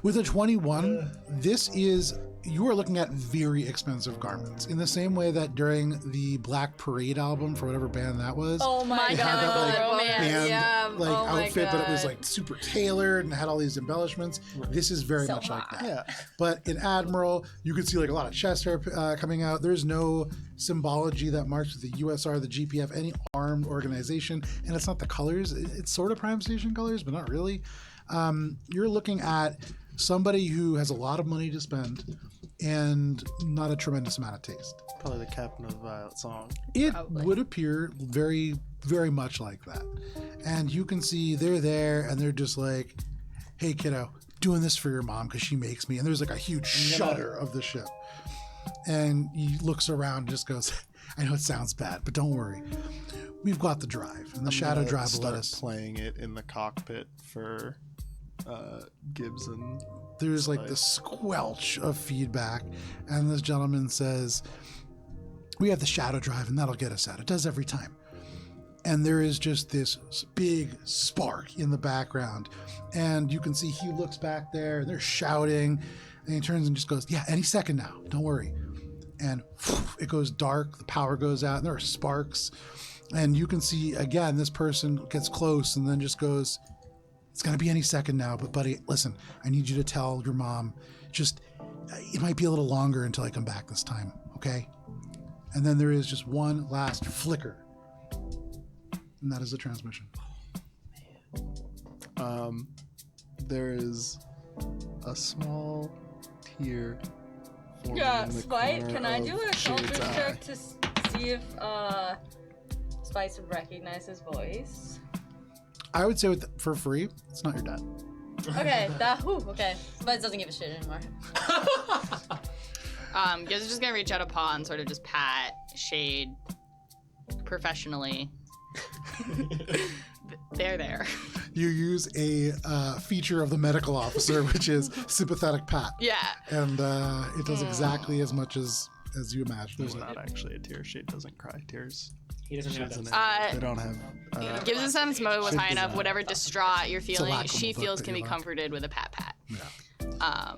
With a 21, this is, you are looking at very expensive garments. In the same way that during the Black Parade album, for whatever band that was, Oh my it had that god. like romance. band Yeah. like Oh my outfit, but it was God. like super tailored and had all these embellishments. This is very So much like hot. that. Yeah. But in Admiral, you can see like a lot of chest hair coming out. There's no symbology that marks with the USR, the GPF, any armed organization, and it's not the colors. It's sort of Prime Station colors, but not really. You're looking at somebody who has a lot of money to spend and not a tremendous amount of taste. Probably the captain of the Violet song. It Probably. would appear very, very much like that. And you can see they're there and they're just like, hey, kiddo, doing this for your mom because she makes me. And there's like a huge shudder of the ship. And he looks around and just goes, I know it sounds bad, but don't worry. We've got the drive. And the shadow Gonna drive will let start us. playing it in the cockpit for Gibson. There's like this squelch of feedback. And this gentleman says, we have the shadow drive and that'll get us out. It does every time. And there is just this big spark in the background. And you can see he looks back there and they're shouting. And he turns and just goes, yeah, any second now. Don't worry. And it goes dark. The power goes out and there are sparks. And you can see, again, this person gets close and then just goes, it's going to be any second now. But buddy, listen, I need you to tell your mom, just, it might be a little longer until I come back this time. Okay. And then there is just one last flicker. And that is the transmission. There is a small tear forming Yeah, in the Spite, corner can I of do a Shade's culture eye. check to see if Spite Spice recognize his voice? I would say for free, it's not your dad. Okay, okay. Spice doesn't give a shit anymore. Gibbs is just gonna reach out a paw and sort of just pat Shade professionally. They're there. You use a feature of the medical officer, which is sympathetic pat. Yeah. And it does exactly as much as you imagine. There's not actually a tear. Shade doesn't cry tears. He doesn't have Doesn't that. they don't have. Gives a sense mode was high enough. Whatever distraught you're feeling, laughable she book feels that can you be love. comforted with a pat pat. Yeah.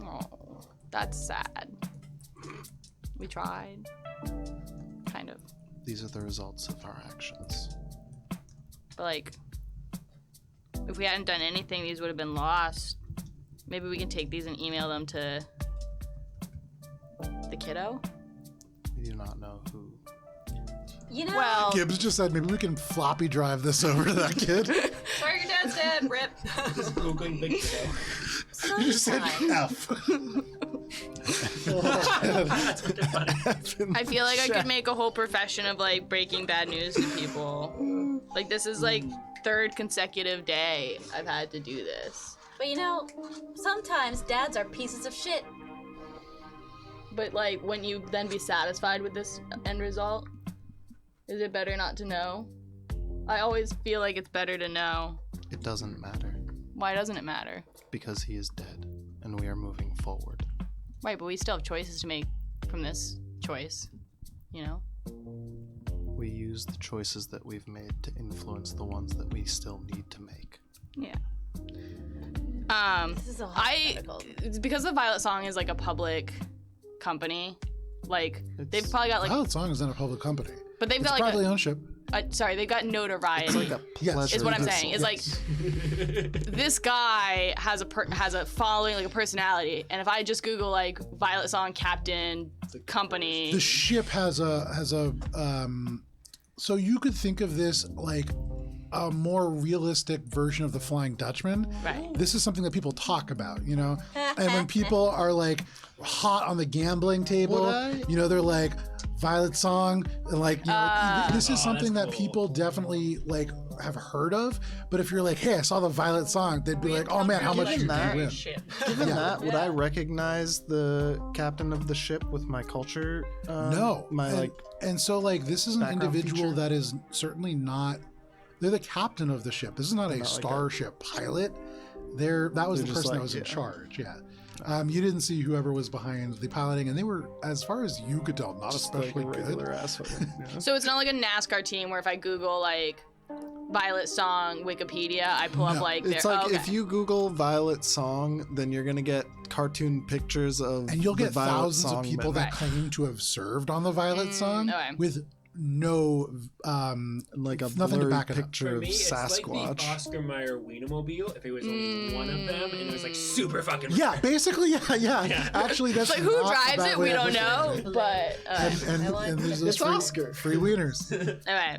Oh, that's sad. We tried. Kind of. These are the results of our actions. But like, if we hadn't done anything, these would have been lost. Maybe we can take these and email them to the kiddo. We do not know who. You know, Well, Gibbs just said maybe we can floppy drive this over to that kid. Sorry, your dad's dead. Rip. Just Googling Big Kiddo. You just said sometimes. F. That's what they're funny. I feel like I could make a whole profession of like breaking bad news to people. Like this is like third consecutive day I've had to do this. But you know, sometimes dads are pieces of shit. But like, wouldn't you then be satisfied with this end result? Is it better not to know? I always feel like it's better to know. It doesn't matter Why doesn't it matter? because he is dead, and we are moving forward. Right, but we still have choices to make from this choice, you know? We use the choices that we've made to influence the ones that we still need to make. Yeah. This is a I hypothetical. because the Violet Song is like a public company, like they've probably got like, Violet Song is in a public company. but they've It's got like privately owned ship. sorry, they've got notoriety. It's like a Yes. pleasure. is what I'm Yes. saying. It's like this guy has a following, like a personality, and if I just Google like Violet Song Captain Company, The ship has a so you could think of this like a more realistic version of the Flying Dutchman. right? This is something that people talk about, you know? And when people are like hot on the gambling table, Would I? you know, they're like Violet Song, and like, you know, this is Oh, something that that's cool. people definitely like have heard of. But if you're like, hey, I saw the Violet Song, they'd be like, oh man, how much did you that. win? Given Yeah. that, would I recognize the captain of the ship with my culture? No. My and, like. and so like this is an background individual feature? that is certainly not, they're the captain of the ship. This is not a not like a- starship pilot. That was They're the just person that like, was in yeah. charge. Yeah. You didn't see whoever was behind the piloting, and they were, as far as you could tell, not Just like especially a good. regular asshole. Yeah. So it's not like a NASCAR team where if I Google like Violet Song Wikipedia, I pull up No. like It's their, like oh, okay. if you Google Violet Song, then you're gonna get cartoon pictures of And you'll the get Violet thousands Song of people men. that claim to have served on the Violet Song okay. with no And like a nothing to blurry back it up. picture For of me, it's like the Sasquatch. Oscar Mayer Wienermobile if it was only one of them and it was like super fucking Yeah, rare. basically, yeah. Actually, that's It's like who not drives that it? way We I don't look at it. know, but And there's those It's Oscar. free wieners. okay.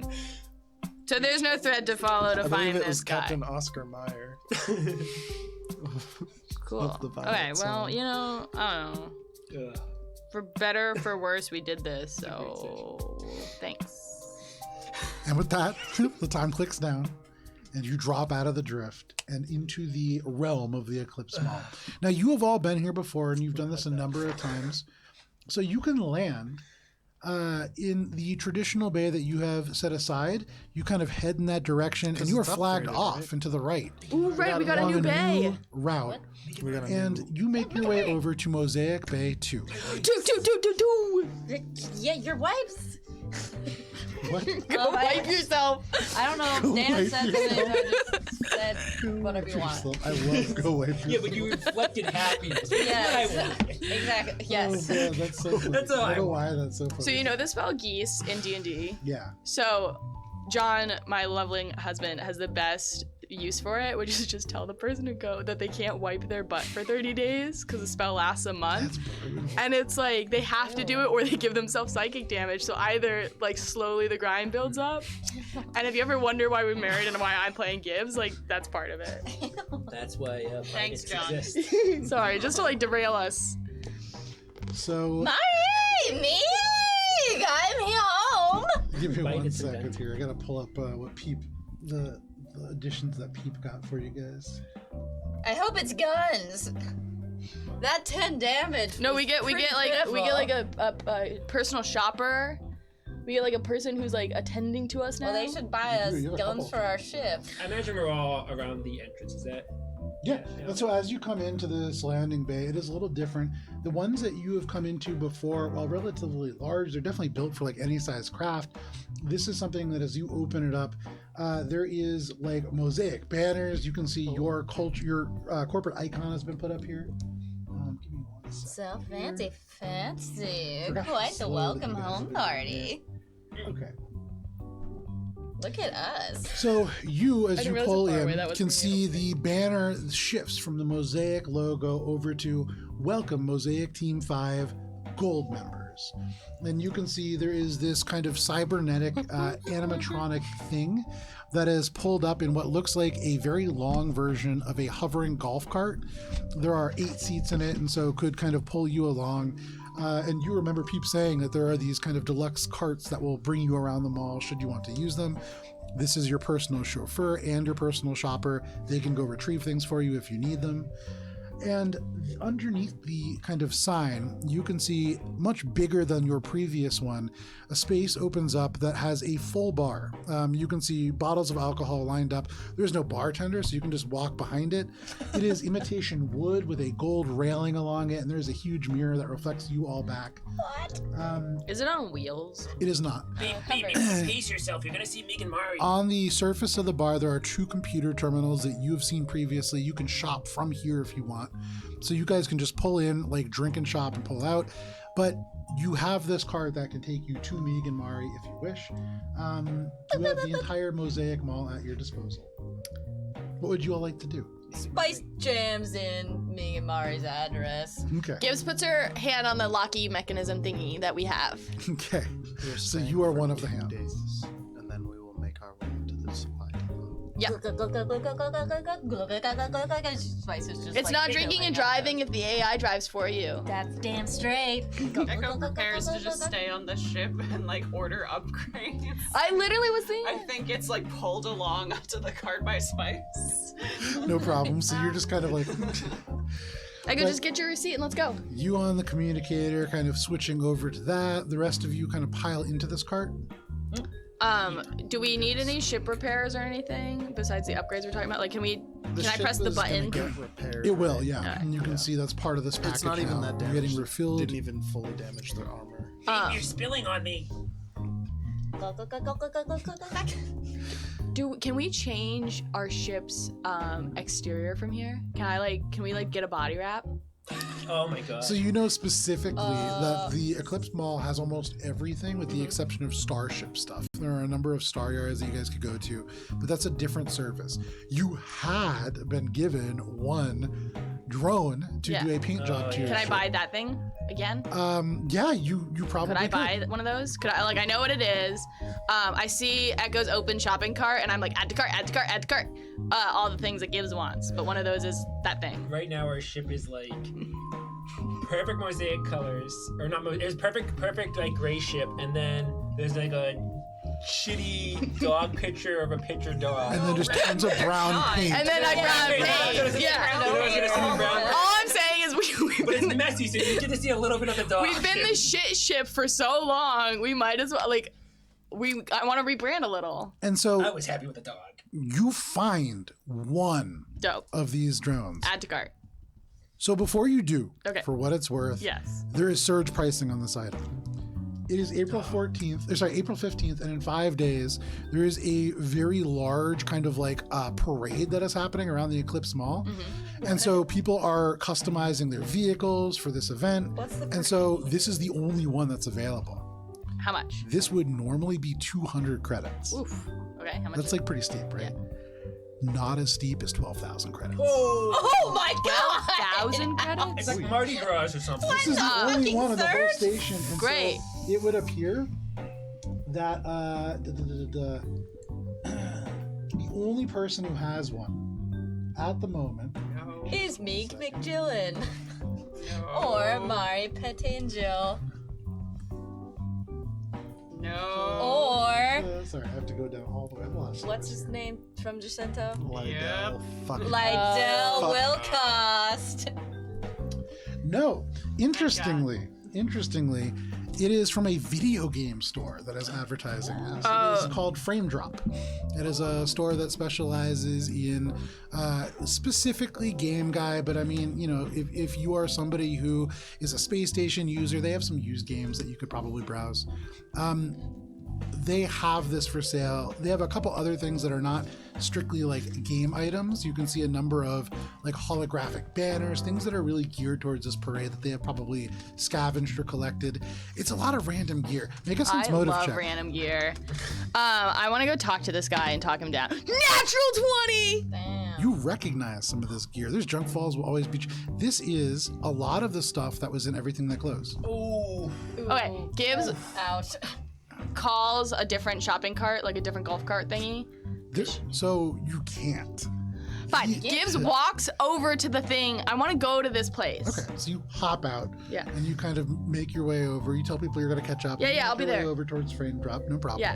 So there's no thread to follow to I find believe it this was guy. Captain Oscar Meyer. Cool. of the Violet Okay, well, Song. you know, I don't know. Ugh. For better or for worse, we did this, so thanks. And with that, the time clicks down, and you drop out of the drift and into the realm of the Eclipse Mall. Now, you have all been here before, and you've done this a number of times. So you can land in the traditional bay that you have set aside. You kind of head in that direction, and you are it's flagged upgraded, off right? into the right Ooh, right, we got a along new bay. new route. We got a And new- you make your way over to Mosaic Bay 2. Do. Yeah, your wipes. What? Go wipe yourself. I don't know. Go Dana wipe said something. I just said whatever you want. I love go away from Yeah, but you reflected happiness. Yes. I want. Exactly. Oh, Yes. man, that's so funny. That's all I I don't know want. why that's so funny. So you know the spell geese in D&D. Yeah. So John, my lovely husband, has the best use for it, which is just tell the person to go that they can't wipe their butt for 30 days because the spell lasts a month. And it's like they have to do it or they give themselves psychic damage. So either like slowly the grind builds up. And if you ever wonder why we married and why I'm playing Gibbs, like that's part of it. That's why Thanks, John. exist. Sorry, just to like derail us. So Meg, I'm home. Give me Bite 1 its second invent. here. I gotta pull up what Peep, the additions that Peep got for you guys. I hope it's guns. That 10 damage. No, was we get pretty like pitiful. a personal shopper. We get like a person who's like attending to us now. Well, they should buy us You have a couple. guns for our ship. I imagine we're all around the entrance. Is that? Yeah, and so as you come into this landing bay, it is a little different. The ones that you have come into before, while relatively large, they're definitely built for like any size craft. This is something that as you open it up, there is like mosaic banners. You can see your culture, your corporate icon has been put up here. Give me 1 second. So fancy, fancy. Forgot how Quite the slow welcome that you guys home have been party. Okay. Look at us. So you, as I you didn't realize pull how far in, away that was can from you. see the banner shifts from the Mosaic logo over to Welcome Mosaic Team 5 Gold members. And you can see there is this kind of cybernetic animatronic thing that is pulled up in what looks like a very long version of a hovering golf cart. There are 8 seats in it, and so could kind of pull you along. And you remember Peep saying that there are these kind of deluxe carts that will bring you around the mall should you want to use them. This is your personal chauffeur and your personal shopper. They can go retrieve things for you if you need them. And underneath the kind of sign, you can see much bigger than your previous one. A space opens up that has a full bar. You can see bottles of alcohol lined up. There's no bartender, so you can just walk behind it. It is imitation wood with a gold railing along it, and there's a huge mirror that reflects you all back. What? Is it on wheels? It is not. Baby, pace yourself. You're gonna see Meek and Mari. On the surface of the bar, there are 2 computer terminals that you have seen previously. You can shop from here if you want. So you guys can just pull in, like drink and shop and pull out. But you have this card that can take you to Meek and Mari if you wish. You have the entire Mosaic Mall at your disposal. What would you all like to do? Spice jams in me and Mari's address. Okay. Gibbs puts her hand on the locky mechanism thingy that we have. Okay. We're So staying you are for one of the 2 hands. days, and then we will make our way to the supply depot. Yeah. Spice is just It's like not drinking and giggling at driving if the AI drives for you. That's damn straight. Echo prepares to just stay on the ship and like order upgrades. I literally was thinking. I think it's like pulled along onto the cart by Spice. No problem. So you're just kind of like I could just get your receipt and let's go. you on the communicator, kind of switching over to that. The rest of you kind of pile into this cart. Do we need any ship repairs or anything besides the upgrades we're talking about? Like, can I ship press the is gonna button? get repaired, It will, right? yeah. And you can see that's part of this package. It's not even now. that You're damaged. getting refilled. Didn't even fully damage their armor. You're spilling on me. Can we change our ship's exterior from here? Can we get a body wrap? Oh my god. So you know specifically that the Eclipse Mall has almost everything with the exception of Starship stuff. There are a number of star yards that you guys could go to, but that's a different service. You had been given 1 drone to do a paint job to your Can I ship. buy that thing again? Yeah, you probably Could I buy one of those? I know what it is. I see Echo's open shopping cart, and I'm like, add to cart, add to cart, add to cart. All the things that Gibbs wants, but one of those is that thing. Right now our ship is like perfect mosaic colors, or not? It's perfect like gray ship, and then there's like a shitty dog picture of a picture dog. And then just tons of brown paint. And then I grab paint. Yeah. All I'm saying is we've But it's been messy, so you get to see a little bit of the dog. we've been the shit ship for so long. We might as well I want to rebrand a little. And I so was happy with the dog. you find 1 Dope. of these drones. Add to cart. So before you do, Okay. for what it's worth, Yes. there is surge pricing on this item. It is April 15th, and in 5 days, there is a very large kind of like parade that is happening around the Eclipse Mall. And so people are customizing their vehicles for this event. What's the And so this is the only one that's available. How much? This would normally be 200 credits. Oof. Okay. How much? That's like pretty steep, right? Not as steep as 12,000 credits. Oh my god! 1,000 credits. It's like Mardi Gras or something. This is the only fucking one in the whole surge? station. And Great. So it would appear that the only person who has one at the moment Is Meek McGillen. Or Mari Petangel. No. Or Sorry, I have to go down all the way. I've lost what's his name from Jacinto? Lydell. Fucking Lydell fuck. will cost. No, interestingly, it is from a video game store that is advertising this. It is called Frame Drop. It is a store that specializes in specifically Game Guy, but I mean, you know, if you are somebody who is a Space Station user, they have some used games that you could probably browse. They have this for sale. They have a couple other things that are not strictly like game items. You can see a number of like holographic banners, things that are really geared towards this parade that they have probably scavenged or collected. It's a lot of random gear. Make a sense motive love check. random gear. I want to go talk to this guy and talk him down. Natural 20! Damn. You recognize some of this gear. There's junk falls will always be. This is a lot of the stuff that was in Everything That Glows. Okay, Gibbs Ouch. calls a different shopping cart, like a different golf cart thingy. So you can't. Fine. Gibbs walks over to the thing. I want to go to this place. Okay, so you hop out, Yeah. and you kind of make your way over. You tell people you're going to catch up. Yeah, and you yeah, make I'll be your way there. over towards Frame Drop, no problem. Yeah.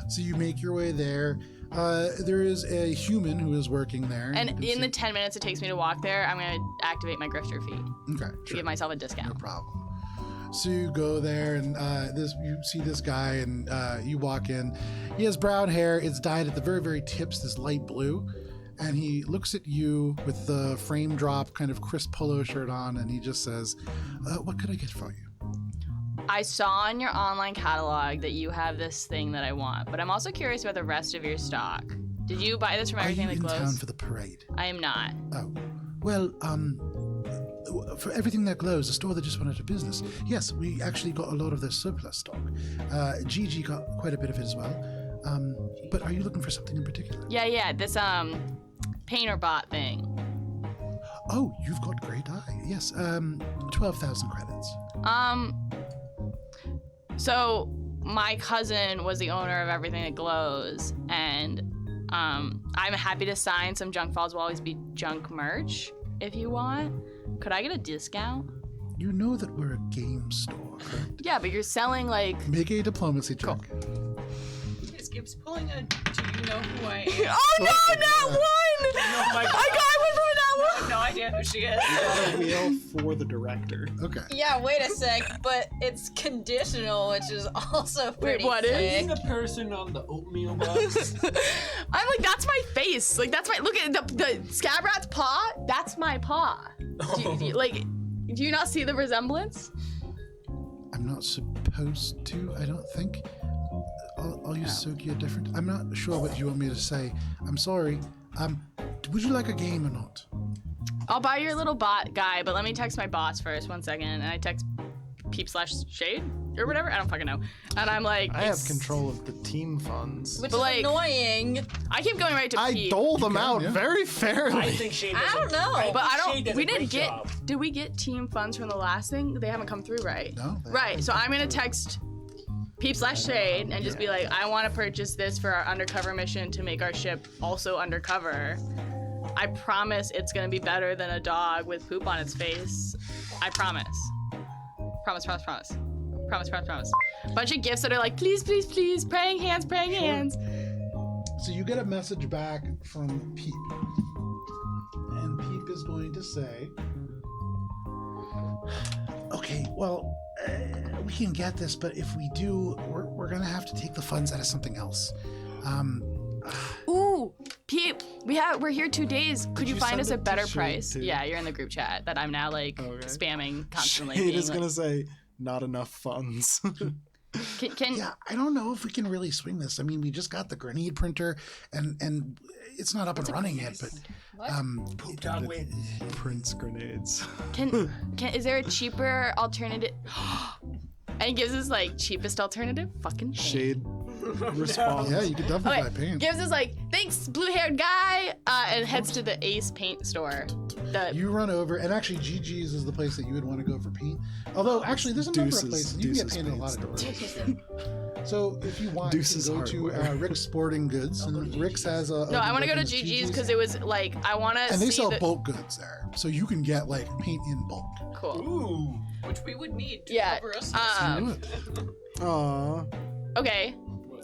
So you make your way there. There is a human who is working there. And you can in the see- 10 minutes it takes me to walk there, I'm going to activate my grifter feat okay, to sure, give myself a no discount. problem. So you go there, and you see this guy, and you walk in. He has brown hair. It's dyed at the very, very tips, this light blue. And he looks at you with the Frame Drop kind of crisp polo shirt on, and he just says, "What could I get for you?" I saw in your online catalog that you have this thing that I want, but I'm also curious about the rest of your stock. Did you buy this from Are you Everything in That town Glows? for the parade? I am not. Oh, well, for Everything That Glows, a store that just went out of business. Yes, we actually got a lot of their surplus stock. Gigi got quite a bit of it as well. But are you looking for something in particular? Yeah, this painter bot thing. Oh, you've got great eye. Yes, 12,000 credits. So my cousin was the owner of Everything That Glows, and I'm happy to sign some Junk Falls will always be junk merch if you want. Could I get a discount? You know that we're a game store, correct? Yeah, but you're selling like Make a diplomacy check. Is Gibbs pulling a do you know who I am? Oh no, not one! Oh my God. I got one from that I one! have no idea who she is. Got a wheel for the director. Okay. Yeah, wait a sec, but it's conditional, which is also pretty what is? sick. The person on the oatmeal box. I'm like, that's my face. Like, that's my, look at the scab rat's paw. That's my paw. Do you not see the resemblance? I'm not supposed to, I don't think. All you Soki are different. I'm not sure what you want me to say. I'm sorry. Would you like a game or not? I'll buy your little bot guy, but let me text my boss first. 1 second. And I text peep/shade or whatever. I don't fucking know. And I'm like, I have control of the team funds. Which But, is like, annoying. I keep going right to I peep. dole them can, out yeah. very I fairly. think Shane I does don't know. But I Shade don't. does We a didn't great get. job. Did we get team funds from the last thing? They haven't come through, right? No? Right. So I'm gonna text peep/shade and just be like, I want to purchase this for our undercover mission to make our ship also undercover. I promise it's gonna be better than a dog with poop on its face. I promise. Promise. Bunch of gifts that are like, please, please, please, praying hands, praying hands. So you get a message back from Peep. And Peep is going to say, okay, well, we can get this, but if we do, we're going to have to take the funds out of something else. Ooh, Peep, we're here 2 days. Could you you find send us a it to better Shade, price? too? Yeah, you're in the group chat that I'm now like Okay. spamming constantly. Shade being is like, gonna say not enough funds. can Yeah, I don't know if we can really swing this. I mean, we just got the grenade printer, and it's not up and running yet, but... Poop dog win. Prince grenades. Is there a cheaper alternative? And he gives us like cheapest alternative. Fucking paint. Shade responds. Yeah, you could definitely Okay, buy paint. gives us like thanks, blue-haired guy, and heads to the Ace Paint store. You run over, and actually GG's is the place that you would want to go for paint. Although, actually, there's a number of Deuces- places. You can get Deuces paint in a lot of Paint different places. So if you want, Deuces you can go to Hardware. Rick's Sporting Goods, and Rick's has a... No, I want to go to GG's because it was like I want to. And they see sell the... bulk goods there. So you can get, like, paint in bulk. Cool. Ooh. Which we would need to Yeah. cover us. Do it. Aww. Okay.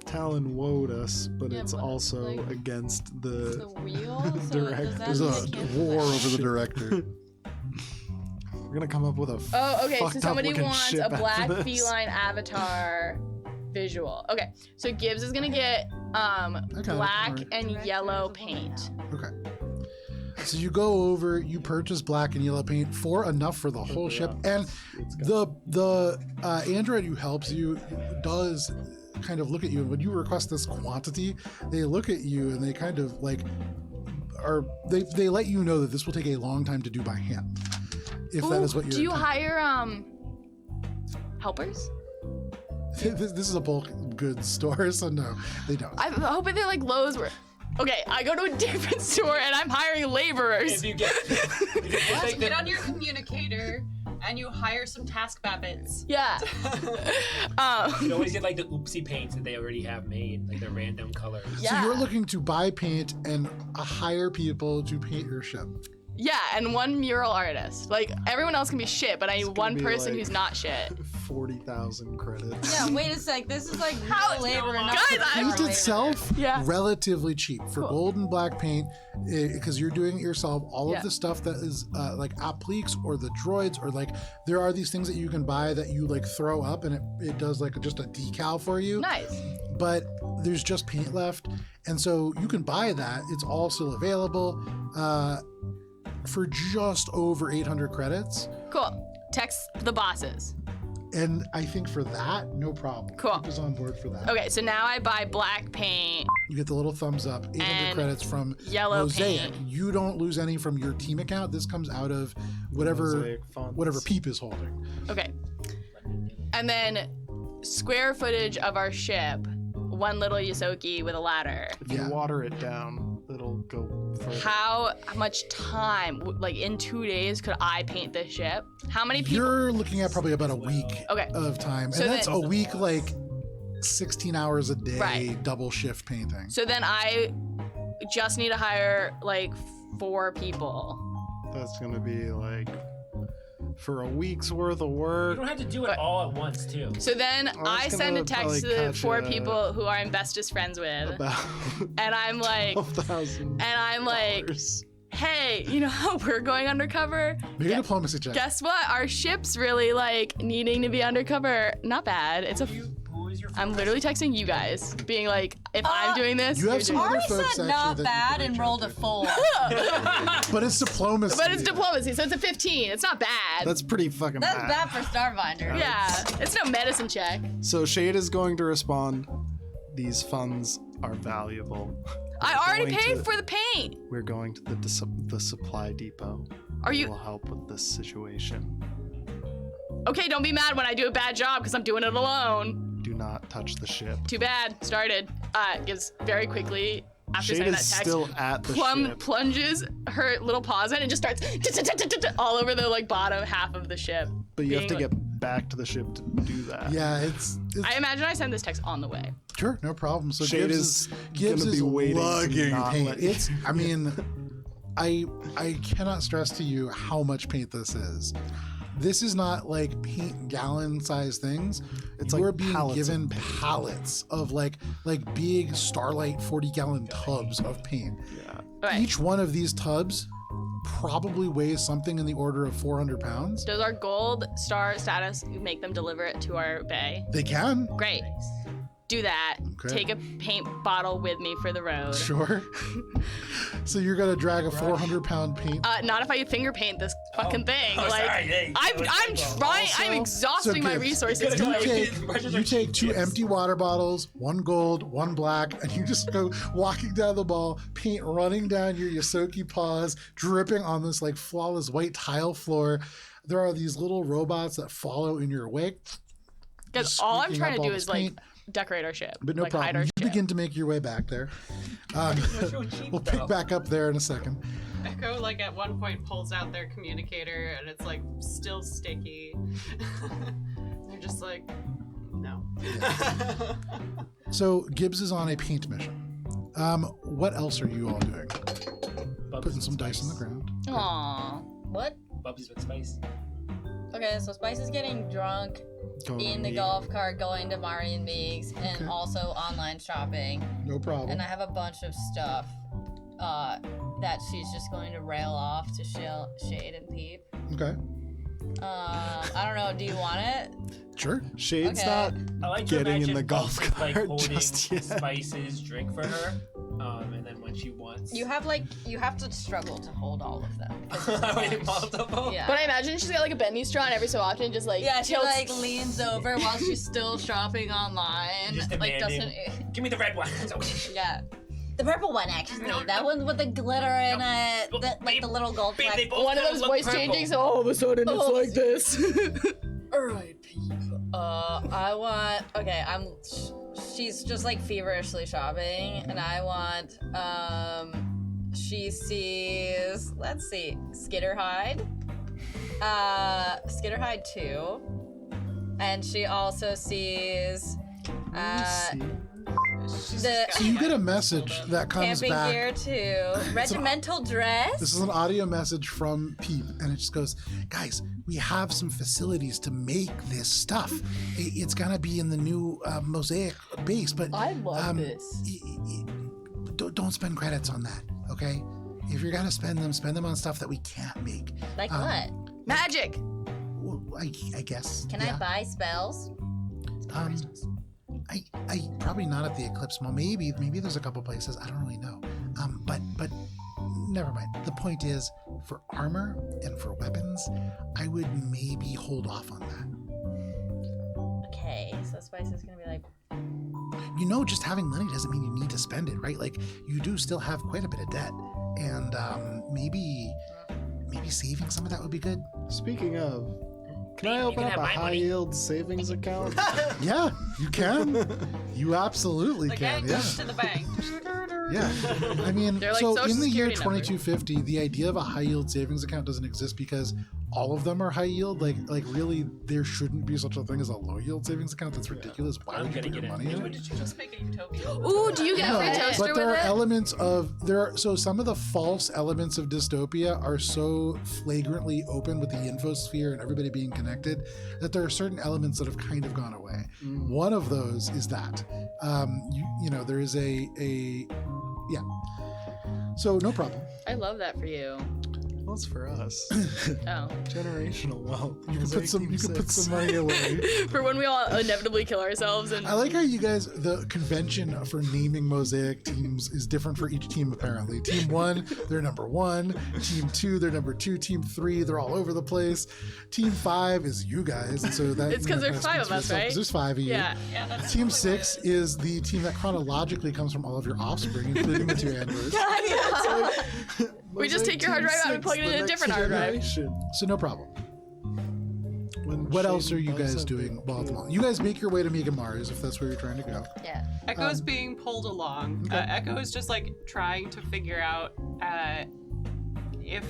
Talon woed us, but Yeah, it's but, also like, against The the. wheel? So Direct- does that There's mean a I can't war fly? over the director. We're gonna come up with a. Oh, okay. So fucked up somebody looking wants ship a after black this. feline avatar visual. Okay. So Gibbs is gonna get it, black don't and Director yellow is a woman paint. Okay. So you go over, you purchase black and yellow paint for enough for the whole ship, and the android who helps you does kind of look at you, and when you request this quantity, they look at you and they kind of like they let you know that this will take a long time to do by hand. If that Ooh, is what you're. do you hire helpers? This is a bulk goods store, so no, they don't. I'm hoping they're like Lowe's where. Okay, I go to a different store and I'm hiring laborers. If you get, You get on your communicator and you hire some task babbits. Yeah. you always get like the oopsie paints that they already have made, like the random colors. Yeah. So you're looking to buy paint and hire people to paint your ship. Yeah, and one mural artist. Like everyone else can be shit, but I need gonna one be, person like, who's not shit. 40,000 credits. Yeah, wait a sec. This is like How- real labor, not Guys, pure I'm- Paint labor. itself, Yeah. relatively cheap for Cool. gold and black paint, because you're doing it yourself. All Yeah. of the stuff that is like appliques or the droids, or like there are these things that you can buy that you like throw up and it does like just a decal for you. Nice. But there's just paint left, and so you can buy that. It's all still available for just over 800 credits. Cool. Text the bosses. And I think for that, no problem. Cool. Keep us on board for that. Okay, so now I buy black paint. You get the little thumbs up, 800 And credits from yellow Mosaic. paint. You don't lose any from your team account. This comes out of whatever Mosaic funds. whatever Peep is holding. Okay. And then square footage of our ship. One little Yosoki with a ladder. If you Yeah. water it down, it'll go further. How much time, like in 2 days, could I paint this ship? How many people? You're looking at probably about a week Okay. of time. So and that's then- a week like 16 hours a day, Right. double shift painting. So then I just need to hire like 4 people. That's gonna be like for a week's worth of You work. don't have to do it But- all at once, too. So then I was I send a gonna text probably to the catch 4 a- people who I'm bestest friends with. About And I'm like, 12,000. and I'm like, hey, you know how we're going undercover? Make a diplomacy check. Guess what? Our ship's really like needing to be undercover. Not bad. It's a. Who is your I'm literally texting you guys, being like, if I'm doing this, You you're have some doing other Ari folks said actually not that you bad can and reach rolled out a to. 4. But it's diplomacy. But it's diplomacy, so it's a 15. It's not bad. That's pretty fucking That's bad. bad for Starfinder. Yeah, it's no medicine check. So Shade is going to respond. These funds are valuable. I already going paid to- for the paint. We're going to the supply depot. Are Will you help with this situation. okay? Don't be mad when I do a bad job because I'm doing it alone. Do not touch the ship. Too bad. Started. Gives very quickly after Shade sending that is text. still at the ship. Plunges her little paws in and just starts all over the like bottom half of the ship. But you have to being like- get back to the ship to do that. Yeah, it's I imagine I send this text on the way. sure, no problem. So Shade Gibbs is gonna be waiting to lugging not paint. let- It's I mean, I cannot stress to you how much paint this is. This is not like paint gallon size things. It's You're like being pallets of given paint. pallets of like big Starlight 40-gallon tubs of paint. Yeah. Right. Each one of these tubs probably weighs something in the order of 400 pounds. Does our gold star status make them deliver it to our bay? They can. Great. Do that. Okay. Take a paint bottle with me for the road. Sure. So you're gonna drag a 400-pound paint. Not if I finger paint this fucking thing. Oh, like sorry, hey, I'm trying. I'm exhausting my Gibbs, resources to You like. take, two Yes. empty water bottles, one gold, one black, and you just go walking down the mall, paint running down your Yosoki paws, dripping on this like flawless white tile floor. There are these little robots that follow in your wake. Because just all I'm squeaking trying up to all do this is like paint. decorate our ship. But no like, hide problem. our You ship. begin to make your way back there. We'll pick back up there in a second. Echo, like, at one point pulls out their communicator and it's, like, still sticky. They're just like, no. So Gibbs is on a paint mission. What else are you all doing? Bubbles Putting with some dice on the spice. ground. Aw. What? Bubbles with spice. Okay, so Spice is getting drunk Going in the meet. golf cart, going to Mari and Meeks, and also online shopping. No problem. And I have a bunch of stuff that she's just going to rail off to Shade and Peep. Okay. I don't know. Do you want it? Sure. Shade's Okay. not I like to getting in imagine the golf Bumps is, like cart holding just yet. Spice's drink for her, and then when she wants, You have to struggle to hold all of them. 'cause it's Wait, a bunch. multiple. Yeah. But I imagine she's got like a bendy straw, and every so often just like Yeah, she tilts- like leans over while she's still shopping online. Just Like demanding. doesn't. Give me the red one. Yeah. The purple one, actually. No, that one with the glitter in it. Well, Like the little gold babe, flag. they both one of don't those look voice purple. changing, so all of a sudden it's Oh. like this. Alright, Peep. I want. Okay, she's just like feverishly shopping, and I want. She sees. Let's see. Skitterhide. Skitterhide 2. And she also sees. The So you get a message that comes camping back. gear 2. Regimental dress. This is an audio message from Peep, and it just goes, guys, we have some facilities to make this stuff. It's gonna be in the new Mosaic base, but I love this. Don't spend credits on that, okay? If you're gonna spend them on stuff that we can't make. Like what? Magic. Well, I guess. Can I buy spells? I probably not at the Eclipse Mall. Maybe there's a couple places. I don't really know. But never mind. The point is, for armor and for weapons, I would maybe hold off on that. Okay, so Spice is gonna be like, You know, just having money doesn't mean you need to spend it, right? Like, you do still have quite a bit of debt, and maybe saving some of that would be good. Speaking of, can I You open can up have a my high money. yield savings account? Yeah, you can. You absolutely Like, can. I Yeah. goes to the bank. Yeah, I mean, They're like so Social in the year Security number. 2250, the idea of a high yield savings account doesn't exist because all of them are high yield. Like really, there shouldn't be such a thing as a low yield savings account. That's ridiculous. Why I'm would you gonna put get your it. money in What it? did you just make a utopia? Ooh, do you get a free No, toaster but there with are it? elements of so some of the false elements of dystopia are so flagrantly open with the infosphere and everybody being connected that there are certain elements that have kind of gone away. One of those is that you know there is a yeah. So no problem. I love that for you. Well, it's for us. Oh. Generational wealth. You can put some money away. For when we all inevitably kill ourselves and I like how you guys, the convention for naming Mosaic teams is different for each team, apparently. Team 1, they're number 1. Team 2, they're number 2. Team 3, they're all over the place. Team 5 is you guys. And so that, It's 'cause there's 5 of us, right? There's 5 of you. yeah. Yeah, that's Team totally 6 what it is the team that chronologically comes from all of your offspring, including the 2 androids. We just take your hard drive out and plug it in a different hard drive. So no problem. What else are you guys doing while at the mall? You guys make your way to Mega Mars if that's where you're trying to go. yeah. Echo's being pulled along. Echo is just like trying to figure out if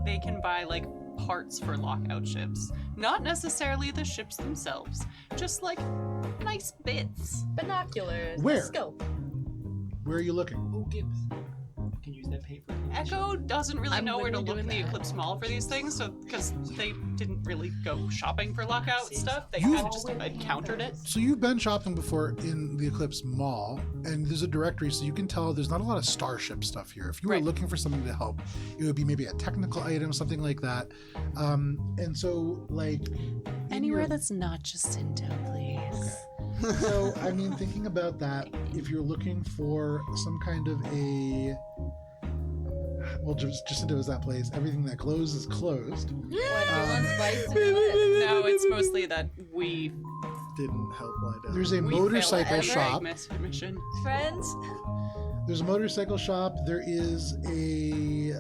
they can buy like parts for lockout ships. Not necessarily the ships themselves, just like nice bits. Binoculars. Where? Scope. Where are you looking? Oh, Gibbs. Can use that paper. Echo doesn't really I'm know where to literally look in the doing that. Eclipse Mall for these things, so because they didn't really go shopping for lockout stuff, they You- kind of just encountered it. So you've been shopping before in the Eclipse Mall, and there's a directory, so you can tell there's not a lot of Starship stuff here. If you were Right. looking for something to help, it would be maybe a technical item, something like that. And so, like, in Anywhere your- that's not just Intel, please. So, I mean, thinking about that, if you're looking for some kind of a, well, Jacinto is that place. Everything that glows is closed. What, do you want Spice to do it? No, it's mostly that we Didn't help lie down. There's a we motorcycle failed at shop. every mission. Friends? There's a motorcycle shop. There is a.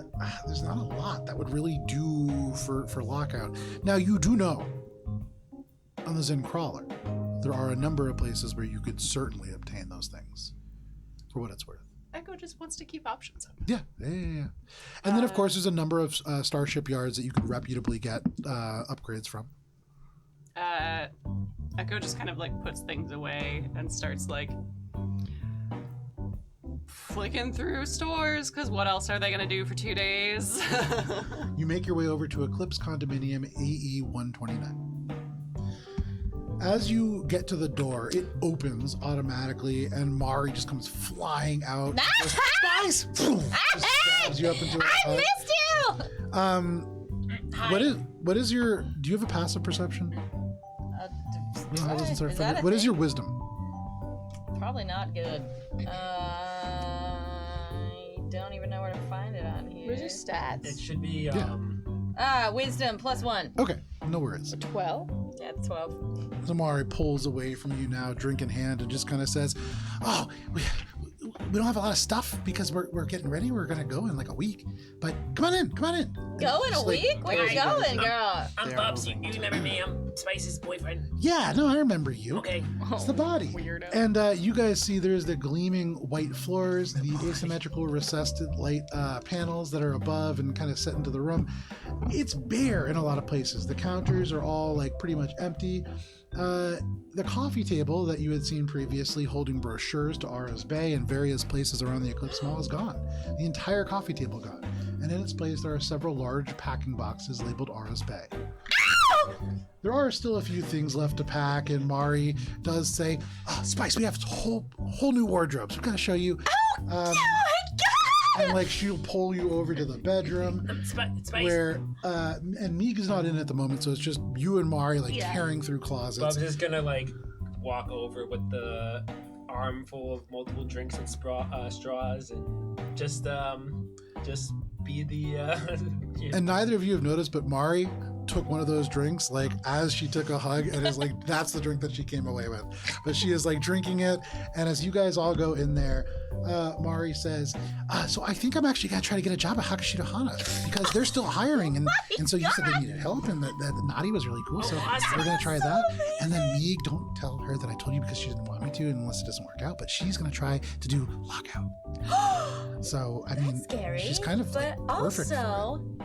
There's not a lot that would really do for lockout. Now you do know, on the Zen Crawler, there are a number of places where you could certainly obtain those things, for what it's worth. Echo just wants to keep options open. Yeah. And then of course there's a number of Starship yards that you could reputably get upgrades from. Echo just kind of like puts things away and starts like flicking through stores, because what else are they going to do for 2 days? You make your way over to Eclipse Condominium AE 129. As you get to the door, it opens automatically, and Mari just comes flying out. Spice! Just grabs you up into a hug. Missed you! What is your? Do you have a passive perception? You don't have this in Starfinder. What is your wisdom? Probably not good. I don't even know where to find it on here. Where's your stats? It should be. Wisdom +1. Okay, no worries. 12. Yeah, it's 12. Zamari pulls away from you now, drink in hand, and just kind of says, "Oh, we don't have a lot of stuff because we're getting ready. We're gonna go in like a week. But come on in. Go in a Just, week? Where you going, girl? I'm Bubs. You remember me? I'm Spice's boyfriend. Yeah, no, I remember you. Okay. It's the body. Weirdo. And you guys see there's the gleaming white floors, the asymmetrical recessed light panels that are above and kind of set into the room. It's bare in a lot of places. The counters are all like pretty much empty. The coffee table that you had seen previously holding brochures to Ara's Bay and various places around the Eclipse Mall is gone. The entire coffee table gone. And in its place there are several large packing boxes labeled Ara's Bay. There are still a few things left to pack, and Mari does say, Spice, we have whole new wardrobes. We've got to show you. Oh my god! And like she'll pull you over to the bedroom Spice. where and Meeg is not in at the moment, so it's just you and Mari like tearing through closets. Bubs is gonna like walk over with the armful of multiple drinks and straws and just be the yeah. And neither of you have noticed, but Mari took one of those drinks like as she took a hug and is like that's the drink that she came away with. But she is like drinking it, and as you guys all go in there, Mari says, so I think I'm actually gonna try to get a job at Hakashida Hana because they're still hiring, and so you said they needed help, and that Nadi was really cool, so we're gonna try that. And then Meeg, don't tell her that I told you because she didn't want me to unless it doesn't work out, but she's gonna try to do lockout. So I mean, Scary, she's kind of but like perfect for it. also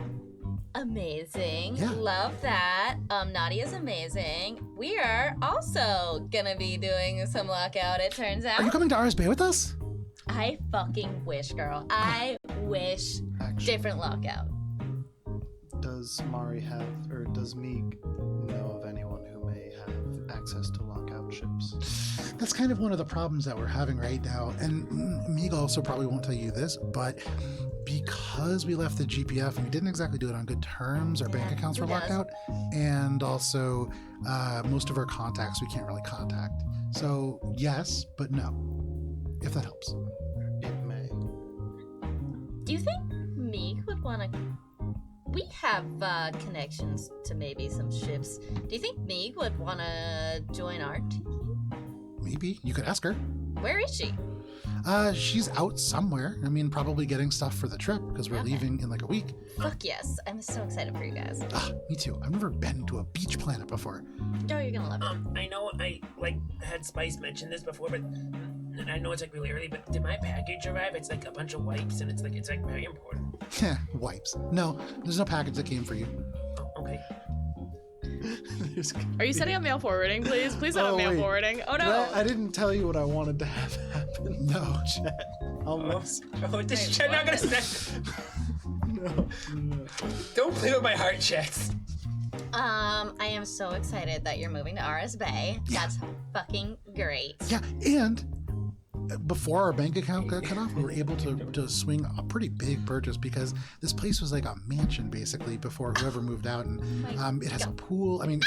amazing. Yeah. Love that. Nadia's amazing. We are also gonna be doing some lockout, it turns out. Are you coming to Ars Bay with us? I fucking wish, girl. I wish. Actually, Different lockout. does Mari have, or does Meeg know of anyone who may have access to lockout ships? That's kind of one of the problems that we're having right now. And Meeg also probably won't tell you this, but because we left the GPF and we didn't exactly do it on good terms, our bank accounts were locked out. And also, most of our contacts we can't really contact. So, yes, but no, if that helps. It may. Do you think Meek would want to... We have connections to maybe some ships. Do you think Meek would want to join our team? Maybe. You could ask her. Where is she? She's out somewhere. I mean, probably getting stuff for the trip because we're Okay. leaving in like a week. Fuck yes. I'm so excited for you guys. Me too. I've never been to a beach planet before. Oh, you're gonna love it. I know I like had Spice mention this before, but and I know it's like really early, but did my package arrive? It's like a bunch of wipes, and it's like very important. Wipes. No, there's no package that came for you. Oh, okay. Are you setting up mail forwarding, please? Please set up mail wait. forwarding. Oh no. Well, I didn't tell you what I wanted to have happen. No. Almost. Oh, this is not gonna stay. No. Don't play with my heart checks. I am so excited that you're moving to RS Bay. That's fucking great. Yeah, and before our bank account got cut off, we were able to swing a pretty big purchase because this place was like a mansion basically before whoever moved out, and it has a pool. I mean,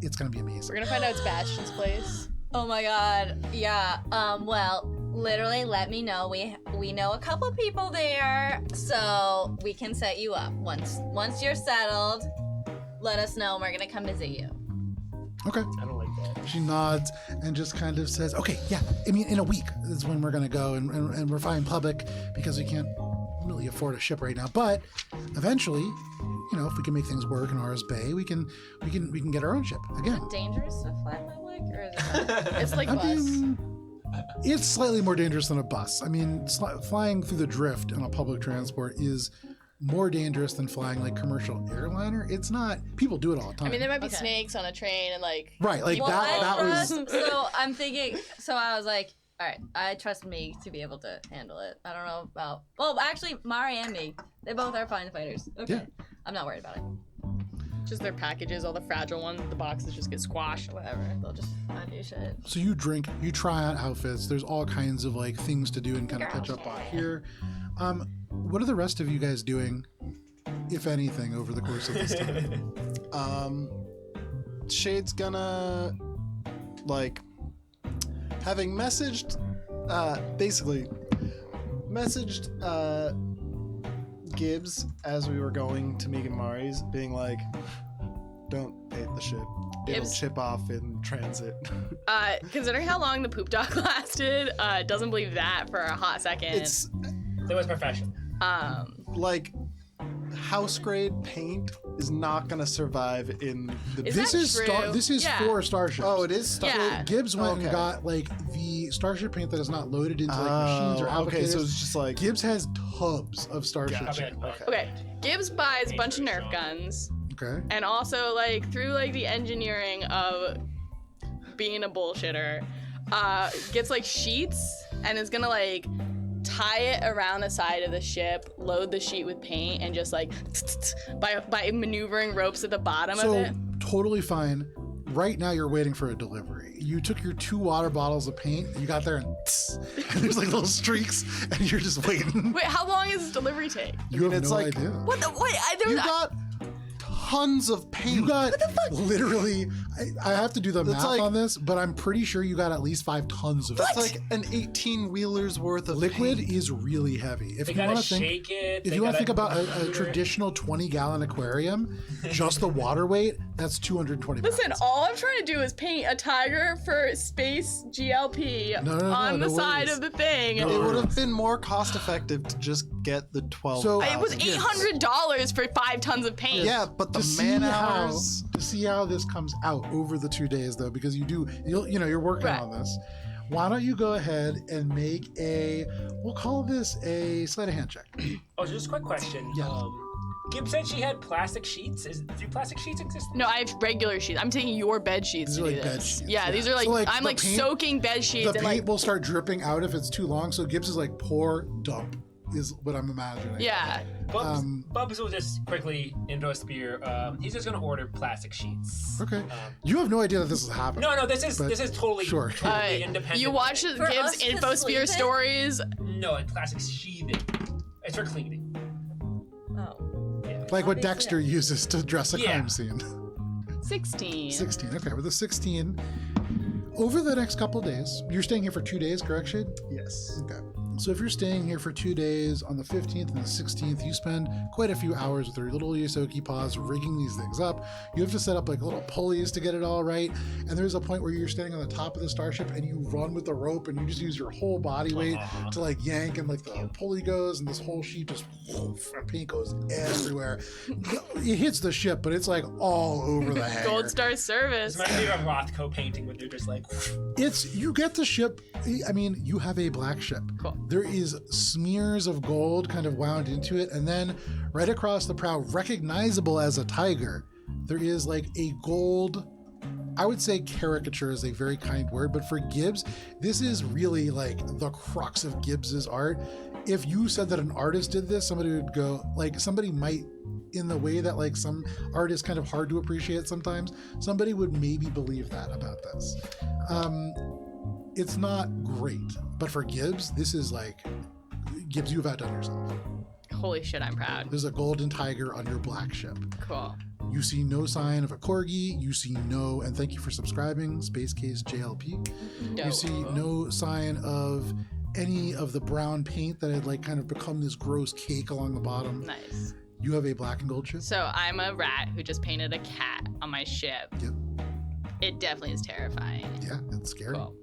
it's gonna be amazing. We're gonna find out it's Bastion's place. Oh my god. Yeah. Well, literally let me know. We know a couple people there, so we can set you up. Once you're settled, let us know and we're gonna come visit you. Okay. I don't like that. She nods and just kind of says, okay, yeah, I mean, in a week is when we're going to go, and we're flying public because we can't really afford a ship right now. But eventually, you know, if we can make things work in Ars Bay, we can get our own ship again. Dangerous to fly public, or is it? It's like I bus. mean, it's slightly more dangerous than a bus. I mean, flying through the drift on a public transport is more dangerous than flying like commercial airliner. It's not. People do it all the time. I mean, there might be Okay. snakes on a train and like. right, like Well, that was. so I'm thinking. So I was like, All right, I trust me to be able to handle it. I don't know about. Well, actually, Mari and me, they both are fine fighters. Okay, Yeah. I'm not worried about it. Just their packages, all the fragile ones, the boxes just get squashed. Whatever, they'll just undo shit. So you drink, you try on outfits. There's all kinds of like things to do and kind of catch up on here. What are the rest of you guys doing, if anything, over the course of this time? Shade's gonna like having messaged basically messaged Gibbs as we were going to Megan Mari's, being like, don't hate the ship. It'll Gibbs- chip off in transit. Considering how long the poop doc lasted, doesn't believe that for a hot second. It's That was professional. like house grade paint is not gonna survive in the Is This that is true? this is Yeah. for starships. Oh, it is Star- Yeah. Gibbs went and Okay. got like the starship paint that is not loaded into like machines or okay, applicators. so it's just like Gibbs has tubs of starship Probably paint. like Okay, Gibbs buys a bunch of Nerf guns, Okay. and also like through like the engineering of being a bullshitter, gets like sheets and is gonna like tie it around the side of the ship, load the sheet with paint, and just like by maneuvering ropes at the bottom So of it. totally fine. Right now you're waiting for a delivery. You took your 2 water bottles of paint, you got there and there's like little streaks, and you're just waiting. Wait, how long does this delivery take? You have it's no like- idea. What the? Wait, there you was, got tons of paint. You got literally. I have to do the That's math like- on this, but I'm pretty sure you got at least 5 tons of That's it. like an 18 wheelers worth of Liquid paint. is really heavy. If They you gotta want to think, shake it. if they you want to gotta think about a cooler it. traditional 20-gallon aquarium, just the water weight, that's 220 pounds. listen, all I'm trying to do is paint a tiger for space GLP No, on the no side worries. of the thing. No It would worries. have been more cost effective to just get the 12. So- It was Yes. $800 for 5 tons of paint. Yeah, but the to see man how hours. to see how this comes out over the 2 days though, because you're working Right. on this. Why don't you go ahead and make we'll call this a sleight of hand check. Oh, just a quick question. Yeah. Gibbs said she had plastic sheets. Do plastic sheets exist? No, I have regular sheets. I'm taking your bed sheets These to are do like this. bed sheets, Yeah, yeah. these are like, So, like, I'm the like paint- soaking bed sheets The and paint like will start dripping out if it's too long, so Gibbs is like pour, dump is what I'm imagining. yeah. Bubs will just quickly into a spear. He's just gonna order plastic sheets. Okay. You have no idea that this is happening. No, this is But- totally sure. totally independent. You watch thing. For Gibbs us to Infosphere sleep in? stories. No, it's plastic sheathing. It's for cleaning. Oh. Like what Obviously Dexter not. uses to dress a Yeah. crime scene. 16. 16. Okay, with a 16. Over the next couple days, you're staying here for 2 days, correct, Shade? Yes. Okay. So if you're staying here for 2 days, on the 15th and the 16th, you spend quite a few hours with your little Yosoki paws rigging these things up. You have to set up like little pulleys to get it all right. And there's a point where you're standing on the top of the starship and you run with the rope and you just use your whole body weight to like yank, and like the pulley goes and this whole sheet just and paint goes everywhere. It hits the ship, but it's like all over the hangar. Gold Star Service. It's my favorite Rothko painting where they're just like. You get the ship. I mean, you have a black ship. Cool. There is smears of gold kind of wound into it, and then right across the prow, recognizable as a tiger, there is like a gold. I would say caricature is a very kind word, but for Gibbs, this is really like the crux of Gibbs's art. If you said that an artist did this, somebody would go, like, somebody might, in the way that like some art is kind of hard to appreciate sometimes, somebody would maybe believe that about this. It's not great, but for Gibbs, this is like, Gibbs, you've outdone yourself. Holy shit, I'm proud. There's a golden tiger on your black ship. Cool. You see no sign of a corgi. You see no, and thank you for subscribing, Space Case JLP. You see no sign of any of the brown paint that had like kind of become this gross cake along the bottom. Nice. You have a black and gold ship. So I'm a rat who just painted a cat on my ship. Yep. It definitely is terrifying. Yeah, it's scary. Cool.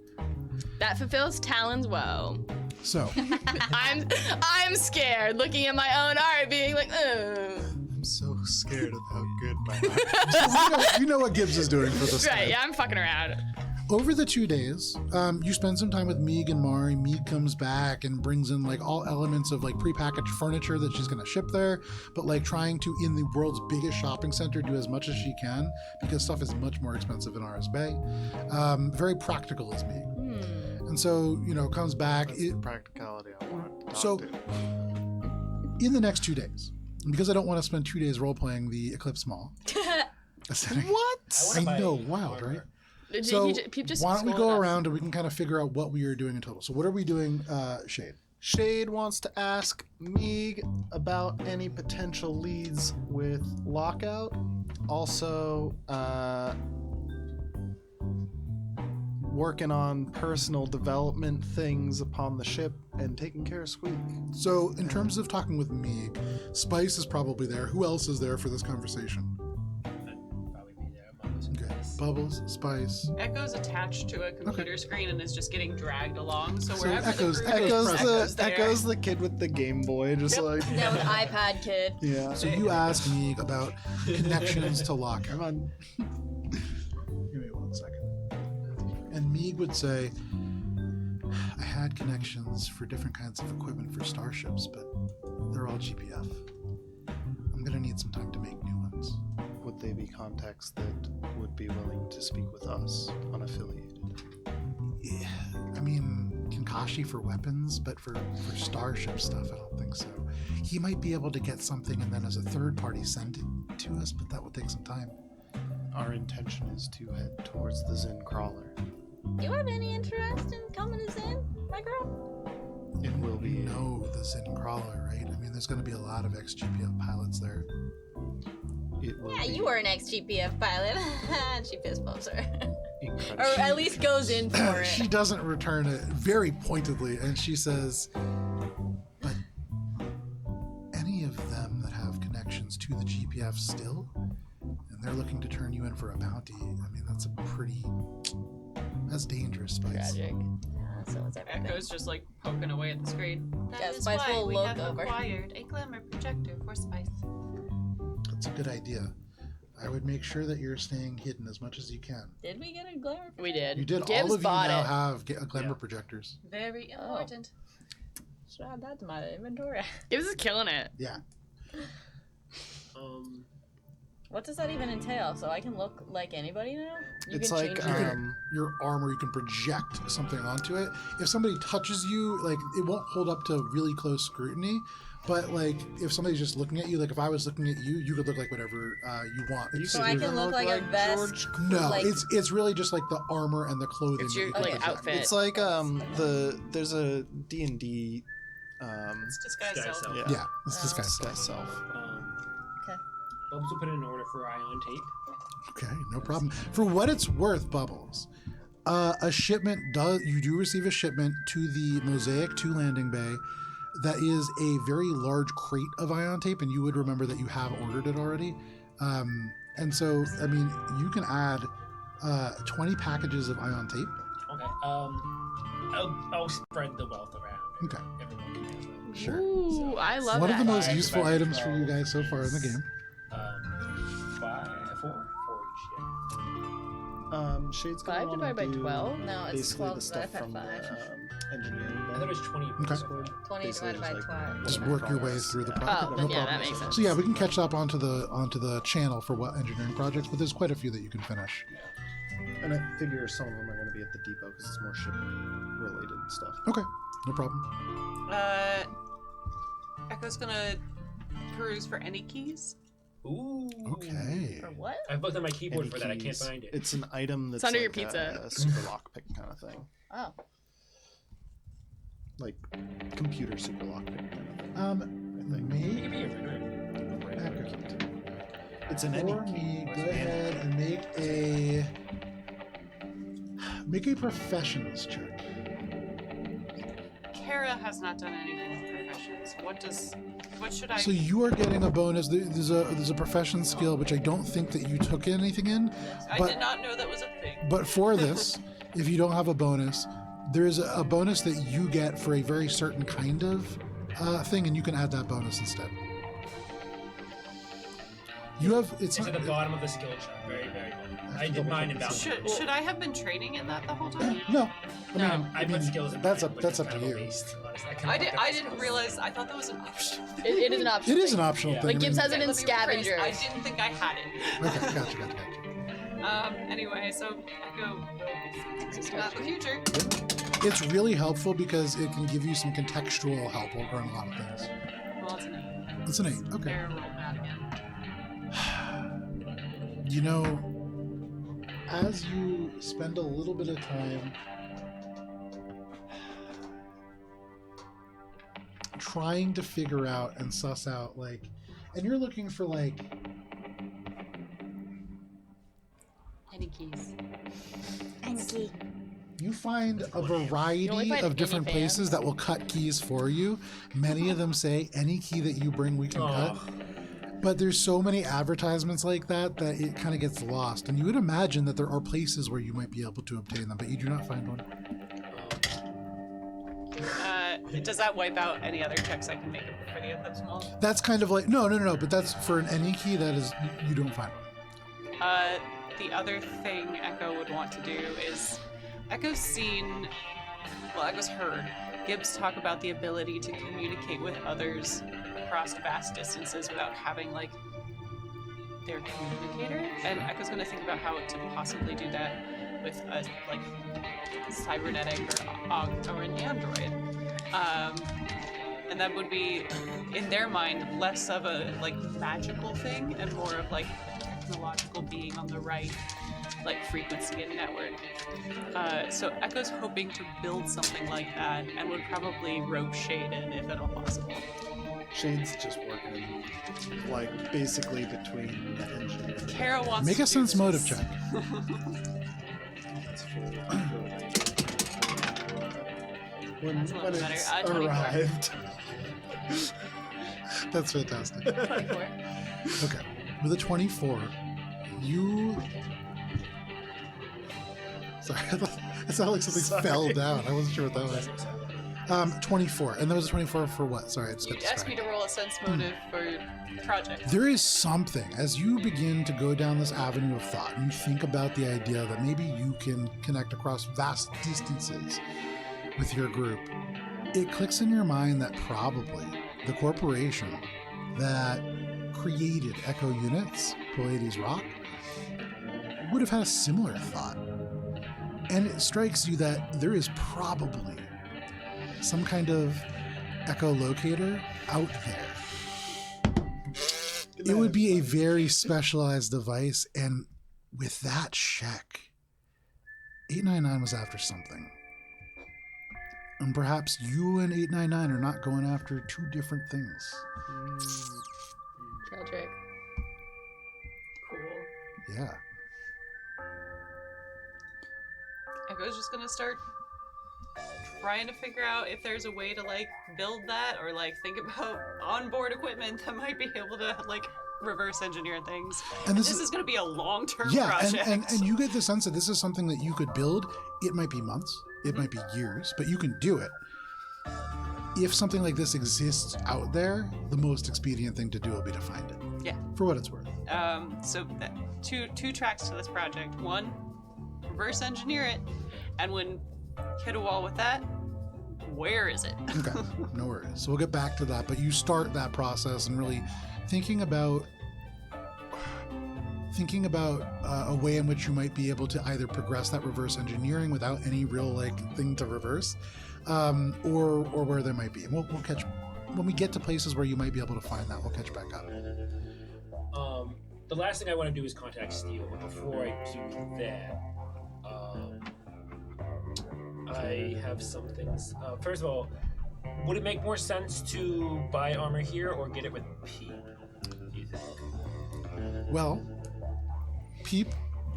That fulfills Talon's woe. So I'm scared looking at my own art being like, ugh. I'm so scared of how good my art you know what Gibbs is doing for this. Right, time. yeah, I'm fucking around. Over the 2 days, you spend some time with Meeg and Mari. Meeg comes back and brings in like all elements of like prepackaged furniture that she's gonna ship there, but like trying to, in the world's biggest shopping center, do as much as she can because stuff is much more expensive in RS Bay. Very practical is Meeg. And so, comes back. That's the practicality I want to talk So- to. In the next 2 days, because I don't want to spend 2 days role-playing the Eclipse Mall. What? I know, wild, right? So why don't we go around and we can kind of figure out what we are doing in total. So what are we doing, Shade? Shade wants to ask Meeg about any potential leads with Lockout. Also, working on personal development things upon the ship and taking care of Squeak. So in terms of talking with Meeg, Spice is probably there. Who else is there for this conversation? Probably be there. Bubbles. Okay, Bubbles, Spice. Echo's attached to a computer screen and is just getting dragged along. So So wherever Echo's- the group Echo's is, present. there. Echo's the kid with the Game Boy, just like No, the iPad kid. yeah. So you ask Meeg about connections to Lockout. Come on. Give me 1 second. And Meeg would say, I had connections for different kinds of equipment for starships, but they're all GPF. I'm going to need some time to make new ones. Would they be contacts that would be willing to speak with us, unaffiliated? Yeah, I mean, Kinkashi for weapons, but for starship stuff, I don't think so. He might be able to get something and then as a third party send it to us, but that would take some time. Our intention is to head towards the Zen Crawler. You have any interest in coming to Zen, my girl? It will be The Zen Crawler, right? I mean, there's going to be a lot of ex-GPF pilots there. It will Yeah, be you were an ex-GPF pilot. She fist bumps her. incredible. Or at least goes in for it. She doesn't return it very pointedly, and she says, but any of them that have connections to the GPF still, and they're looking to turn you in for a bounty, I mean, that's dangerous, Spice. Tragic. Yeah, so is everything. Echo's just like poking away at the screen. Yeah, That is Spice why will we look have over. acquired a glamour projector for Spice. That's a good idea. I would make sure that you're staying hidden as much as you can. Did we get a glamour? We did. You did. Gibbs All of you bought now it. have glamour projectors. Very important. Should add that to my inventory. Gibbs is killing it. Yeah. What does that even entail? So I can look like anybody now? You It's can like change You your- can, your armor, you can project something onto it. If somebody touches you, like, it won't hold up to really close scrutiny. But like, if somebody's just looking at you, like if I was looking at you, you could look like whatever you want. You It's- So I could can even look like a vest. George. no, like- it's really just like the armor and the clothing. It's that your, you can like, project. outfit. It's like there's a D&D It's disguise Disguise self. self. yeah, Yeah, it's this guy's disguise self. Okay. Bubbles will put in an order for ion tape. Okay, no problem. For what it's worth, Bubbles, a shipment you do receive a shipment to the Mosaic 2 landing bay that is a very large crate of ion tape, and you would remember that you have ordered it already. And so, I mean, you can add 20 packages of ion tape. Okay. I'll spread the wealth around. Okay. Everyone can have them. Sure. Ooh, I love One that. of the most Five useful divided items for you 12 guys so far in the is, game. 4 each. Shades 5 divided by 12? No, it's basically 12 the stuff divided from by the 5. engineering. I thought it was 20 per Okay. squad. 20 Basically divided by just 12. Just work your way through the Yeah. project. Oh, no then yeah, problem. that makes sense. So yeah, we can catch up onto the channel for what engineering projects, but there's quite a few that you can finish. And I figure some of them are going to be at the depot because it's more ship-related stuff. Okay, no problem. Echo's gonna peruse for any keys. Ooh. Okay. For what? I've looked on my keyboard Any for that. I can't keys. find it. It's an item that's under like your pizza. a super lockpick kind of thing, Oh. like computer super lockpick kind of thing. It could Me, be a rig. Regular key too. It's an for any me, key. go ahead and make a professions check. Kara has not done anything with professions. What should I? So you are getting a bonus. There's a profession skill which I don't think that you took anything in, I but did not know that was a thing. but for this, if you don't have a bonus, there is a bonus that you get for a very certain kind of thing, and you can add that bonus instead. You have it's It's not, at the bottom of the skill chart. Very, very low. I did double mine check in this. Valkyrie. Should I have been training in that the whole time? no. No, I put skills in that's mine, up which that's is up to kind of you. waste, honestly. I kinda did. looked I at didn't skills. realize. I thought that was an option. It is an option. It is thing. an optional Yeah. thing. Like Gibbs I has mean- it in Let me rephrase. Scavenger. I didn't think I had it. Okay, gotcha. Anyway, so Echo thinks about the future. It's really helpful because it can give you some contextual help over a lot of things. Well, it's an 8. It's an 8. Okay. They're roll bad again. You know, as you spend a little bit of time trying to figure out and suss out, like, and you're looking for, like, Any keys? you find a only variety find of different any places that will cut keys for you. Many of them say any key that you bring we can cut. But there's so many advertisements like that that it kind of gets lost. And you would imagine that there are places where you might be able to obtain them, but you do not find one. Does that wipe out any other checks I can make for the ephemeral? That's kind of like, no, but that's for an any key, that is, you don't find one. The other thing Echo would want to do is, Echo's heard Gibbs talk about the ability to communicate with others across vast distances without having, like, their communicator. And Echo's going to think about how to possibly do that with a, like, cybernetic or an android. And that would be, in their mind, less of a, like, magical thing and more of, like, technological being on the right, like, frequency and network. So Echo's hoping to build something like that and would probably rope Shade in if at all possible. Shade's just working, like, basically between the engine. Kara wants Make to a do sense this. motive check. When That's a little better. it's 24. arrived. That's fantastic. 24. Okay. With a 24, you... Sorry, it sounded like something fell down. I wasn't sure what that was. 24. And that was a 24 for what? Sorry, I just You got asked me distracted. to roll a sense motive for project. There is something, as you begin to go down this avenue of thought, and you think about the idea that maybe you can connect across vast distances with your group, it clicks in your mind that probably the corporation that created Echo Units, Pallades Rock, would have had a similar thought. And it strikes you that there is probably some kind of echolocator out there. It would be a very specialized device, and with that check, 899 was after something. And perhaps you and 899 are not going after two different things. Tragic. Cool. Yeah. Echo's just gonna start trying to figure out if there's a way to, like, build that or, like, think about onboard equipment that might be able to, like, reverse engineer things. And This is gonna be a long-term Yeah, project. and you get the sense that this is something that you could build. It might be months, it might be years, but you can do it. If something like this exists out there, the most expedient thing to do will be to find it. Yeah. For what it's worth. So two tracks to this project. One, reverse engineer it, and when hit a wall with that, where is it? Okay, no worries. So we'll get back to that, but you start that process and really thinking about a way in which you might be able to either progress that reverse engineering without any real, like, thing to reverse, or where there might be. And we'll catch when we get to places where you might be able to find that. We'll catch back up. The last thing I want to do is contact Steel, but before I do that, I have some things. First of all, would it make more sense to buy armor here or get it with Pete? Do you think? Well, Peep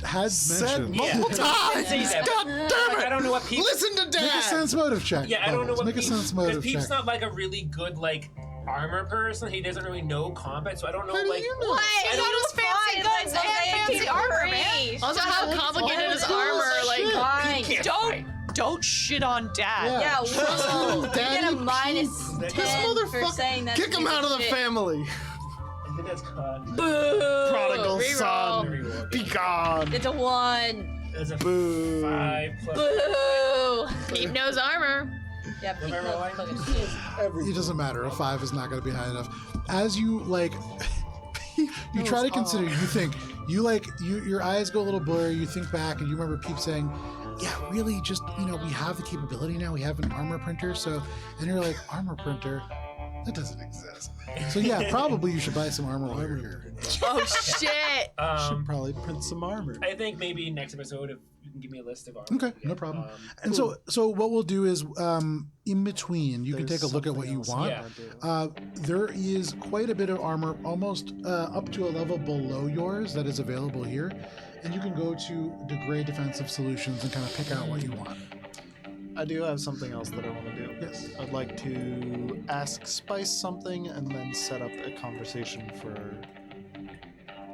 has Said mentioned. multiple times. Say that, God damn it! I don't know what Pete. Listen to Make a Dad. sense motive check. Yeah, I don't know Bubbles. what Make a Pete, sense motive Pete's check. not like a really good, like, armor person. He doesn't really know combat, so I don't know, How do like. you know? What? I don't know. Fancy guns and fancy armor, man. Also, how complicated is armor? Like, Fine. Can't Don't shit on Dad. Yeah, whoa. You get a Daddy, minus This 10 for motherfucker- saying that. Kick him out of the family. I think that's caught. Prodigal reroll. son. Reroll. Be gone. It's a 1. That's a Boo. 5 plus. boo! Peep knows armor. Yeah, Pete Remember knows why? fucking shit. It doesn't matter. A 5 is not going to be high enough. As you, like, you try to consider, you think, your eyes go a little blurry. You think back and you remember Peep saying, yeah, really, just, we have the capability now. We have an armor printer. So, and you're like, armor printer? That doesn't exist. So yeah, probably you should buy some armor while you're here. Oh shit! Should probably print some armor. I think maybe next episode, if you can give me a list of armor. Okay, no problem. And so what we'll do is, in between, you can take a look at what you want. Yeah. There is quite a bit of armor, almost up to a level below yours, that is available here, and you can go to Degrade Defensive Solutions and kind of pick out what you want. I do have something else that I want to do. Yes. I'd like to ask Spice something and then set up a conversation for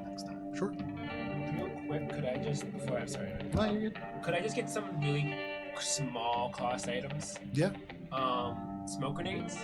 next time. Sure. Real quick, could I just, before I'm sorry, No, you're good. could I just get some really small cost items? Yeah. Smoke grenades?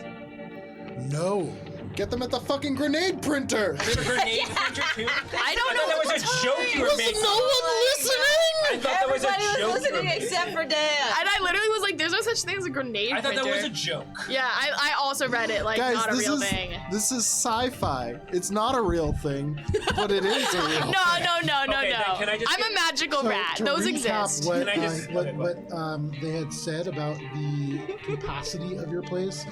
No. Get them at the fucking grenade printer! They have a grenade printer too? I don't know. That was a joke you were making. No one listening! I thought that was a Everybody joke. was you were listening making. except for Dan. And I literally was like, "There's no such thing as a grenade I thought printer." that was a joke. Yeah, I also read it like Guys, not a this real is thing. this is sci-fi. It's not a real thing, but it is a real. No. Okay, then can I just I'm a get- magical rat. To Those recap exist. What, Can I just- what they had said about the capacity of your place,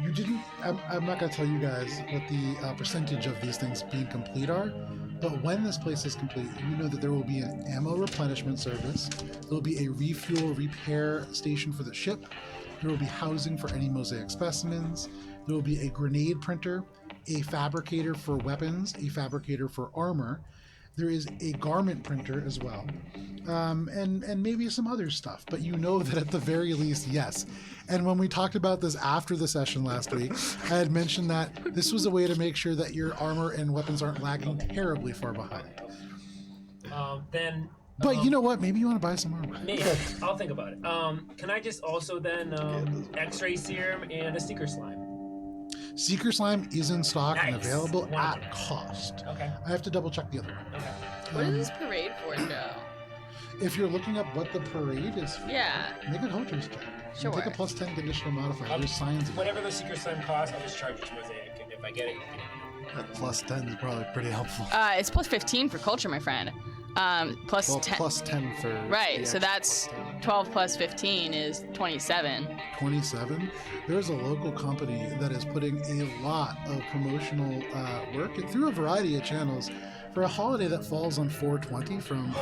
you didn't. I'm not going to tell you guys what the percentage of these things being complete are, but when this place is complete, you know that there will be an ammo replenishment service, there will be a refuel repair station for the ship, there will be housing for any Mosaic specimens, there will be a grenade printer, a fabricator for weapons, a fabricator for armor. There is a garment printer as well, and maybe some other stuff. But you know that at the very least, yes. And when we talked about this after the session last week, I had mentioned that this was a way to make sure that your armor and weapons aren't lagging terribly far behind. Then. But you know what? Maybe you want to buy some armor. Maybe. I'll think about it. Can I just also then X-ray serum and a seeker slime? Seeker Slime is in stock and Nice. available at Wonderful. cost. Okay. I have to double check the other one. Okay. What is this parade for, Joe? If you're looking up what the parade is for, Yeah. make a cultures check. Sure. Take a +10 conditional modifier. There's signs. Whatever the seeker slime costs, I'll just charge it to Mosaic, and if I get it, you get it. That +10 is probably pretty helpful. It's plus 15 for culture, my friend. Plus Well, 10. +10 for Right, the so extra that's +10. 12 plus 15 is 27. 27. There's a local company that is putting a lot of promotional work through a variety of channels for a holiday that falls on 420 from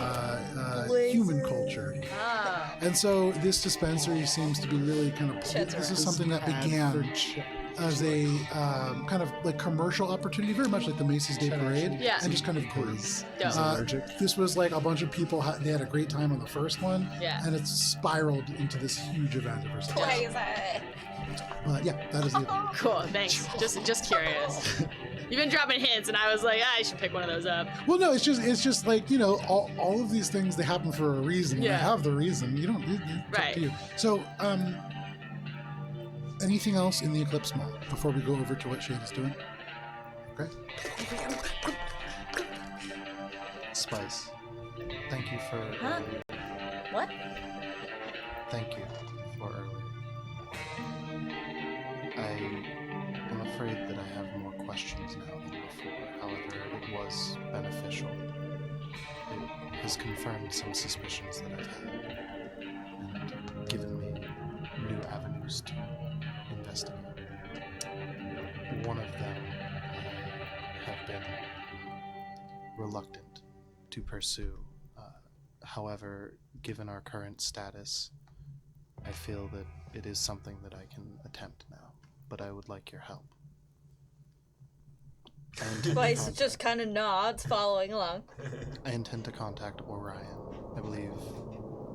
human culture. Ah. And so this dispensary seems to be really kind of. This is something that began as a kind of like commercial opportunity, very much like the Macy's Day Parade, Yeah. and just kind of grew. Dope. This was like a bunch of people. They had a great time on the first one, Yeah. and it's spiraled into this huge event ever since. Crazy. Yeah, that is the. Cool, thanks. Just curious. You've been dropping hints, and I was like, I should pick one of those up. Well, no, it's just like all of these things, they happen for a reason. Yeah. They have the reason. You don't. It's up Right. to you. So, anything else in the Eclipse Mall before we go over to what Shade is doing? Okay. Spice. Thank you for Huh? earlier. What? Thank you for earlier. I am afraid that I have more questions now than before. However, it was beneficial. It has confirmed some suspicions that I've had and given me new avenues to investigate. One of them I have been reluctant to pursue. However, given our current status, I feel that it is something that I can attempt now, but I would like your help. Spice just kind of nods, following along. I intend to contact Orion. I believe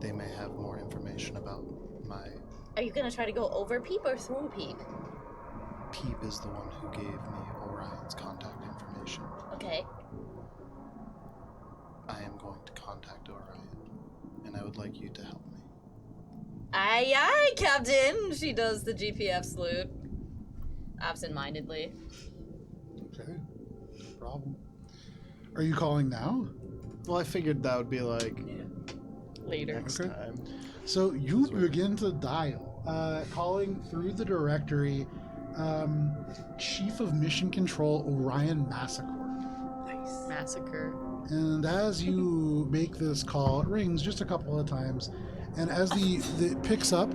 they may have more information about my... Are you gonna try to go over Peep or through Peep? Peep is the one who gave me Orion's contact information. Okay. I am going to contact Orion, and I would like you to help me. Aye, aye, Captain! She does the GPF salute. Absent-mindedly. Okay. No problem. Are you calling now? Well, I figured that would be like Later. next Okay. time. So you begin to dial, calling through the directory Chief of Mission Control Orion Massacre. Massacre. And as you make this call, it rings just a couple of times. And as the it picks up,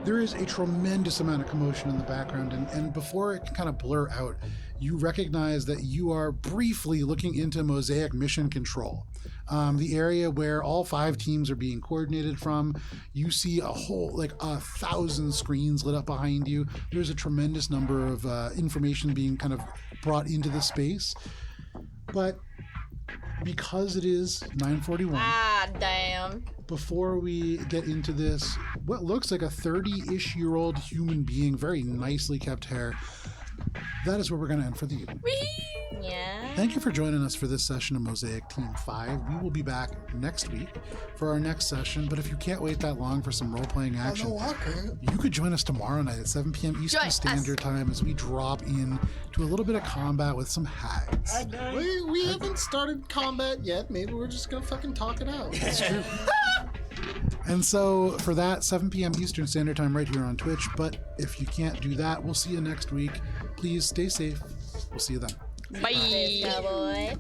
there is a tremendous amount of commotion in the background. And before it can kind of blur out, you recognize that you are briefly looking into Mosaic Mission Control. The area where all 5 teams are being coordinated from. You see a whole, like 1,000 screens lit up behind you. There's a tremendous number of information being kind of brought into the space. But because it is 9:41, Ah, damn. before we get into this, what looks like a 30-ish year old human being, very nicely kept hair, that is where we're going to end for the evening. Yeah. Thank you for joining us for this session of Mosaic Team 5. We will be back next week for our next session, but if you can't wait that long for some role-playing action, you could join us tomorrow night at 7 p.m. Eastern Standard Time as we drop in to a little bit of combat with some hags. We haven't started combat yet. Maybe we're just gonna fucking talk it out. That's true. And so for that, 7 p.m. Eastern Standard Time right here on Twitch. But if you can't do that, we'll see you next week. Please stay safe. We'll see you then. Bye. Cowboy.